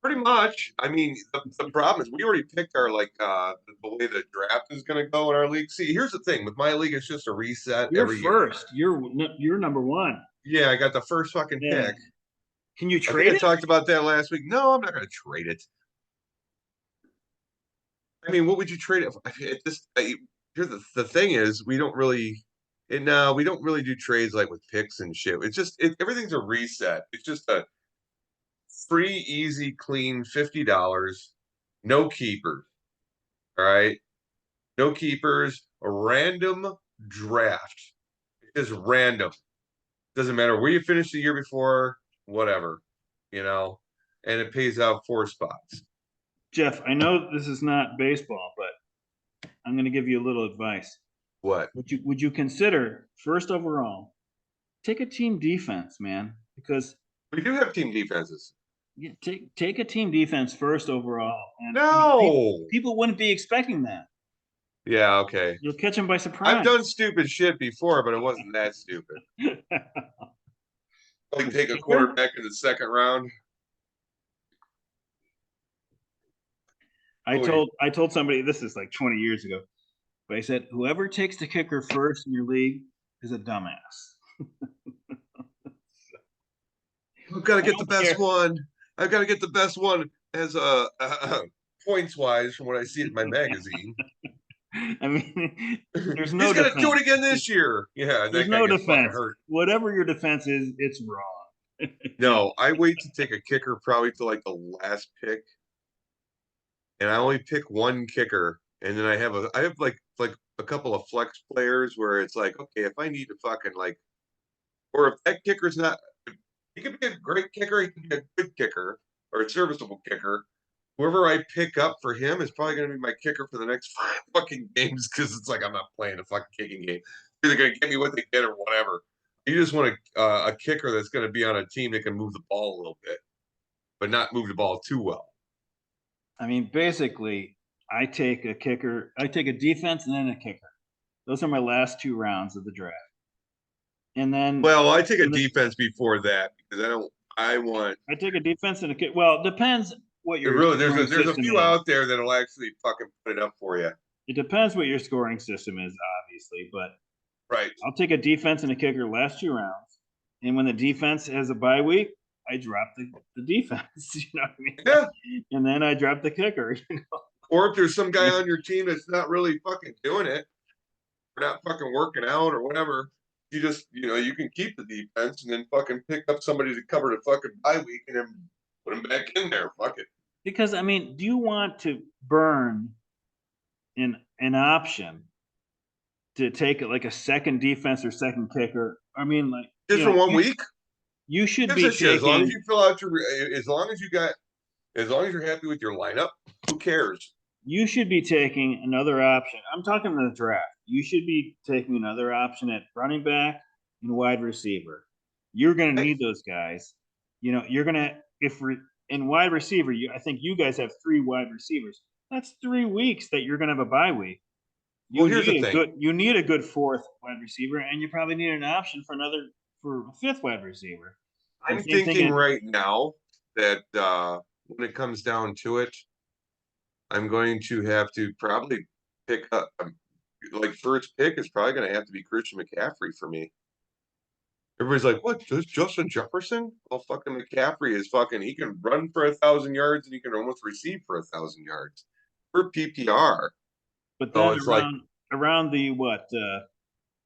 Pretty much. I mean, the problem is we already picked our the way the draft is gonna go in our league. See, here's the thing with my league, it's just a reset You're every year. first. You're number one. Yeah, I got the first fucking Yeah. pick. Can you I think trade I it? talked about that last week. No, I'm not gonna trade it. I mean, what would you trade it for? Here's the thing is we don't really no, we don't really do trades like with picks and shit. It's just everything's a reset. It's just a free, easy, clean $50, no keepers. All right. No keepers, a random draft. It's just random. Doesn't matter where you finished the year before, whatever, you know, and it pays out 4 spots. Jeff, I know this is not baseball, but I'm going to give you a little advice. What? Would you consider first overall, take a team defense, man, because We do have team defenses. you take a team defense first overall, and No. people wouldn't be expecting that. Yeah, okay. You'll catch them by I've surprise. done stupid shit before, but it wasn't that stupid. Like take a quarterback in the second round. I told somebody, this is like 20 years ago, but I said, whoever takes the kicker first in your league is a dumbass. I've got to I get the don't best care. one. I've got to get the best one as points wise from what I see in my magazine. I mean, there's no He's gonna do defense. it again this year. Yeah, and There's that guy no gets fucking defense. hurt. Whatever your defense is, it's wrong. No, I wait to take a kicker probably to like the last pick, and I only pick one kicker, and then I have like a couple of flex players where it's like, okay, if I need to fucking like, or if that kicker's not, he could be a great kicker, he could be a good kicker or a serviceable kicker. Whoever I pick up for him is probably going to be my kicker for the next 5 fucking games because it's like I'm not playing a fucking kicking game. They're going to give me what they get or whatever. You just want a kicker that's going to be on a team that can move the ball a little bit, but not move the ball too well. I mean, basically, I take a kicker, I take a defense and then a kicker. Those are my last 2 rounds of the draft. And then Well, I take a defense before that because I want. I take a defense and a kick. Well, it depends what your Really, scoring there's a system few is. out there that'll actually fucking put it up for you. It depends what your scoring system is, obviously, but Right. I'll take a defense and a kicker last 2 rounds. And when the defense has a bye week, I drop the defense. You know what I mean? Yeah. And then I drop the kicker. You know? Or if there's some guy on your team that's not really fucking doing it, or not fucking working out or whatever, you just, you can keep the defense and then fucking pick up somebody to cover the fucking bye week and then put them back in there. Fuck it. Because I mean, do you want to burn an option to take like a second defense or second kicker? I mean, like Just for 1 week? You should Gives be a shit. As long as taking. you fill out as long as you're happy with your lineup, who cares? You should be taking another option. I'm talking the draft. You should be taking another option at running back and wide receiver. You're going to need those guys. You're going to, if we're in wide receiver, I think you guys have 3 wide receivers. That's 3 weeks that you're going to have a bye week. Well, here's the thing. You need a good 4th wide receiver, and you probably need an option for a 5th wide receiver. I'm thinking right now that when it comes down to it, I'm going to have to probably pick up, like first pick is probably going to have to be Christian McCaffrey for me. Everybody's like, what? Just Justin Jefferson? Well, fucking McCaffrey is fucking, he can run for 1,000 yards and he can almost receive for 1,000 yards for PPR. But So then it's like around the 9th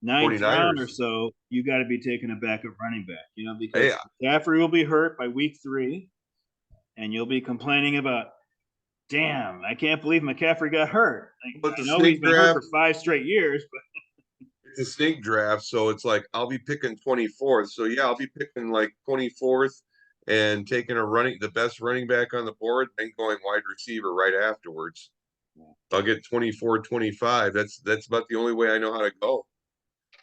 49ers. round or so, you got to be taking a backup running back, because McCaffrey will be hurt by week 3, and you'll be complaining about, damn, I can't believe McCaffrey got hurt. Like, I know he's been hurt for 5 straight years, but it's a snake draft, so it's like I'll be picking 24th. So yeah, I'll be picking like 24th and taking the best running back on the board, and going wide receiver right afterwards. I'll get 24, 25. That's about the only way I know how to go.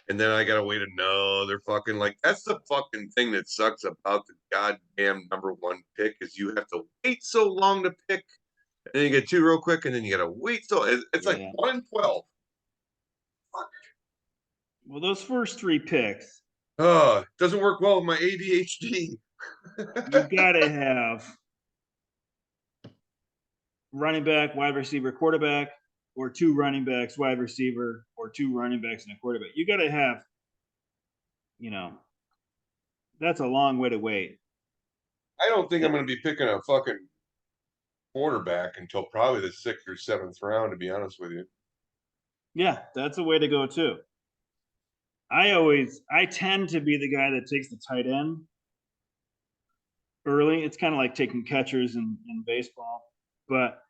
And then I gotta wait another fucking, like, that's the fucking thing that sucks about the goddamn number 1 pick is you have to wait so long to pick, and then you get 2 real quick, and then you gotta wait. So it's like 1 in 12. Fuck. Well, those first 3 picks, Doesn't work well with my ADHD. you gotta have running back, wide receiver, quarterback, or 2 running backs, wide receiver, or 2 running backs and a quarterback. You got to have, that's a long way to wait. I don't think I'm going to be picking a fucking quarterback until probably the 6th or 7th round, to be honest with you. Yeah, that's a way to go too. I tend to be the guy that takes the tight end early. It's kind of like taking catchers in baseball, but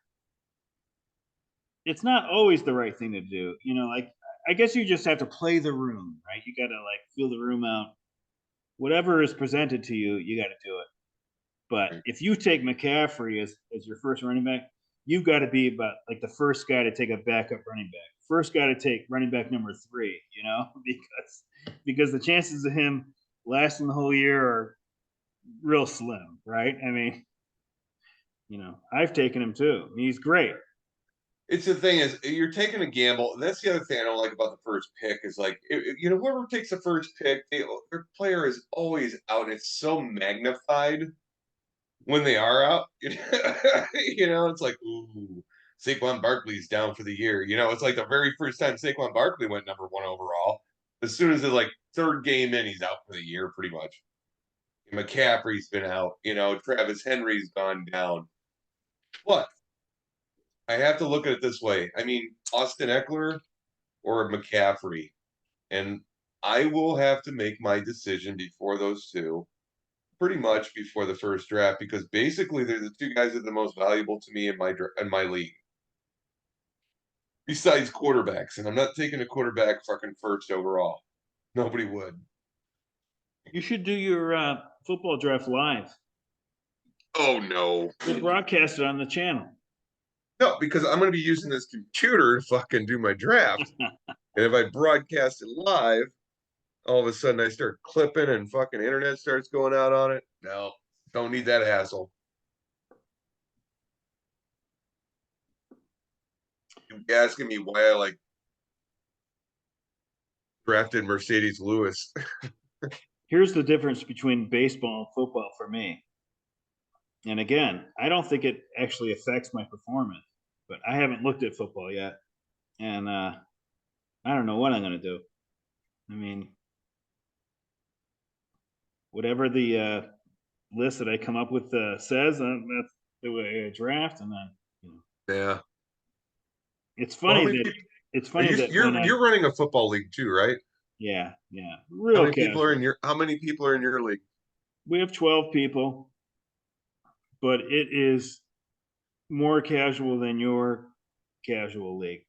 it's not always the right thing to do. Like I guess you just have to play the room, right? You got to like feel the room out. Whatever is presented to you, you got to do it. But Right. if you take McCaffrey as your first running back, you've got to be about like the first guy to take a backup running back, first guy to take running back number 3, because the chances of him lasting the whole year are real slim, right? I mean, I've taken him too. He's great. It's the thing is you're taking a gamble. That's the other thing I don't like about the first pick is like whoever takes the first pick, their player is always out. It's so magnified when they are out. It's like ooh, Saquon Barkley's down for the year. It's like the very first time Saquon Barkley went #1 overall. As soon as the like third game in, he's out for the year pretty much. McCaffrey's been out. Travis Henry's gone down. But I have to look at it this way. I mean, Austin Eckler or McCaffrey. And I will have to make my decision before those two, pretty much before the first draft, because basically they're the two guys that are the most valuable to me in my league. Besides quarterbacks, and I'm not taking a quarterback fucking first overall. Nobody would. You should do your football draft live. Oh no. We'll broadcast it on the channel. No, because I'm going to be using this computer to fucking do my draft. And if I broadcast it live, all of a sudden I start clipping and fucking internet starts going out on it. No, don't need that hassle. You asking me why I like drafted Mercedes Lewis. Here's the difference between baseball and football for me. And again, I don't think it actually affects my performance, but I haven't looked at football yet. And I don't know what I'm going to do. I mean, whatever the list that I come up with says, that's the way I draft. And then, Yeah. it's Well, funny that you're running a football league too, right? yeah, How real many people are casual. in your how many people are in your league? We have 12 people, but it is more casual than your casual league.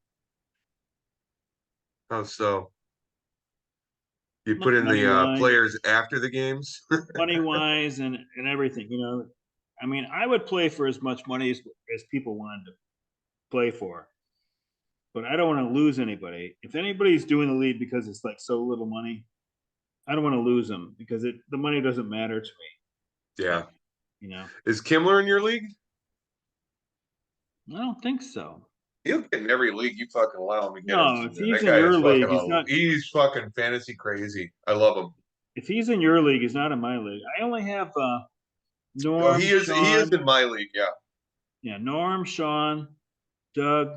Oh, so you put in Money the wise, players after the games? and everything. I mean, I would play for as much money as people wanted to play for, but I don't want to lose anybody. If anybody's doing the lead because it's like so little money, I don't want to lose them because the money doesn't matter to me. Yeah. You know, Is Kimmler in your league? I don't think so. He'll get in every league you fucking allow him to get No, into, if man. he's That in guy your is fucking league, he's not. he's fucking fantasy crazy. I love him. If he's in your league, he's not in my league. I only have No, Norm, he is Sean. in my league, yeah. Yeah, Norm, Sean, Doug.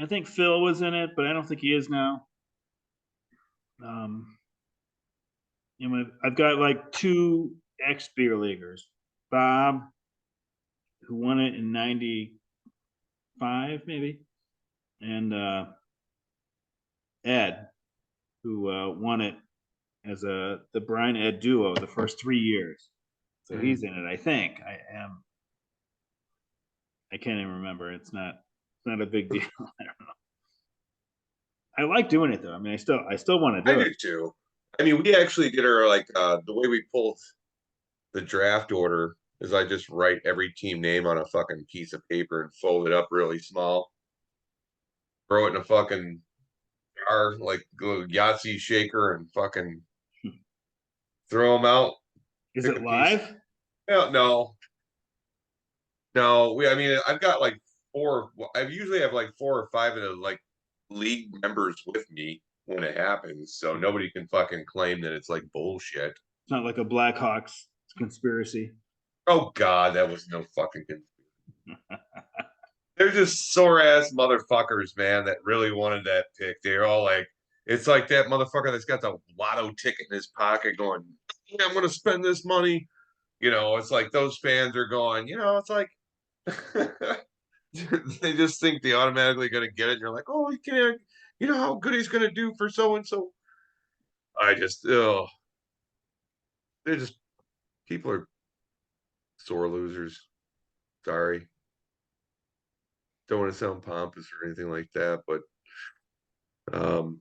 I think Phil was in it, but I don't think he is now. Um, I've got like 2 ex-beer leaguers. Bob, who won it in '95, maybe, and Ed, who won it as the Brian Ed duo the first 3 years. So he's in it, I think. I can't even remember. It's not a big deal. I don't know. I like doing it though. I mean, I still want to I do do it. too. I mean, we actually did our like the way we pulled the draft order is I just write every team name on a fucking piece of paper and fold it up really small. Throw it in a fucking jar, like go Yahtzee shaker and fucking throw them out. Is Pick it a piece. live? No, no, no. I mean, I've got like four. I usually have like 4 or 5 of the like league members with me when it happens, so nobody can fucking claim that it's like bullshit. It's not like a Blackhawks conspiracy. Oh God, that was no fucking. They're just sore ass motherfuckers, man, that really wanted that pick. They're all like, it's like that motherfucker that's got the lotto ticket in his pocket going, yeah, I'm going to spend this money. It's like those fans are going, it's like, they just think they automatically going to get it. And you're like, oh, you know how good he's going to do for so and so. Oh, they're just, people are sore losers. Sorry. don't want to sound pompous or anything like that, but um,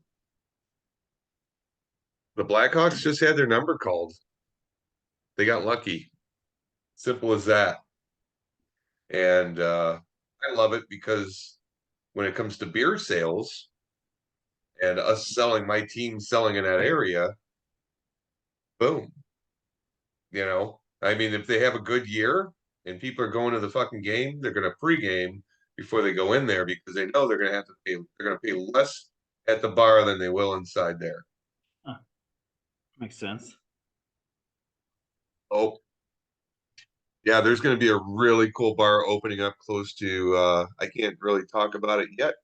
the Blackhawks just had their number called. They got lucky. Simple as that. And I love it because when it comes to beer sales and us selling, my team selling in that area, boom. I mean, if they have a good year and people are going to the fucking game, they're going to pregame before they go in there because they know they're going to have to pay. They're going to pay less at the bar than they will inside there. Huh. Makes sense. Oh, yeah, there's going to be a really cool bar opening up close to. I can't really talk about it yet,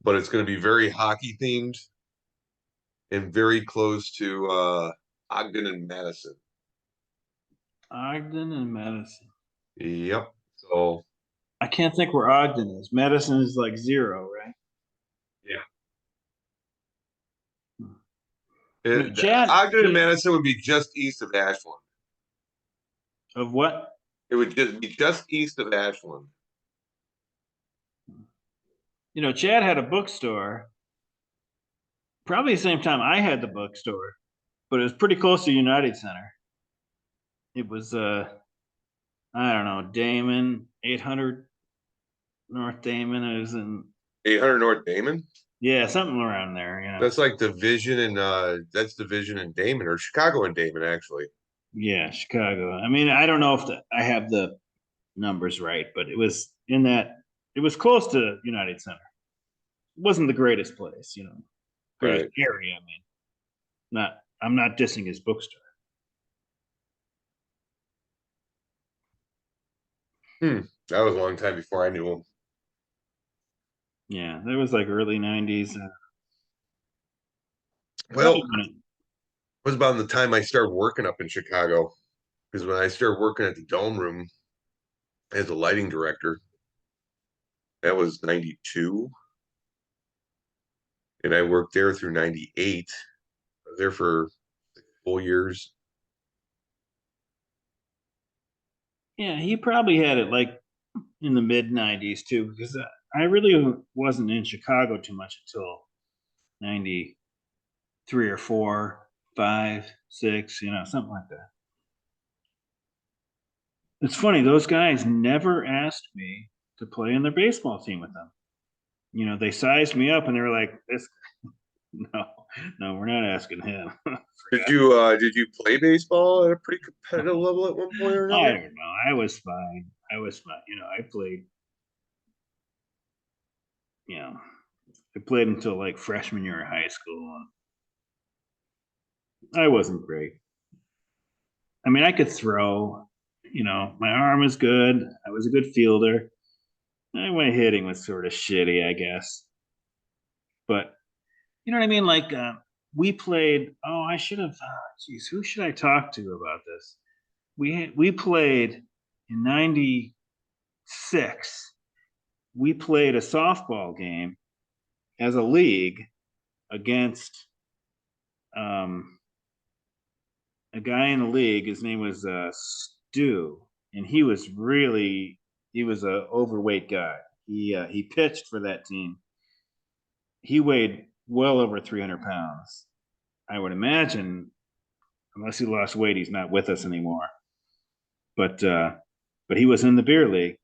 but it's going to be very hockey themed and very close to Ogden and Madison. Ogden and Madison. Yep. So I can't think where Ogden is. Madison is like 0, right? yeah, Chad, Ogden and Madison would be just east of Ashland. of what? It would just be just east of Ashland. Chad had a bookstore. Probably the same time I had the bookstore, but it was pretty close to United Center. It was I don't know, Damon, 800 North Damon. It was in 800 North Damon. Yeah, something around there. That's like Division and that's Division and Damon or Chicago and Damon actually. Yeah, Chicago. I mean, I don't know if I have the numbers right, but it was in that. It was close to United Center. It wasn't the greatest place, greatest Right. area. I mean, I'm not dissing his bookstore. That was a long time before I knew him. Yeah, that was like early '90s. Well, it was about the time I started working up in Chicago. Because when I started working at the Dome Room as a lighting director, that was 92. And I worked there through 98. I was there for 4 years. Yeah, he probably had it like in the mid '90s too, because I really wasn't in Chicago too much until '93 or '4, '5, '6, something like that. It's funny; those guys never asked me to play in their baseball team with them. They sized me up and they were like, "This, no, no, we're not asking him." Did you play baseball at a pretty competitive level at one point or I another? don't know. I was fine. I was fine. I played. You know, I played until like freshman year of high school. And I wasn't great. I mean, I could throw. My arm was good. I was a good fielder. My hitting was sort of shitty, I guess. But you know what I mean? Like we played. Oh, I should have. Geez, who should I talk to about this? We played in '96. We played a softball game as a league against um, a guy in the league. His name was Stu, and he was a overweight guy. He pitched for that team. He weighed well over 300 pounds. I would imagine, unless he lost weight, he's not with us anymore. But he was in the beer league,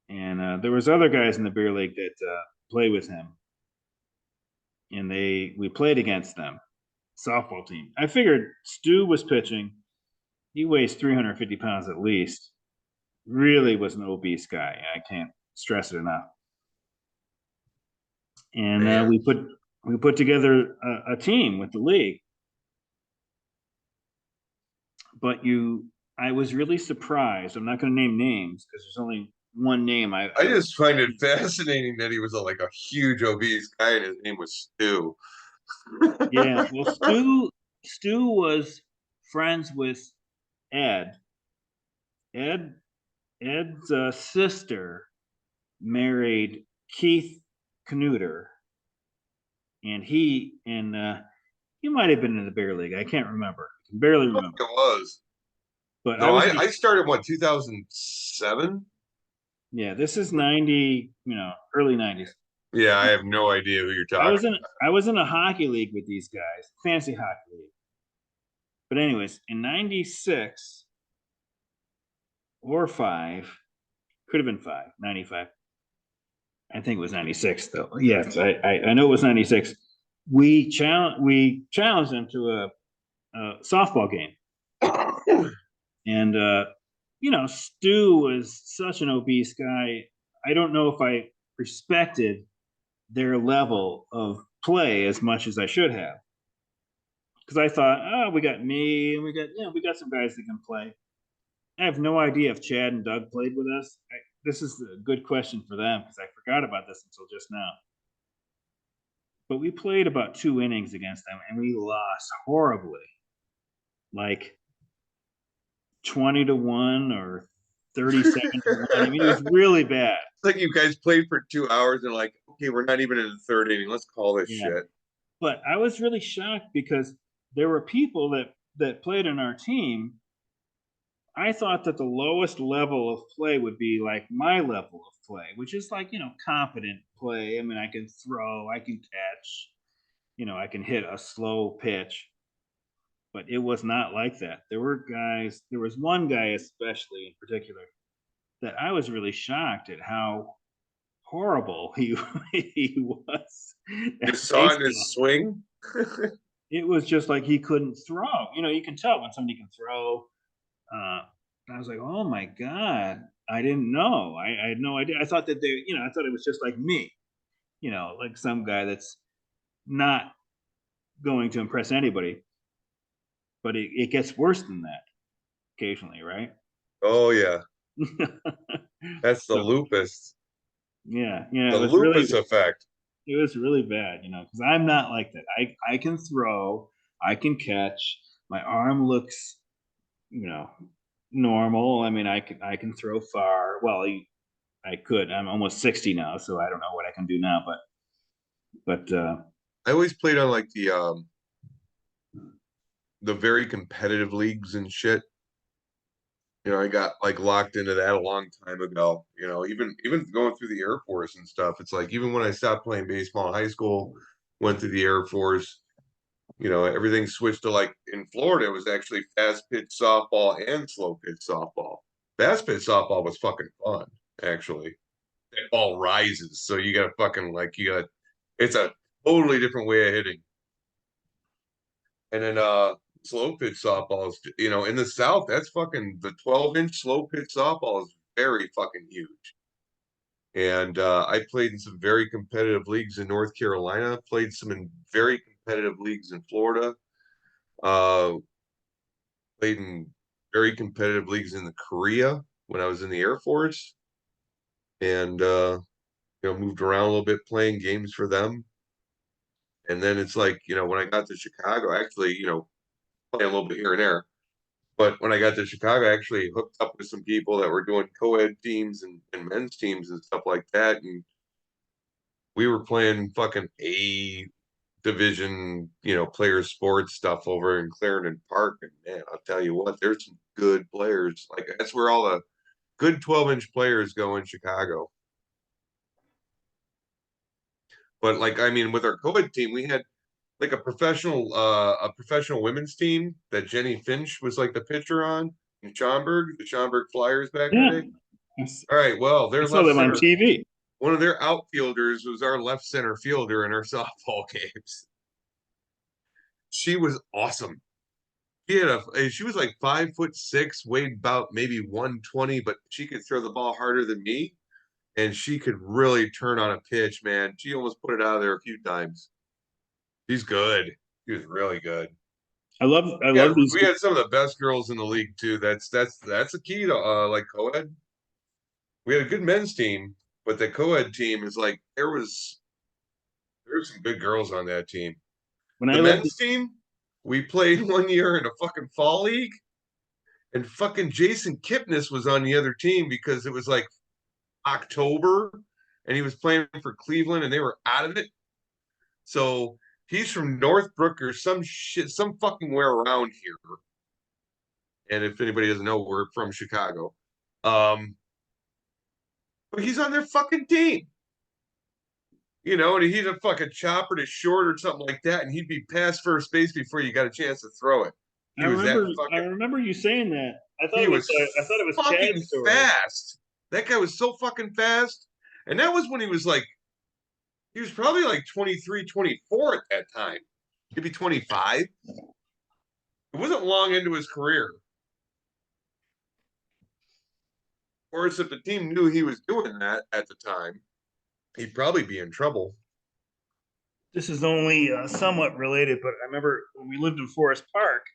and there was other guys in the beer league that play with him, and we played against them. Softball team. I figured Stu was pitching. He weighs 350 pounds at least. Really was an obese guy. I can't stress it enough. And Man. we put together a team with the league. But I was really surprised. I'm not going to name names because there's only one name. I just find it fascinating that he was like a huge obese guy and his name was Stu. Yeah, well, Stu was friends with Ed. Ed's sister married Keith Knuter, and he might have been in the bear league. I can't remember. I can barely It remember. was. But No, I started 2007. Yeah, this is 90, early 90s. Yeah, I have no idea who you're I was talking. in I was in a hockey league with these guys, fancy hockey league. But anyways, in 96 or 5, could have been 5, 95. I think it was 96 though. Yes, I know it was 96. We challenged them to a softball game. And Stu was such an obese guy. I don't know if I respected their level of play as much as I should have. Because I thought, oh, we got me, and we got some guys that can play. I have no idea if Chad and Doug played with us. This is a good question for them because I forgot about this until just now. But we played about 2 innings against them, and we lost horribly, like 20-1 or 37-1. I mean, it was really bad. It's like you guys played for 2 hours and like, okay, we're not even in the third inning. Let's call this Yeah. shit. But I was really shocked because there were people that played on our team. I thought that the lowest level of play would be like my level of play, which is like, competent play. I mean, I can throw, I can catch, I can hit a slow pitch, but it was not like that. There was one guy especially in particular that I was really shocked at how horrible he was You at saw in baseball. his swing. It was just like he couldn't throw. You can tell when somebody can throw. I was like, oh my god, I didn't know. I had no idea. I thought that I thought it was just like me. Like some guy that's not going to impress anybody. But it gets worse than that occasionally, right? Oh yeah, that's the So lupus. yeah, The lupus effect. it was really bad, because I'm not like that. I can throw, I can catch. My arm looks, you know, normal. I mean, I can throw far. Well, I could. I'm almost 60 now, so I don't know what I can do now. But I always played on like the very competitive leagues and shit. I got like locked into that a long time ago. Even going through the Air Force and stuff. It's like even when I stopped playing baseball in high school, went through the Air Force. Everything switched to like in Florida, it was actually fast pitch softball and slow pitch softball. Fast pitch softball was fucking fun, actually. It all rises, so you gotta fucking like it's a totally different way of hitting. And then slow pitch softball is, in the South, that's fucking the 12-inch slow pitch softball is very fucking huge. And I played in some very competitive leagues in North Carolina, played some in very competitive leagues in Florida, uh, played in very competitive leagues in the Korea when I was in the Air Force, and moved around a little bit playing games for them. And then it's like, when I got to Chicago, actually, playing a little bit here and there. But when I got to Chicago, I actually hooked up with some people that were doing co-ed teams and men's teams and stuff like that. And we were playing fucking A division, player sports stuff over in Clarendon Park. And man, I'll tell you what, there's some good players. Like that's where all the good 12-inch players go in Chicago. But like, I mean, with our co-ed team, we had like a professional women's team that Jenny Finch was like the pitcher on in Schaumburg, the Schaumburg Flyers back in the yeah, day. I s- All right, well, I their saw left them on center, TV. one of their outfielders was our left center fielder in our softball games. She was awesome. She was like 5'6", weighed about maybe 120, but she could throw the ball harder than me, and she could really turn on a pitch, man. She almost put it out of there a few times. She's good. She was really good. I Yeah, love these. we had some of the best girls in the league too. That's a key to like co-ed. We had a good men's team, but the co-ed team is like there were some good girls on that team. When The I lived, men's team, we played one year in a fucking fall league, and fucking Jason Kipnis was on the other team because it was like October, and he was playing for Cleveland, and they were out of it. So he's from Northbrook or some shit, some fucking where around here. And if anybody doesn't know, we're from Chicago. Um, But he's on their fucking team. You know, and he'd a fucking chopper to short or something like that, and he'd be past first base before you got a chance to throw it. He was that I fucking. remember you saying that. He was I thought it was fucking Chad's story. fast. That guy was so fucking fast, and that was when he was like, he was probably like 23, 24 at that time, maybe 25. It wasn't long into his career. Of course, if the team knew he was doing that at the time, he'd probably be in trouble. This is only somewhat related, but I remember when we lived in Forest Park,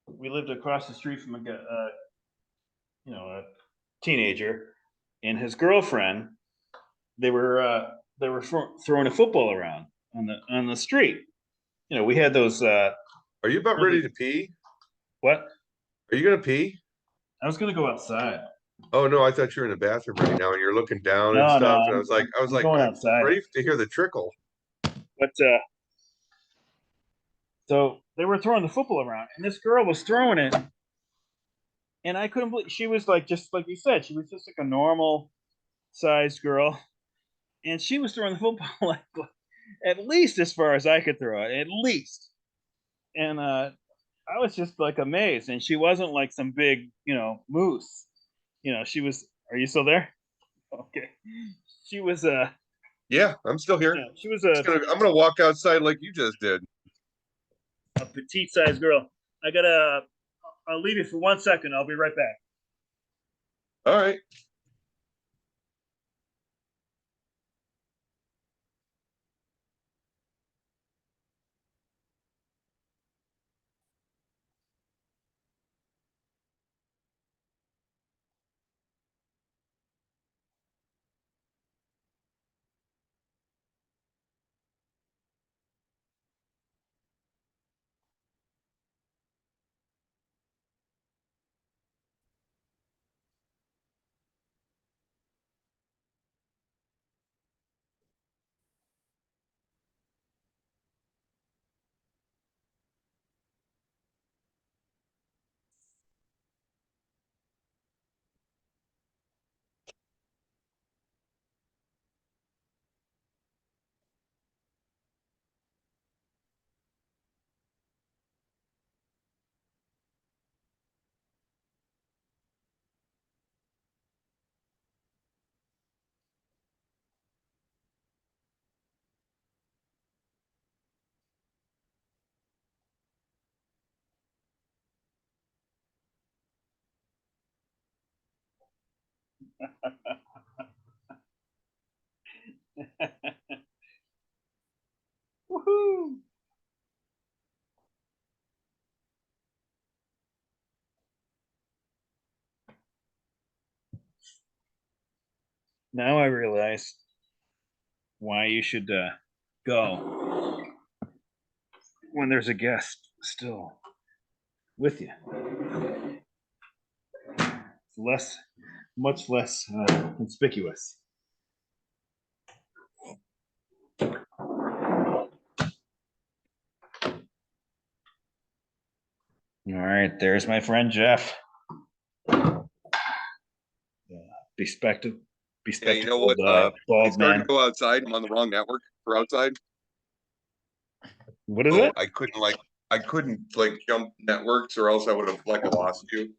we lived across the street from a teenager and his girlfriend. They were throwing a football around on the street. You know, we had those. Are you about ready to pee? What? Are you gonna pee? I was gonna go outside. Oh no, I thought you were in the bathroom right now and you're looking down and No, no, stuff. And I was I'm like, going I'm outside. ready to hear the trickle. But so they were throwing the football around, and this girl was throwing it, and I couldn't believe she was like just like you said, she was just like a normal sized girl, and she was throwing the football like at least as far as I could throw it, at least. And I was just like amazed, and she wasn't like some big, moose. You know, she was. Are you still there? Okay. She was Yeah, I'm still here. she was I'm gonna walk outside like you just did. a petite sized girl. I'll leave you for 1 second. I'll be right back. All right. Woohoo! Now I realize why you should go when there's a guest still with you. It's much less conspicuous. All right, there's my friend Jeff. Bespectacled, Yeah, you know what? bald It's hard to man. go outside. I'm on the wrong network for outside. What is So it? I couldn't like jump networks or else I would have like lost you.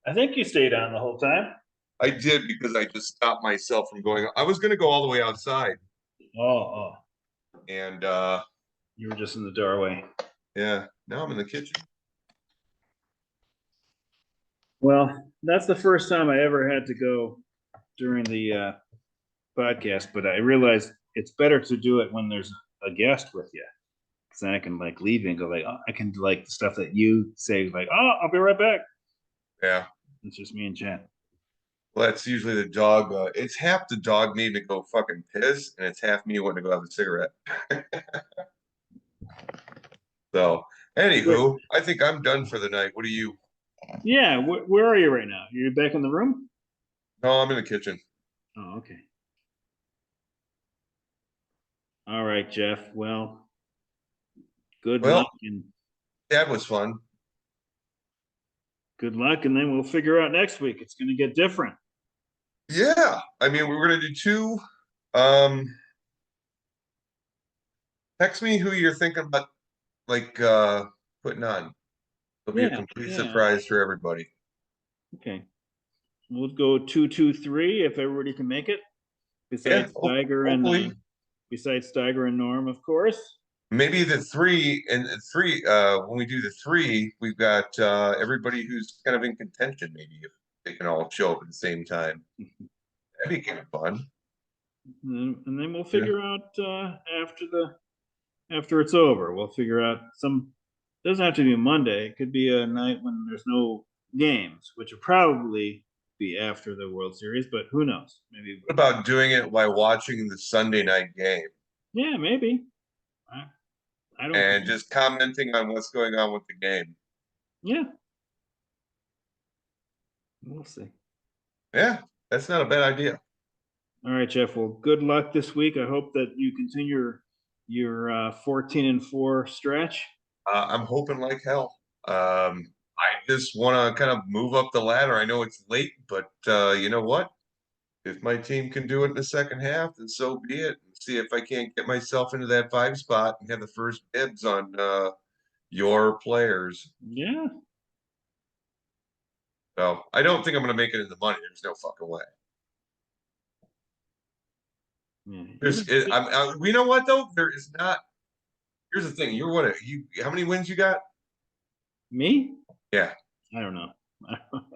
I think you stayed on the whole time. I did because I just stopped myself from going. I was gonna go all the way outside. Oh, And you were just in the doorway. yeah, now I'm in the kitchen. Well, that's the first time I ever had to go during the podcast, but I realized it's better to do it when there's a guest with you. Because then I can like leave and go like, oh, I can like the stuff that you say, like, oh, I'll be right back. Yeah. It's just me and Jen. Well, that's usually the dog. It's half the dog needing to go fucking piss, and it's half me wanting to go have a cigarette. So, anywho, I think I'm done for the night. What are you? Yeah, where are you right now? You're back in the room? No, I'm in the kitchen. Oh, okay. All right, Jeff. Well, good Well, luck and that was fun. good luck, and then we'll figure out next week. It's going to get different. Yeah, I mean, we were gonna do two. Um, text me who you're thinking about, like putting on. It'll be a Yeah, complete yeah. surprise for everybody. Okay. We'll go 2-2-3 if everybody can make it. Yeah, hopefully. Besides Steiger and Norm, of course. Maybe the three and three. When we do the three, we've got everybody who's kind of in contention. Maybe if they can all show up at the same time, that'd be kind of fun. And then we'll You know? figure out after it's over. We'll figure out some. Doesn't have to be Monday. It could be a night when there's no games, which would probably be after the World Series, but who knows? Maybe. What about doing it while watching the Sunday night game Yeah, maybe. I, I don't. and just commenting on what's going on with the game? Yeah, we'll see. Yeah, that's not a bad idea. All right, Jeff. Well, good luck this week. I hope that you continue your 14-4 stretch. I'm hoping like hell. I just want to kind of move up the ladder. I know it's late, but you know what? If my team can do it in the second half, then so be it. See if I can't get myself into that 5 spot and have the first dibs on your players. Yeah. So I don't think I'm going to make it in the money. There's no fucking way. Yeah. We know what though? There is not. Here's the thing. You're what? How many wins you got? Me? Yeah, I don't know.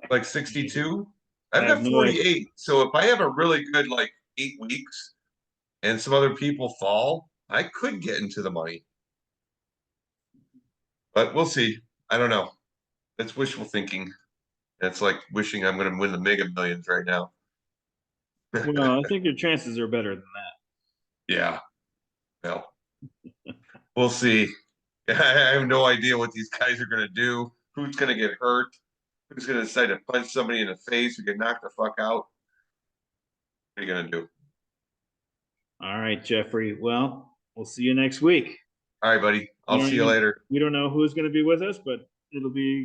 like 62. I I've have got no idea. 48. So if I have a really good like 8 weeks and some other people fall, I could get into the money. But we'll see. I don't know. That's wishful thinking. That's like wishing I'm going to win the Mega Millions right now. Well, I think your chances are better than that. Yeah. Well, we'll see. I have no idea what these guys are going to do. Who's going to get hurt? Who's going to decide to punch somebody in the face or get knocked the fuck out? What are you going to do? All right, Jeffrey. Well, we'll see you next week. All right, buddy. We I'll don't see you even later. we don't know who's going to be with us, but it'll be